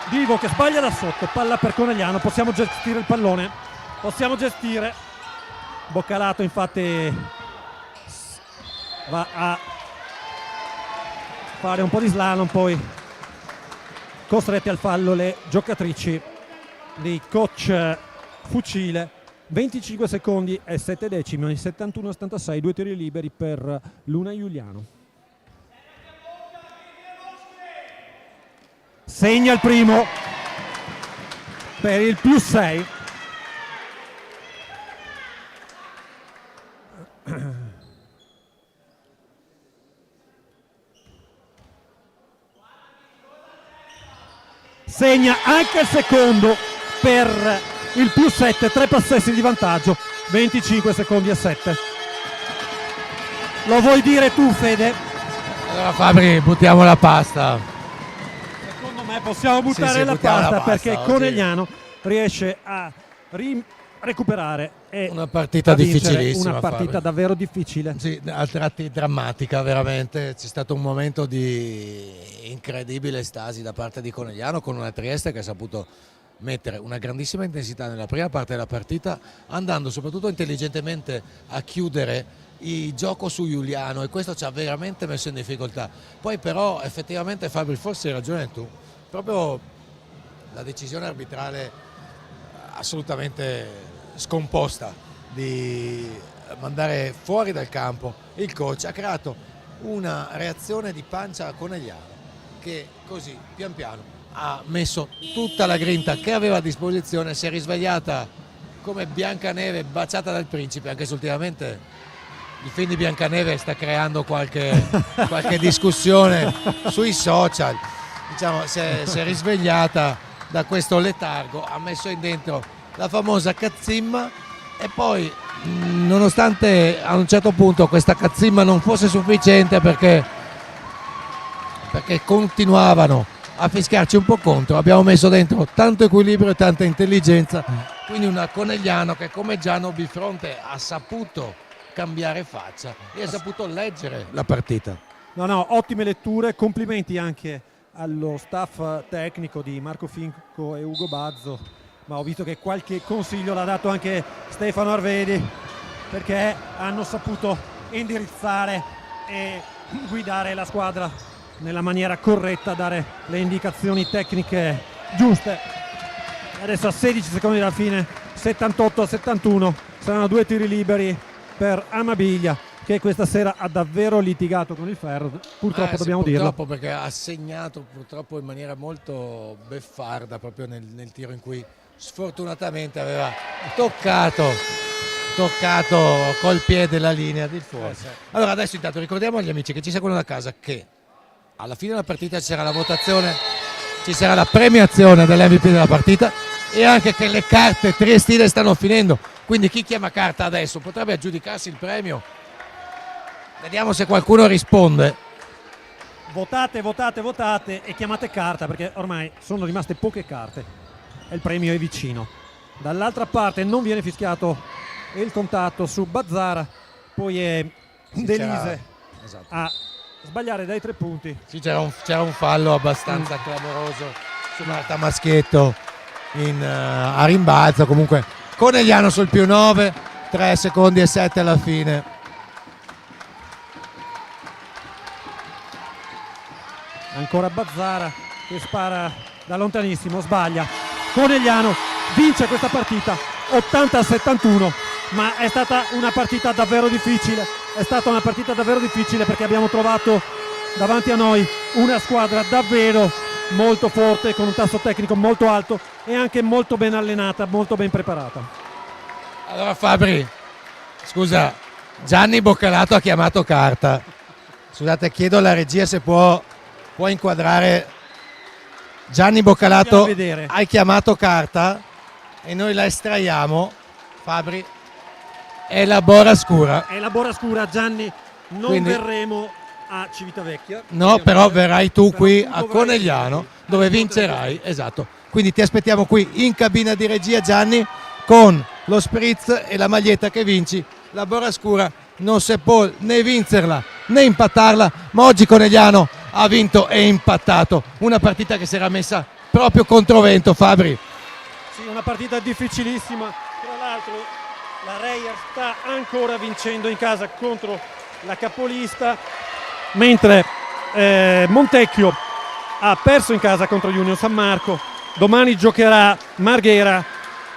Divo che sbaglia da sotto, palla per Conegliano, possiamo gestire il pallone, possiamo gestire. Boccalato infatti va a fare un po' di slalom, poi costretti al fallo le giocatrici di coach Fucile. 25 secondi e 7 decimi, 71-76, 2 tiri liberi per Luna Giuliano. Segna il primo per il +6. Segna anche il secondo per il +7, 3 possessi di vantaggio, 25 secondi e 7. Lo vuoi dire tu, Fede? Allora Fabri, buttiamo la pasta. Secondo me possiamo buttare Sì, la buttiamo pasta la pasta perché oggi. Conegliano riesce a recuperare e Una partita a vincere difficilissima, una partita Fabri. davvero difficile. Sì, a tratti drammatica veramente, c'è stato un momento di incredibile estasi da parte di Conegliano con una Trieste che ha saputo mettere una grandissima intensità nella prima parte della partita, andando soprattutto intelligentemente a chiudere il gioco su Giuliano, e questo ci ha veramente messo in difficoltà. Poi però effettivamente Fabri, forse hai ragione tu, proprio la decisione arbitrale assolutamente scomposta di mandare fuori dal campo il coach ha creato una reazione di pancia a Conegliano, che così pian piano ha messo tutta la grinta che aveva a disposizione, si è risvegliata come Biancaneve baciata dal principe, anche se ultimamente il film di Biancaneve sta creando qualche discussione sui social. Diciamo, si è risvegliata da questo letargo, ha messo in dentro la famosa cazzimma, e poi nonostante a un certo punto questa cazzimma non fosse sufficiente perché continuavano a fischiarci un po' contro, abbiamo messo dentro tanto equilibrio e tanta intelligenza, quindi una Conegliano che come Giano Bifronte ha saputo cambiare faccia e ha saputo leggere la partita. No, ottime letture, complimenti anche allo staff tecnico di Marco Finco e Ugo Bazzo, ma ho visto che qualche consiglio l'ha dato anche Stefano Arvedi, perché hanno saputo indirizzare e guidare la squadra nella maniera corretta, dare le indicazioni tecniche giuste. Adesso a 16 secondi dalla fine, 78-71, saranno 2 tiri liberi per Amabiglia, che questa sera ha davvero litigato con il ferro, purtroppo dobbiamo dirlo. Purtroppo, perché ha segnato purtroppo in maniera molto beffarda proprio nel tiro in cui sfortunatamente aveva toccato col piede la linea di fuori. Allora adesso intanto ricordiamo agli amici che ci seguono da casa che alla fine della partita ci sarà la votazione, ci sarà la premiazione dell'MVP della partita, e anche che le carte triestine stanno finendo, quindi chi chiama carta adesso potrebbe aggiudicarsi il premio. Vediamo se qualcuno risponde. Votate e chiamate carta, perché ormai sono rimaste poche carte e il premio è vicino. Dall'altra parte non viene fischiato il contatto su Bazzara, poi è Denise a sbagliare dai 3 punti. Sì, c'era un fallo abbastanza clamoroso su Marta Maschietto a rimbalzo. Comunque Conegliano sul +9, 3 secondi e 7 alla fine. Ancora Bazzara che spara da lontanissimo, sbaglia. Conegliano vince questa partita 80-71, ma è stata una partita davvero difficile. È stata una partita davvero difficile perché abbiamo trovato davanti a noi una squadra davvero molto forte, con un tasso tecnico molto alto e anche molto ben allenata, molto ben preparata. Allora Fabri, scusa, Gianni Boccalato ha chiamato carta. Scusate, chiedo alla regia se può inquadrare. Gianni Boccalato, hai chiamato carta e noi la estraiamo. Fabri, è la Bora Scura. È la Bora Scura, Gianni, non Quindi verremo a Civitavecchia. No, però verrai tu qui tu a dovrai Conegliano, essere qui, dove alle vincerai, esatto. Quindi ti aspettiamo qui in cabina di regia, Gianni, con lo spritz e la maglietta che vinci. La Borrascura non si può né vincerla né impattarla, ma oggi Conegliano ha vinto e impattato una partita che si era messa proprio controvento, Fabri. Sì, una partita difficilissima. Tra l'altro la Reyer sta ancora vincendo in casa contro la capolista, mentre Montecchio ha perso in casa contro Union San Marco. Domani giocherà Marghera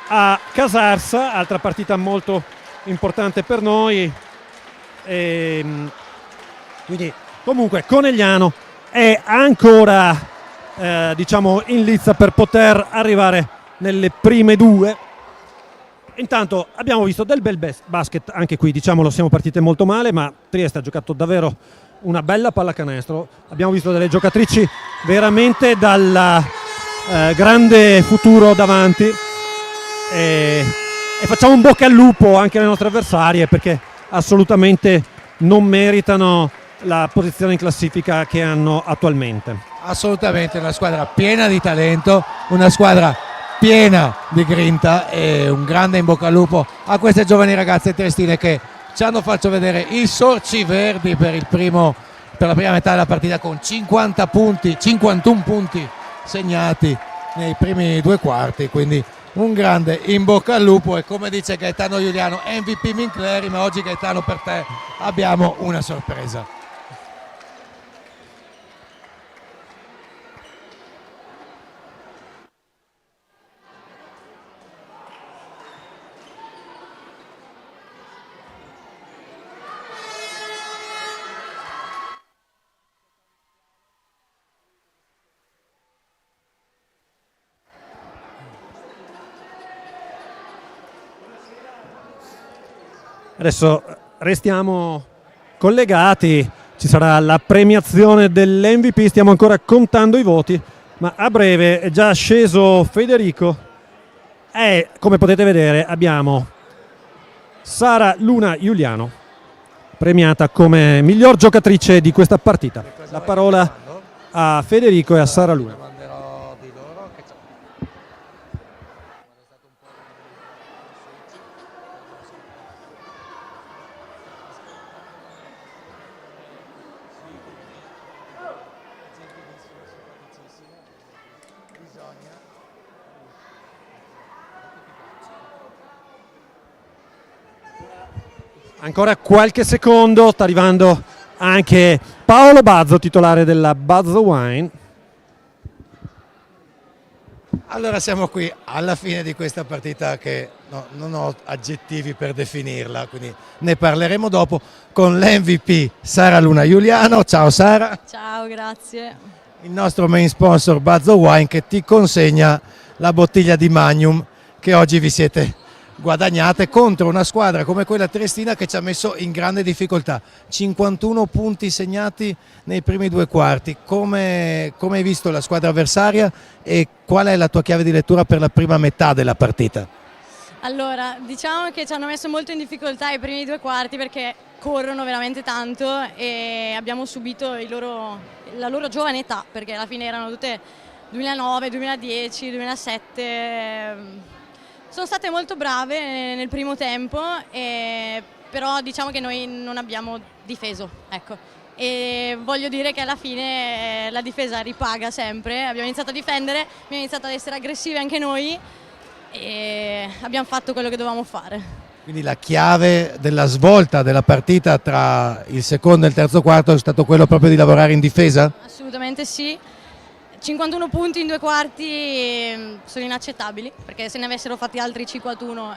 a Casarsa, altra partita molto importante per noi. Quindi comunque Conegliano è ancora diciamo in lizza per poter arrivare nelle prime due. Intanto abbiamo visto del bel basket anche qui, diciamolo, siamo partite molto male, ma Trieste ha giocato davvero una bella pallacanestro. Abbiamo visto delle giocatrici veramente dal grande futuro davanti, e facciamo un bocca al lupo anche alle nostre avversarie, perché assolutamente non meritano la posizione in classifica che hanno attualmente. Assolutamente una squadra piena di talento, una squadra piena di grinta, e un grande in bocca al lupo a queste giovani ragazze triestine che ci hanno fatto vedere i sorci verdi per la prima metà della partita, con 51 punti segnati nei primi due quarti, quindi un grande in bocca al lupo. E come dice Gaetano Giuliano, MVP Mincleri, ma oggi Gaetano per te abbiamo una sorpresa. Adesso restiamo collegati, ci sarà la premiazione dell'MVP, stiamo ancora contando i voti, ma a breve è già sceso Federico e come potete vedere abbiamo Sara Luna Giuliano premiata come miglior giocatrice di questa partita. La parola a Federico e a Sara Luna. Ancora qualche secondo, sta arrivando anche Paolo Bazzo, titolare della Bazzo Wine. Allora siamo qui alla fine di questa partita che non ho aggettivi per definirla, quindi ne parleremo dopo, con l'MVP Sara Luna Giuliano. Ciao Sara. Ciao, grazie. Il nostro main sponsor Bazzo Wine, che ti consegna la bottiglia di Magnum che oggi vi siete guadagnate contro una squadra come quella triestina che ci ha messo in grande difficoltà. 51 punti segnati nei primi due quarti. Come hai visto la squadra avversaria e qual è la tua chiave di lettura per la prima metà della partita? Allora, diciamo che ci hanno messo molto in difficoltà i primi due quarti perché corrono veramente tanto e abbiamo subito la loro giovane età, perché alla fine erano tutte 2009, 2010, 2007. Sono state molto brave nel primo tempo, però diciamo che noi non abbiamo difeso, ecco. E voglio dire che alla fine la difesa ripaga sempre, abbiamo iniziato a difendere, abbiamo iniziato ad essere aggressivi anche noi e abbiamo fatto quello che dovevamo fare. Quindi la chiave della svolta della partita tra il secondo e il terzo quarto è stato quello proprio di lavorare in difesa? Assolutamente sì. 51 punti in due quarti sono inaccettabili, perché se ne avessero fatti altri 51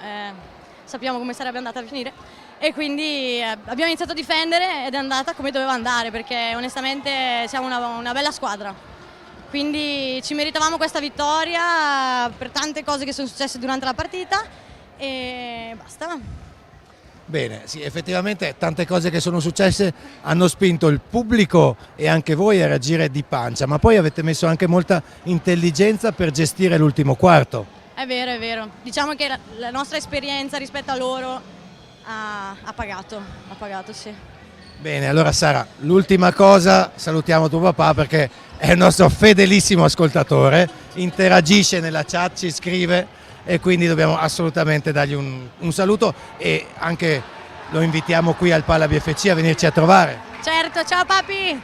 sappiamo come sarebbe andata a finire, e quindi abbiamo iniziato a difendere ed è andata come doveva andare, perché onestamente siamo una bella squadra, quindi ci meritavamo questa vittoria per tante cose che sono successe durante la partita e basta. Bene, sì, effettivamente tante cose che sono successe hanno spinto il pubblico e anche voi a reagire di pancia, ma poi avete messo anche molta intelligenza per gestire l'ultimo quarto. È vero. Diciamo che la nostra esperienza rispetto a loro ha pagato, sì. Bene, allora Sara, l'ultima cosa, salutiamo tuo papà perché è il nostro fedelissimo ascoltatore, interagisce nella chat, ci scrive e quindi dobbiamo assolutamente dargli un saluto e anche lo invitiamo qui al Pala BFC a venirci a trovare. Certo, ciao papi!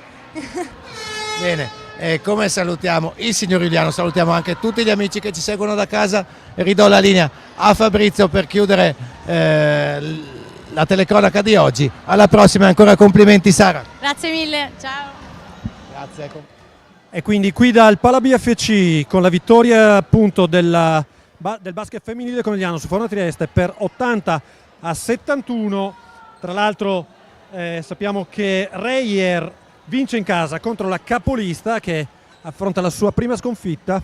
Bene, e come salutiamo il signor Giuliano, salutiamo anche tutti gli amici che ci seguono da casa, ridò la linea a Fabrizio per chiudere la telecronaca di oggi. Alla prossima e ancora complimenti Sara. Grazie mille, ciao! Grazie, ecco. E quindi qui dal Pala BFC con la vittoria appunto del basket femminile conegliano su Forno Trieste per 80-71. Tra l'altro sappiamo che Reyer vince in casa contro la capolista che affronta la sua prima sconfitta.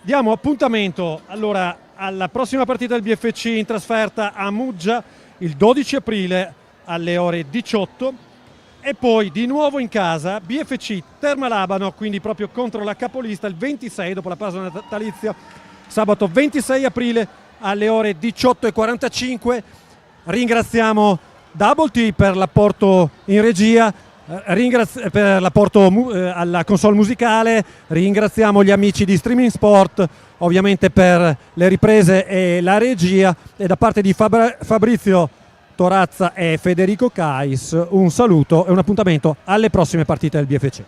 Diamo appuntamento allora alla prossima partita del BFC in trasferta a Muggia il 12 aprile alle ore 18 e poi di nuovo in casa BFC Terma Labano, quindi proprio contro la capolista il 26 dopo la pausa natalizia, sabato 26 aprile alle ore 18:45. Ringraziamo Double T per l'apporto in regia, per l'apporto alla console musicale, ringraziamo gli amici di Streaming Sport ovviamente per le riprese e la regia e da parte di Fabrizio Torazza e Federico Cais un saluto e un appuntamento alle prossime partite del BFC.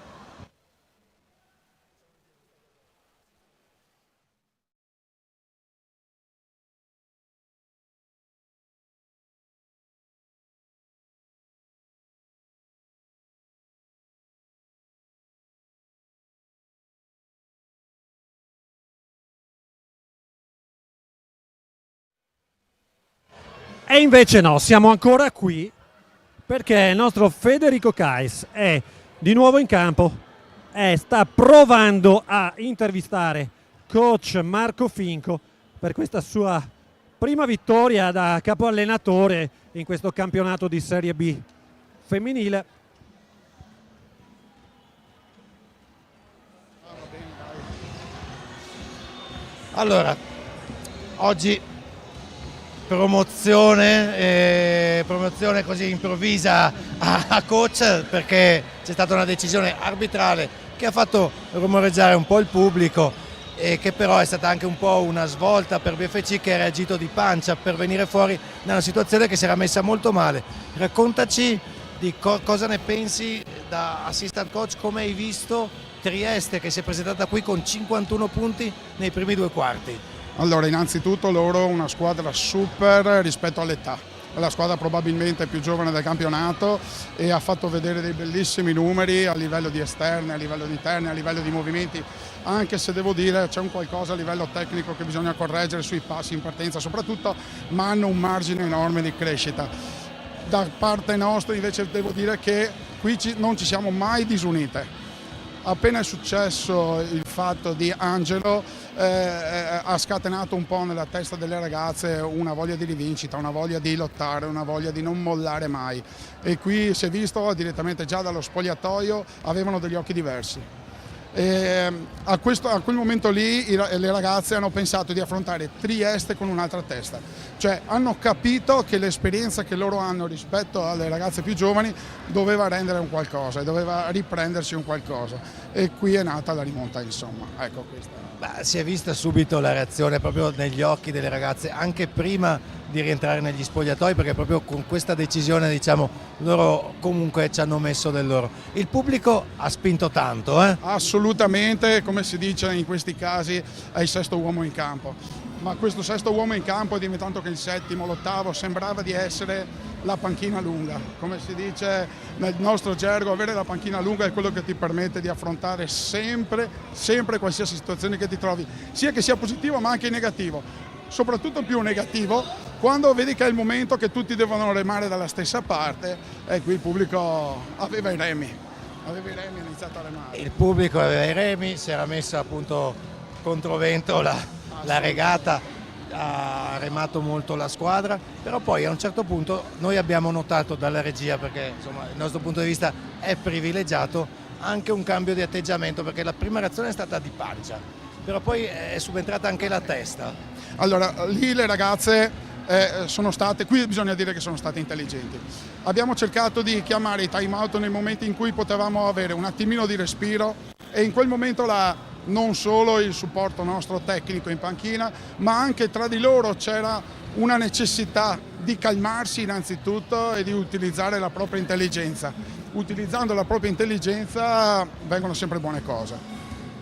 E invece no, siamo ancora qui perché il nostro Federico Cais è di nuovo in campo e sta provando a intervistare coach Marco Finco per questa sua prima vittoria da capo allenatore in questo campionato di Serie B femminile. Allora, oggi promozione così improvvisa a coach perché c'è stata una decisione arbitrale che ha fatto rumoreggiare un po' il pubblico e che però è stata anche un po' una svolta per BFC che ha reagito di pancia per venire fuori da una situazione che si era messa molto male. Raccontaci di cosa ne pensi da assistant coach, come hai visto Trieste che si è presentata qui con 51 punti nei primi 2 quarti. Allora, innanzitutto loro una squadra super rispetto all'età, è la squadra probabilmente più giovane del campionato e ha fatto vedere dei bellissimi numeri a livello di esterne, a livello di interne, a livello di movimenti, anche se devo dire c'è un qualcosa a livello tecnico che bisogna correggere sui passi in partenza soprattutto, ma hanno un margine enorme di crescita. Da parte nostra invece devo dire che qui non ci siamo mai disunite. Appena è successo il fatto di Angelo ha scatenato un po' nella testa delle ragazze una voglia di rivincita, una voglia di lottare, una voglia di non mollare mai e qui si è visto direttamente già dallo spogliatoio avevano degli occhi diversi. E a quel momento lì le ragazze hanno pensato di affrontare Trieste con un'altra testa, cioè hanno capito che l'esperienza che loro hanno rispetto alle ragazze più giovani doveva rendere un qualcosa e doveva riprendersi un qualcosa e qui è nata la rimonta, insomma, ecco questa. Si è vista subito la reazione proprio negli occhi delle ragazze anche prima di rientrare negli spogliatoi perché proprio con questa decisione diciamo loro comunque ci hanno messo del loro. Il pubblico ha spinto tanto, Assolutamente, come si dice in questi casi è il sesto uomo in campo, ma questo sesto uomo in campo è diventato che il settimo, l'ottavo, sembrava di essere la panchina lunga, come si dice nel nostro gergo, avere la panchina lunga è quello che ti permette di affrontare sempre qualsiasi situazione che ti trovi, sia che sia positivo ma anche negativo, soprattutto più negativo quando vedi che è il momento che tutti devono remare dalla stessa parte e qui il pubblico aveva i remi, ha iniziato a remare. Il pubblico aveva i remi, si era messa appunto controvento la regata, ha remato molto la squadra, però poi a un certo punto noi abbiamo notato dalla regia, perché insomma il nostro punto di vista è privilegiato, anche un cambio di atteggiamento, perché la prima reazione è stata di pancia, però poi è subentrata anche la testa. Allora lì le ragazze qui bisogna dire che sono state intelligenti. Abbiamo cercato di chiamare i time out nei momenti in cui potevamo avere un attimino di respiro, e in quel momento non solo il supporto nostro tecnico in panchina, ma anche tra di loro c'era una necessità di calmarsi innanzitutto e di utilizzare la propria intelligenza. Utilizzando la propria intelligenza vengono sempre buone cose.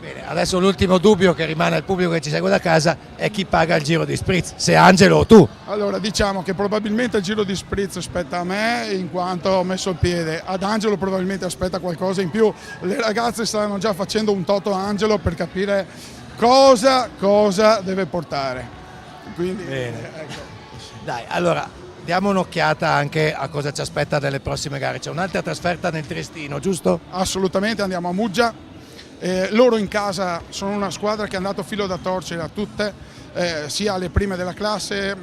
Bene, adesso l'ultimo dubbio che rimane al pubblico che ci segue da casa è chi paga il giro di spritz, se Angelo o tu. Allora, diciamo che probabilmente il giro di spritz spetta a me, in quanto ho messo il piede. Ad Angelo probabilmente aspetta qualcosa in più. Le ragazze stanno già facendo un toto Angelo per capire cosa deve portare. Quindi, Bene. ecco. Dai, allora diamo un'occhiata anche a cosa ci aspetta nelle prossime gare. C'è un'altra trasferta nel Triestino, giusto? Assolutamente, andiamo a Muggia. Loro in casa sono una squadra che è andato filo da torcere a tutte, sia alle prime della classe,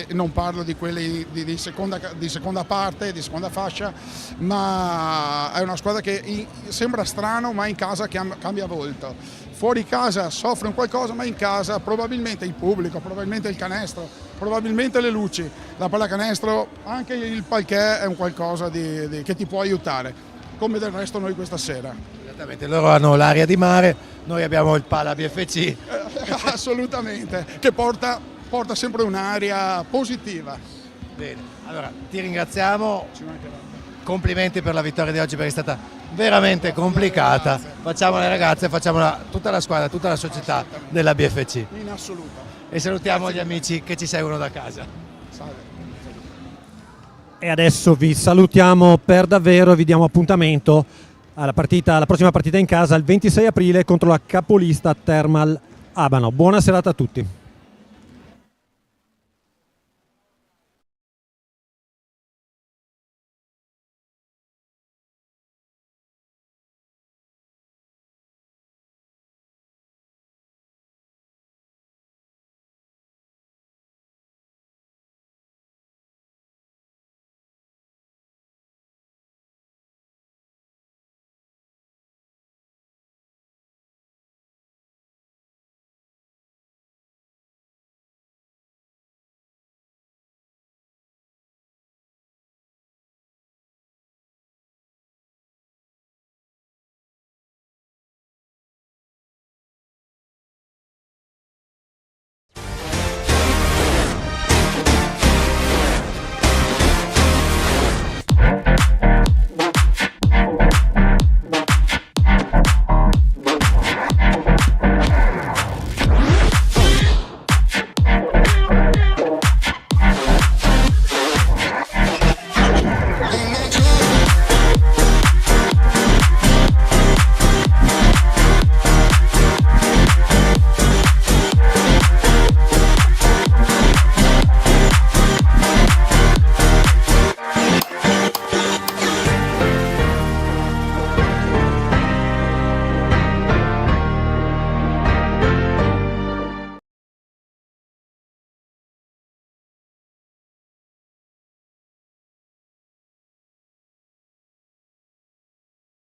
non parlo di quelli di seconda parte, di seconda fascia, ma è una squadra che sembra strano, ma in casa cambia volto. Fuori casa soffre un qualcosa, ma in casa probabilmente il pubblico, probabilmente il canestro, probabilmente le luci, la pallacanestro, anche il parquet è un qualcosa che ti può aiutare, come del resto noi questa sera. Esattamente, loro hanno l'aria di mare, noi abbiamo il Pala BFC. Assolutamente, che porta sempre un'aria positiva. Bene, allora ti ringraziamo, complimenti per la vittoria di oggi perché è stata veramente complicata. Facciamo alle ragazze, facciamo tutta la squadra, tutta la società della BFC. In assoluto. E salutiamo gli amici che ci seguono da casa. Salve. E adesso vi salutiamo per davvero e vi diamo appuntamento alla prossima partita in casa il 26 aprile contro la capolista Thermal Abano. Buona serata a tutti.